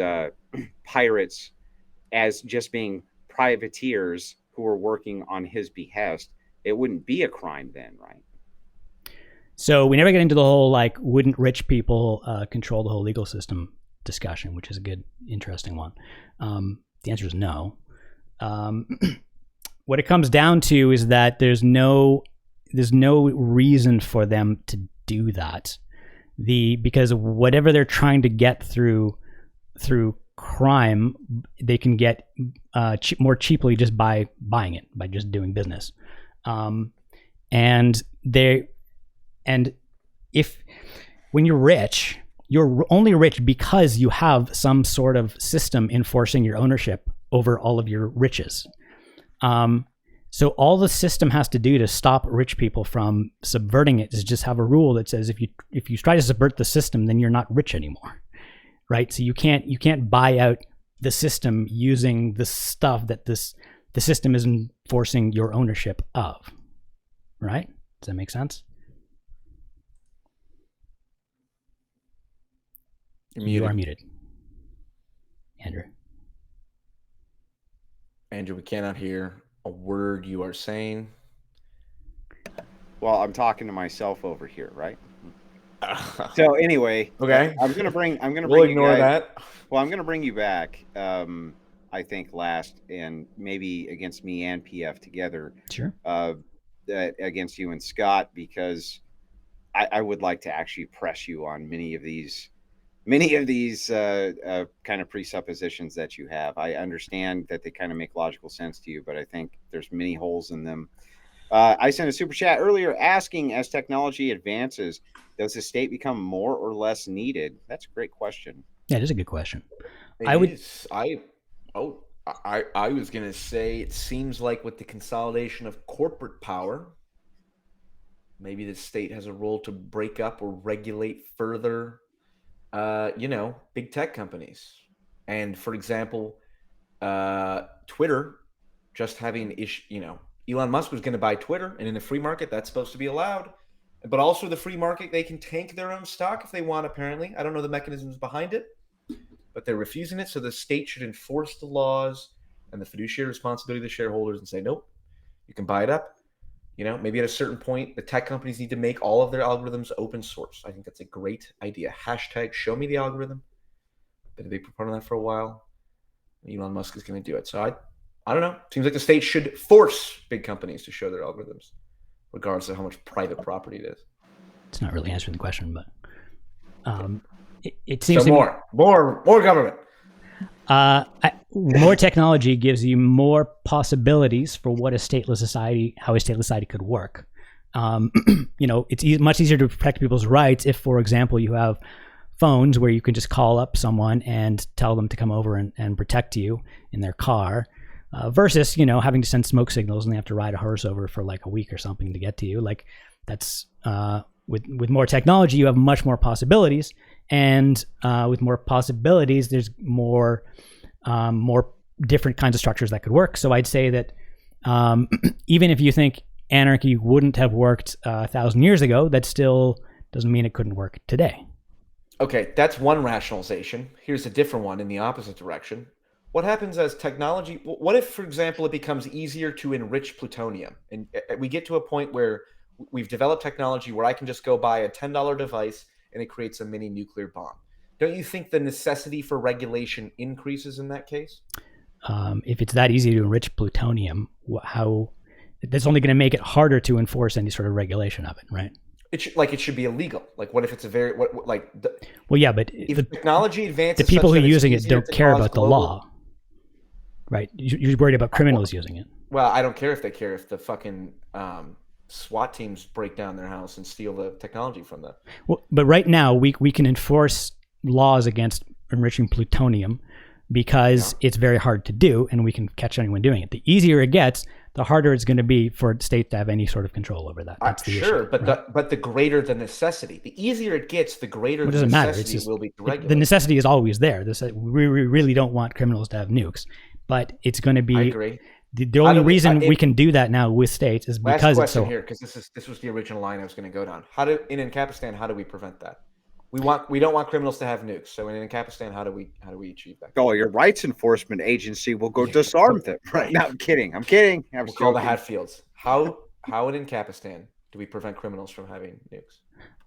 pirates as just being privateers who were working on his behest? It wouldn't be a crime then, right? So we never get into the whole wouldn't rich people control the whole legal system discussion, which is a good, interesting one. The answer is no. What it comes down to is that there's no reason for them to do that. Because whatever they're trying to get through crime, they can get more cheaply just by buying it, by just doing business. And if when you're rich, you're only rich because you have some sort of system enforcing your ownership over all of your riches. So all the system has to do to stop rich people from subverting it is just have a rule that says if you try to subvert the system, then you're not rich anymore, right? So you can't buy out the system using the stuff that the system is enforcing your ownership of, right? Does that make sense? You are muted, Andrew. Andrew, we cannot hear a word you are saying. Well, I'm talking to myself over here, right? So anyway, okay. I'm gonna bring we'll ignore that. Well, I'm gonna bring you back. I think last, and maybe against me and PF together. Sure. Against you and Scott, because I would like to actually press you on many of these kind of presuppositions that you have. I understand that they kind of make logical sense to you, but I think there's many holes in them. I sent a super chat earlier asking, as technology advances, does the state become more or less needed? That's a great question. Yeah, it is a good question. I was going to say, it seems like with the consolidation of corporate power, maybe the state has a role to break up or regulate further big tech companies. And for example, Twitter just having Elon Musk was going to buy Twitter, and in the free market, that's supposed to be allowed. But also the free market, they can tank their own stock if they want, apparently. I don't know the mechanisms behind it, but they're refusing it. So the state should enforce the laws and the fiduciary responsibility of the shareholders and say, nope, you can buy it up. Maybe at a certain point, the tech companies need to make all of their algorithms open source. I think that's a great idea. # show me the algorithm. Been a big proponent of that for a while. Elon Musk is going to do it. So I don't know. Seems like the state should force big companies to show their algorithms, regardless of how much private property it is. It's not really answering the question, but it seems so more government. More technology gives you more possibilities for what a stateless society, how a stateless society could work. It's much easier to protect people's rights if, for example, you have phones where you can just call up someone and tell them to come over and protect you in their car, versus having to send smoke signals and they have to ride a horse over for like a week or something to get to you. Like that's with more technology, you have much more possibilities, and with more possibilities, there's more different kinds of structures that could work. So I'd say that even if you think anarchy wouldn't have worked 1,000 years ago, that still doesn't mean it couldn't work today. Okay, that's one rationalization. Here's a different one in the opposite direction. What happens as technology? What if, for example, it becomes easier to enrich plutonium, and we get to a point where we've developed technology where I can just go buy a $10 device and it creates a mini nuclear bomb? Don't you think the necessity for regulation increases in that case? If it's that easy to enrich plutonium, how that's only going to make it harder to enforce any sort of regulation of it, right? It should be illegal. Like, what if it's a very well, yeah, but if technology advances, the people who such are that it's using it easier don't to care cause about the global- law, right? You're worried about criminals using it. Well, I don't care if they care if the fucking SWAT teams break down their house and steal the technology from them. Well, but right now we can enforce laws against enriching plutonium because it's very hard to do, and we can catch anyone doing it. The easier it gets, the harder it's going to be for states to have any sort of control over that. That's the issue, but right? the greater the necessity, the easier it gets, the greater Well, it the doesn't matter. necessity It's just, will be to regulate. the necessity is always there. We really don't want criminals to have nukes, but it's going to be. I agree. The only reason we can do that now with states is because it's so. Here, because this was the original line I was going to go down. In Ancapistan, how do we prevent that? We don't want criminals to have nukes. So in Ancapistan, how do we achieve that? Oh, your rights enforcement agency will go disarm them. Right? No, I'm kidding. We'll call the Hatfields. How in Ancapistan do we prevent criminals from having nukes?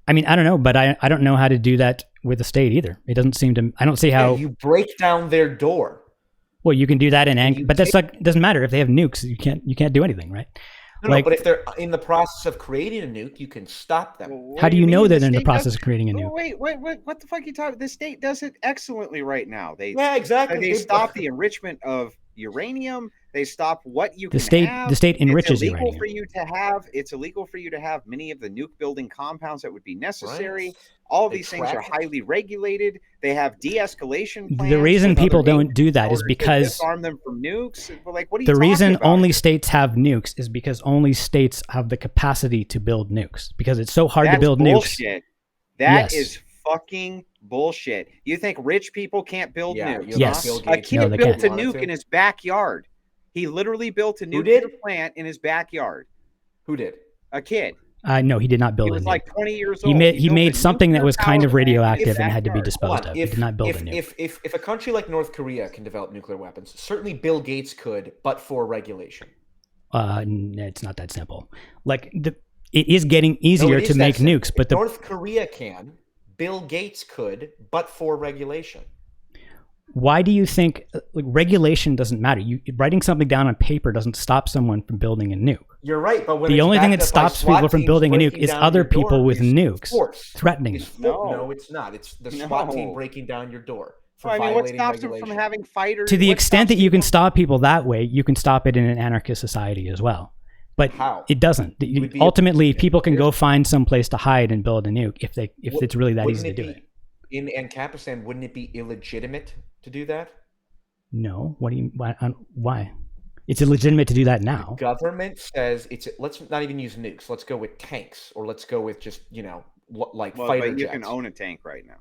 I mean, I don't know, but I don't know how to do that with the state either. It doesn't seem to. I don't see how you break down their door. Well, you can do that but that's like, it doesn't matter if they have nukes. You can't do anything, right? No, but if they're in the process of creating a nuke, you can stop them. Well, how do you know they're in the process of creating a nuke? Wait, what the fuck are you talking about? The state does it excellently right now. Exactly. They stop the enrichment of uranium. They stop what you can have. The state enriches uranium. It's illegal for you to have many of the nuke building compounds that would be necessary. Right. All of these things are highly regulated. They have de-escalation plans. The reason people don't do that is because disarm them from nukes. Like, what are you the reason about? only states have nukes is because only states have the capacity to build nukes, because it's so hard to build bullshit. nukes. That is fucking bullshit. You think rich people can't build nukes? Yes. A kid built a nuke in his backyard. He literally built a nuclear plant in his backyard. Who did? A kid. No, he did not build a nuke. He was like 20 years old. He made something that was kind of radioactive and had to be disposed of. He did not build a nuke. If a country like North Korea can develop nuclear weapons, certainly Bill Gates could, but for regulation. It's not that simple. Like, it is getting easier to make nukes, but North Korea can, Bill Gates could, but for regulation. Why do you think regulation doesn't matter? Writing something down on paper doesn't stop someone from building a nuke. You're right, but when the only thing that stops people from building a nuke is other people with nukes threatening them. No, it's not. It's the SWAT team breaking down your door. What stops them from having fighters? To the extent that you can stop people that way, you can stop it in an anarchist society as well. But it doesn't. Ultimately, people can go find some place to hide and build a nuke if it's really that easy to do it. In Ancapistan, wouldn't it be illegitimate to do that? No. Why? It's illegitimate to do that now. The government says let's not even use nukes. Let's go with tanks, or let's go with just fighter jets. You can own a tank right now.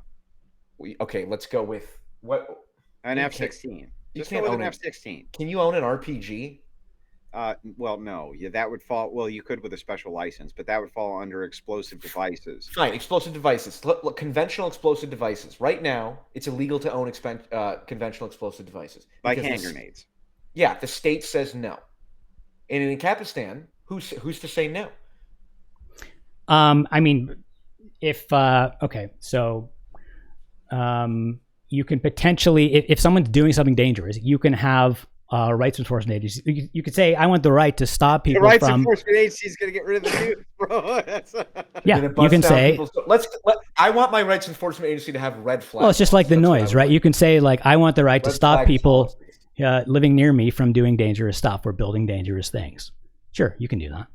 Let's go with an F-16. You can't own an F-16. Can you own an RPG? Well, no. Yeah, that would fall. Well, you could with a special license, but that would fall under explosive devices. Fine, explosive devices. Look, conventional explosive devices. Right now, it's illegal to own conventional explosive devices. Like hand grenades. Yeah, the state says no. And in Ancapistan, who's to say no? I mean, if you can potentially, if someone's doing something dangerous, you can have rights enforcement agency. You could say, I want the right to stop people from. The rights enforcement agency is going to get rid of the nukes, bro. Yeah, you can say. I want my rights enforcement agency to have red flags. Well, it's just like the noise, right? You can say, like, I want the right to stop people living near me from doing dangerous stuff or building dangerous things. Sure, you can do that.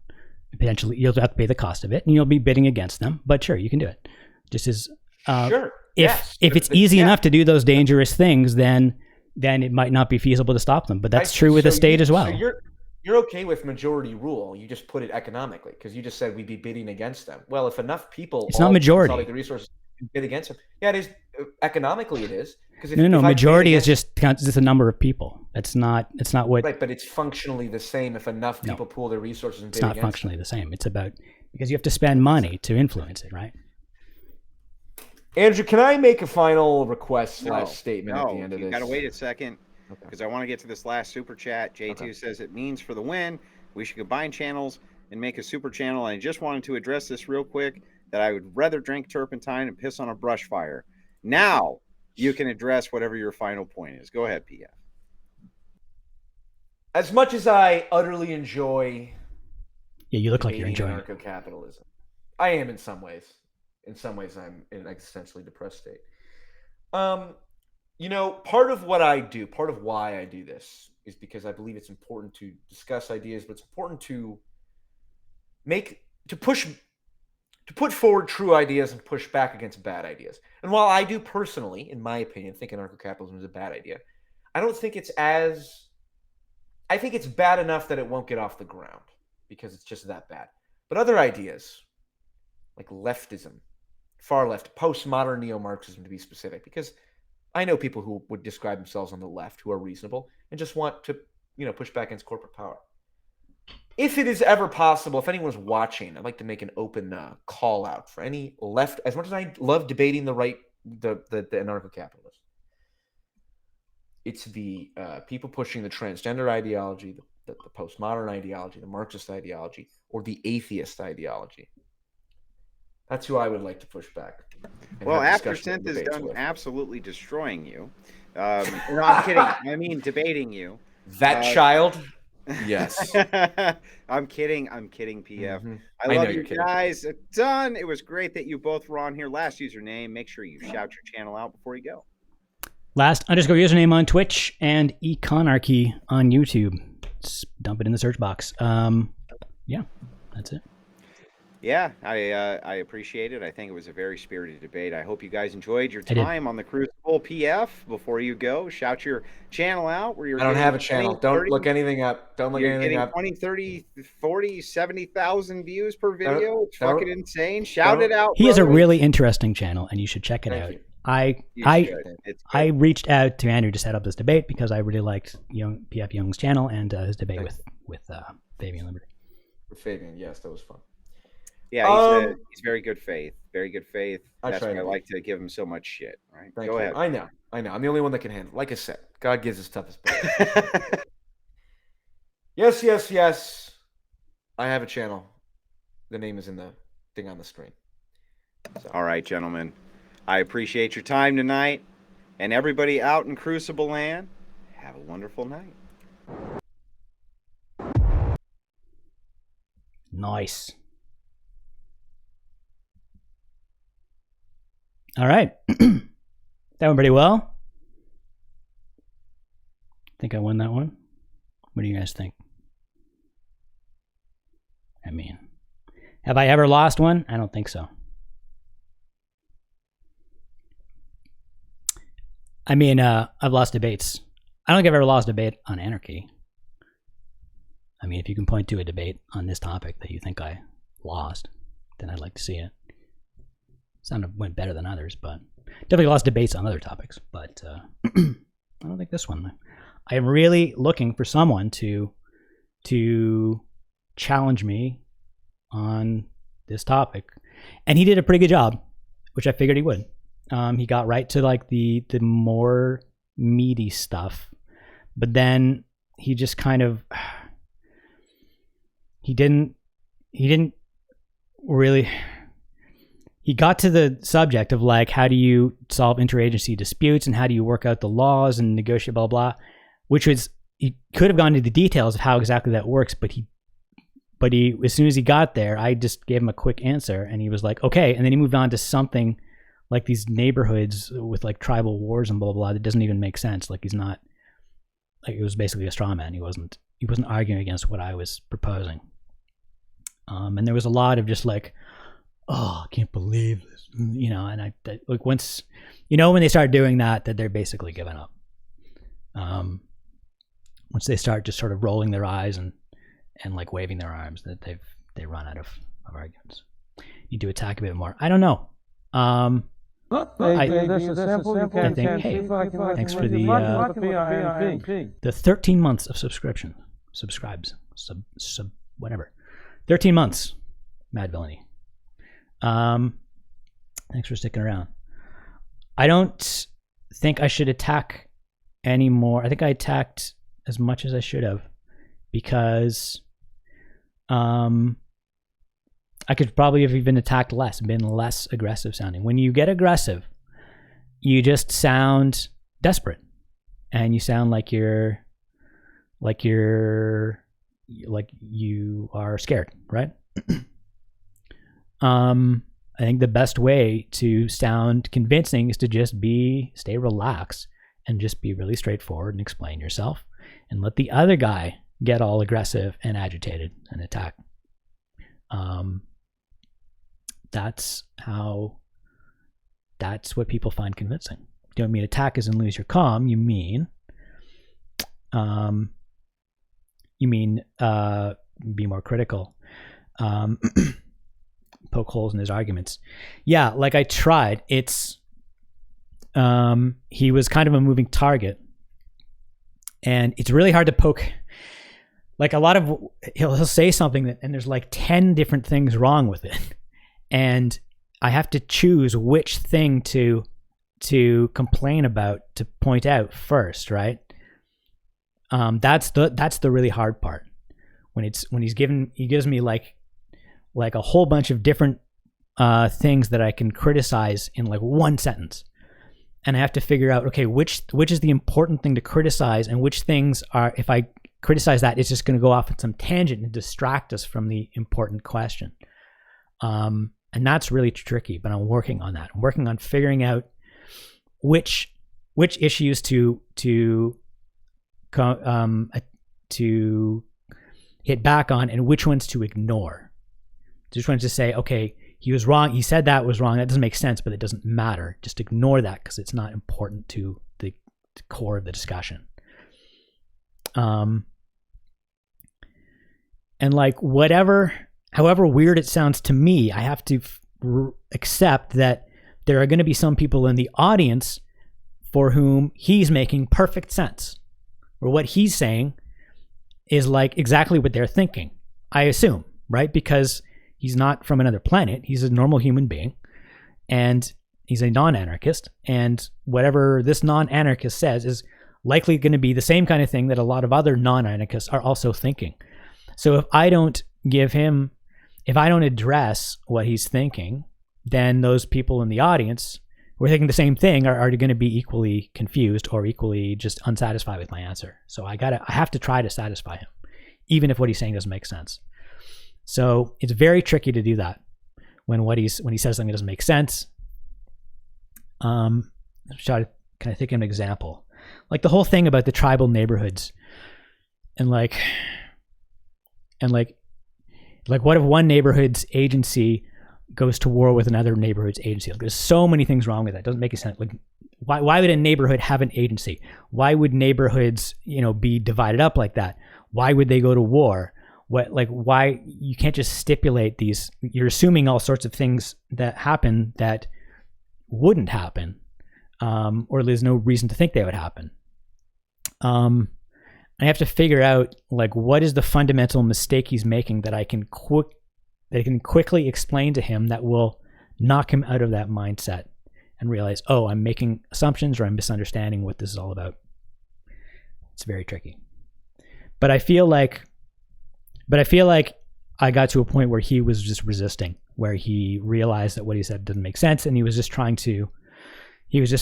Potentially, you'll have to pay the cost of it, and you'll be bidding against them. But sure, you can do it. Just as sure. If it's easy enough to do those dangerous things, then it might not be feasible to stop them. But that's true with the state as well. So you're okay with majority rule. You just put it economically because you just said we'd be bidding against them. Well, if enough people, it's not majority. The resources bid against them. Yeah, it is. Economically, it is. No. Majority is just a number of people. It's not what. Right, but it's functionally the same if enough people pool their resources and bid against. It's not functionally the same. It's about because you have to spend money to influence it, right? Andrew, can I make a final request / statement at the end of this? You got to wait a second. because I want to get to this last super chat. J2 says it means for the win, we should combine channels and make a super channel. And I just wanted to address this real quick, that I would rather drink turpentine and piss on a brush fire. Now you can address whatever your final point is. Go ahead, PF. As much as I utterly enjoy you look like you're enjoying anarcho-capitalism, I am in some ways. In some ways, I'm in an existentially depressed state. Part of what I do, part of why I do this, is because I believe it's important to discuss ideas, but it's important to put forward true ideas and push back against bad ideas. And while I do personally, in my opinion, think anarcho-capitalism is a bad idea, I think it's bad enough that it won't get off the ground because it's just that bad. But other ideas, like leftism, far left, postmodern neo-Marxism to be specific, because I know people who would describe themselves on the left who are reasonable and just want to, push back against corporate power. If it is ever possible, if anyone's watching, I'd like to make an open call out for any left. As much as I love debating the anarcho-capitalists, it's the people pushing the transgender ideology, the postmodern ideology, the Marxist ideology, or the atheist ideology. That's who I would like to push back. Well, after Synth is done absolutely destroying you. No, I'm kidding. I mean, debating you. That child. Yes. I'm kidding, PF. Mm-hmm. I love you guys a ton. It was great that you both were on here. Last username, make sure you shout your channel out before you go. Last _ username on Twitch and Econarchy on YouTube. Just dump it in the search box. Yeah, that's it. Yeah, I appreciate it. I think it was a very spirited debate. I hope you guys enjoyed your time on the Crucible. PF, before you go, shout your channel out. Where you're. I don't have a channel. 20, don't 30, look anything up. Don't look anything up. 20, 30, 40, 70,000 views per video. It's fucking insane. Shout it out. He has a really interesting channel, and you should check it out. I reached out to Andrew to set up this debate because I really liked PFJung's channel and his debate with Fabian Liberty. With Fabian, yes, that was fun. Yeah, he's very good faith. Very good faith. That's why I like to give him so much shit. Right? Go ahead. I know. I'm the only one that can handle it. Like I said, God gives us toughest part. Yes. I have a channel. The name is in the thing on the screen. So. All right, gentlemen. I appreciate your time tonight. And everybody out in Crucible land, have a wonderful night. Nice. All right. That went pretty well. I think I won that one. What do you guys think? I mean, have I ever lost one? I don't think so. I mean, I've lost debates. I don't think I've ever lost a debate on anarchy. I mean, if you can point to a debate on this topic that you think I lost, then I'd like to see it. Some went better than others, but definitely lost debates on other topics. But I don't think this one. I'm really looking for someone to challenge me on this topic, and he did a pretty good job, which I figured he would. He got right to like the more meaty stuff, but then he just kind of he didn't really. He got to the subject of like, how do you solve interagency disputes and how do you work out the laws and negotiate blah blah, which was, he could have gone into the details of how exactly that works, but he as soon as he got there, I just gave him a quick answer and he was like, okay, and then he moved on to something like these neighborhoods with like tribal wars and blah blah, that doesn't even make sense. Like, he's not, like, it was basically a straw man. He wasn't arguing against what I was proposing. And there was a lot of just like, oh, I can't believe this, and I like, once, when they start doing that they're basically giving up. Once they start just sort of rolling their eyes and like waving their arms, that they run out of arguments. Need to attack a bit more. I don't know. Thanks for the 13 months of subscription. Whatever. 13 months. Mad Villainy. Thanks for sticking around. I don't think I should attack anymore. I think I attacked as much as I should have, because I could probably have even attacked less, been less aggressive sounding. When you get aggressive, you just sound desperate, and you sound like you are scared, right? I think the best way to sound convincing is to just stay relaxed and just be really straightforward and explain yourself, and let the other guy get all aggressive and agitated and attack. That's what people find convincing. You don't mean attack as in lose your calm. You mean be more critical. Poke holes in his arguments. Yeah, like I tried. It's he was kind of a moving target, and it's really hard to poke. Like a lot of he'll say something and there's like 10 different things wrong with it, and I have to choose which thing to complain about, to point out first, right? That's the really hard part. When he gives me like a whole bunch of different things that I can criticize in like one sentence, and I have to figure out, okay, which is the important thing to criticize, and which things are, if I criticize that, it's just going to go off on some tangent and distract us from the important question. And that's really tricky, but I'm working on that. I'm working on figuring out which issues to hit back on, and which ones to ignore. Just wanted to say, okay, he was wrong. He said that was wrong. That doesn't make sense, but it doesn't matter. Just ignore that because it's not important to the core of the discussion. And like however weird it sounds to me, I have to accept that there are going to be some people in the audience for whom he's making perfect sense, or what he's saying is like exactly what they're thinking, I assume, right? Because he's not from another planet. He's a normal human being, and he's a non-anarchist, and whatever this non-anarchist says is likely going to be the same kind of thing that a lot of other non-anarchists are also thinking. So if I don't address what he's thinking, then those people in the audience who are thinking the same thing are going to be equally confused or equally just unsatisfied with my answer. So I have to try to satisfy him, even if what he's saying doesn't make sense. So it's very tricky to do that when he says something that doesn't make sense. I'm trying to kind of think of an example, like the whole thing about the tribal neighborhoods, and like what if one neighborhood's agency goes to war with another neighborhood's agency? Like, there's so many things wrong with that. It doesn't make any sense. Like, why would a neighborhood have an agency? Why would neighborhoods, be divided up like that? Why would they go to war? Why you can't just stipulate these? You're assuming all sorts of things that happen that wouldn't happen, or there's no reason to think they would happen. I have to figure out like what is the fundamental mistake he's making that I can quickly explain to him that will knock him out of that mindset and realize, oh, I'm making assumptions or I'm misunderstanding what this is all about. It's very tricky. But I feel like I got to a point where he was just resisting, where he realized that what he said didn't make sense, and he was just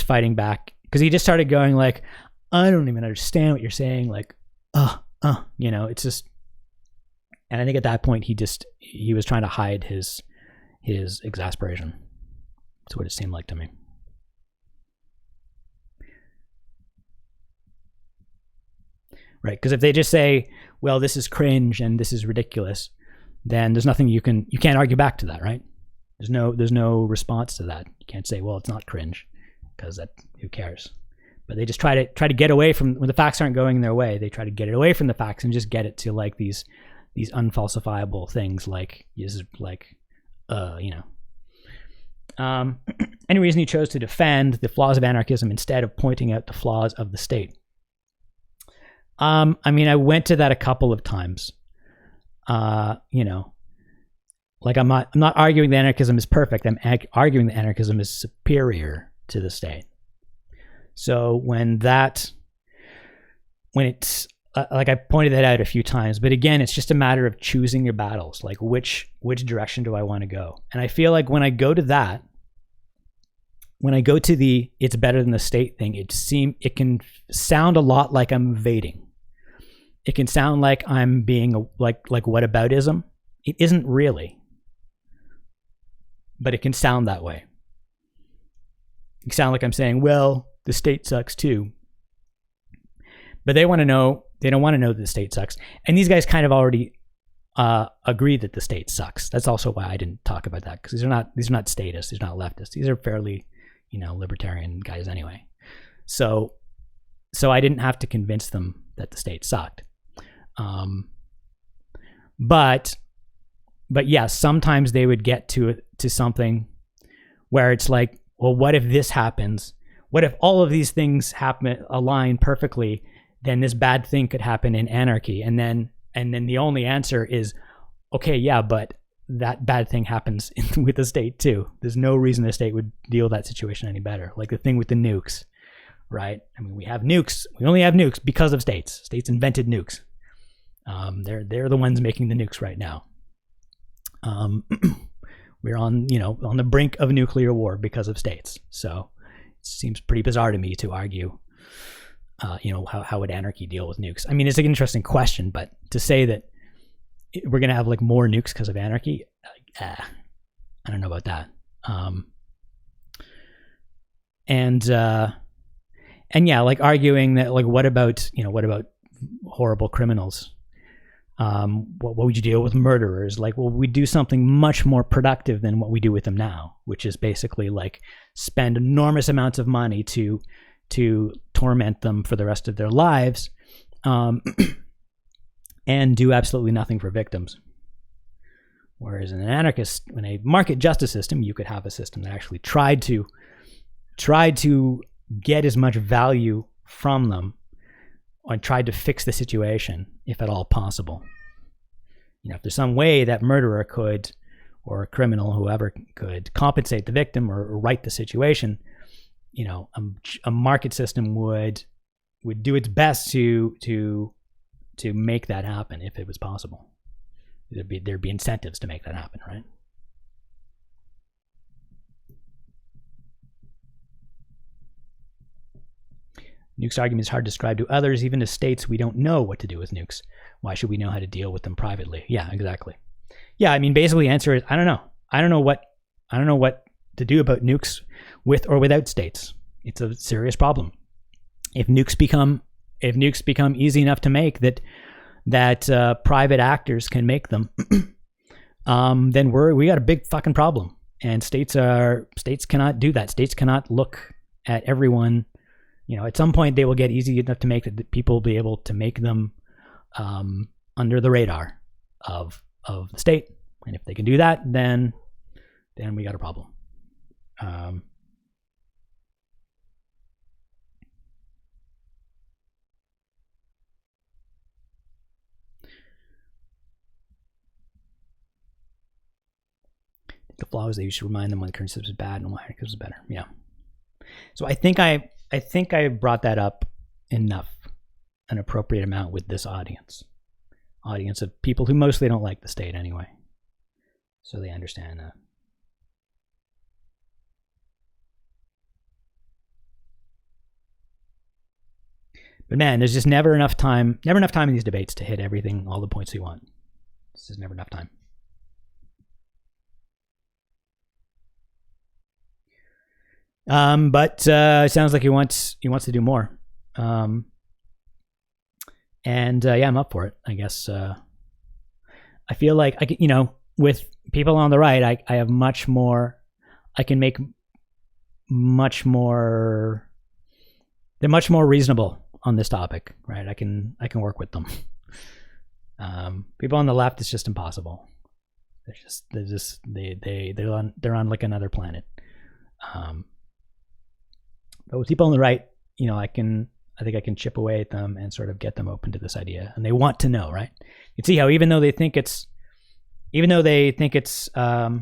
fighting back, because he just started going like, I don't even understand what you're saying, like, it's just, and I think at that point he was trying to hide his exasperation. That's what it seemed like to me. Right, because if they just say, well, this is cringe and this is ridiculous, then there's nothing you can't argue back to that, right? There's no response to that. You can't say, well, it's not cringe, because who cares? But they just try to get away from, when the facts aren't going their way, they try to get it away from the facts and just get it to like these unfalsifiable things, like any reason he chose to defend the flaws of anarchism instead of pointing out the flaws of the state. I went to that a couple of times. Like I'm not arguing that anarchism is perfect. I'm arguing that anarchism is superior to the state. So when that when it's like I pointed that out a few times, but again, it's just a matter of choosing your battles. Like which direction do I want to go? And I feel like when I go to that, when I go to the it's better than the state thing, it can sound a lot like I'm evading. It can sound like I'm being like whataboutism. It isn't really, but it can sound that way. It can sound like I'm saying, well, the state sucks too. But they want to know, they don't want to know that the state sucks. And these guys kind of already agree that the state sucks. That's also why I didn't talk about that, because these are not statists, these are not leftists. These are fairly, libertarian guys anyway. So I didn't have to convince them that the state sucked. But yeah, sometimes they would get to something where it's like, well, what if this happens? What if all of these things align perfectly? Then this bad thing could happen in anarchy. And then the only answer is, okay, yeah, but that bad thing happens with the state too. There's no reason the state would deal with that situation any better. Like the thing with the nukes, right? I mean, we have nukes. We only have nukes because of states. States invented nukes. They're the ones making the nukes right now. We're on the brink of nuclear war because of states. So it seems pretty bizarre to me to argue, how would anarchy deal with nukes? I mean, it's an interesting question, but to say that we're going to have like more nukes because of anarchy, I don't know about that. And yeah, like arguing that, like, what about horrible criminals? What would you deal with murderers? Like, well, we do something much more productive than what we do with them now, which is basically like spend enormous amounts of money to torment them for the rest of their lives, and do absolutely nothing for victims. Whereas in a market justice system, you could have a system that actually tried to get as much value from them and tried to fix the situation, if at all possible. If there's some way that murderer could, or a criminal, whoever, could compensate the victim or right the situation, a market system would do its best to make that happen if it was possible. There'd be incentives to make that happen, right? Nukes argument is hard to describe to others, even to states we don't know what to do with nukes. Why should we know how to deal with them privately? Yeah, exactly. Yeah, I mean, basically the answer is, I don't know. I don't know what to do about nukes with or without states. It's a serious problem. If nukes become easy enough to make that private actors can make them, then we got a big fucking problem. And states cannot do that. States cannot look at everyone. At some point they will get easy enough to make that people will be able to make them under the radar of the state. And if they can do that, then we got a problem. The flaw is that you should remind them when the current system is bad and why it is better. Yeah. So I think I brought that up enough, an appropriate amount with this audience of people who mostly don't like the state anyway. So they understand that. But man, there's just never enough time in these debates to hit everything, all the points we want. This is never enough time. But it sounds like he wants to do more. And yeah, I'm up for it, I guess. I feel like with people on the right, I have much more, I can make much more, they're much more reasonable on this topic, right? I can work with them. People on the left, it's just impossible. They're on like another planet. But with people on the right, I think I can chip away at them and sort of get them open to this idea, and they want to know, right? You can see how even though they think it's, they're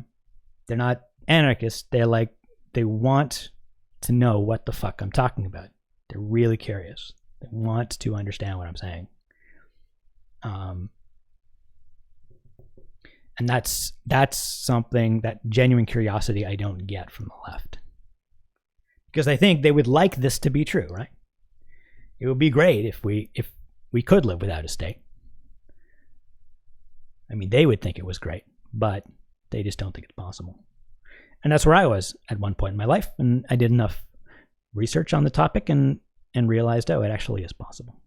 not anarchists, they want to know what the fuck I'm talking about. They're really curious. They want to understand what I'm saying. And that's something, that genuine curiosity, I don't get from the left. Because I think they would like this to be true, right? It would be great if we could live without a state. I mean, they would think it was great, but they just don't think it's possible. And that's where I was at one point in my life, and I did enough research on the topic and realized, oh, it actually is possible.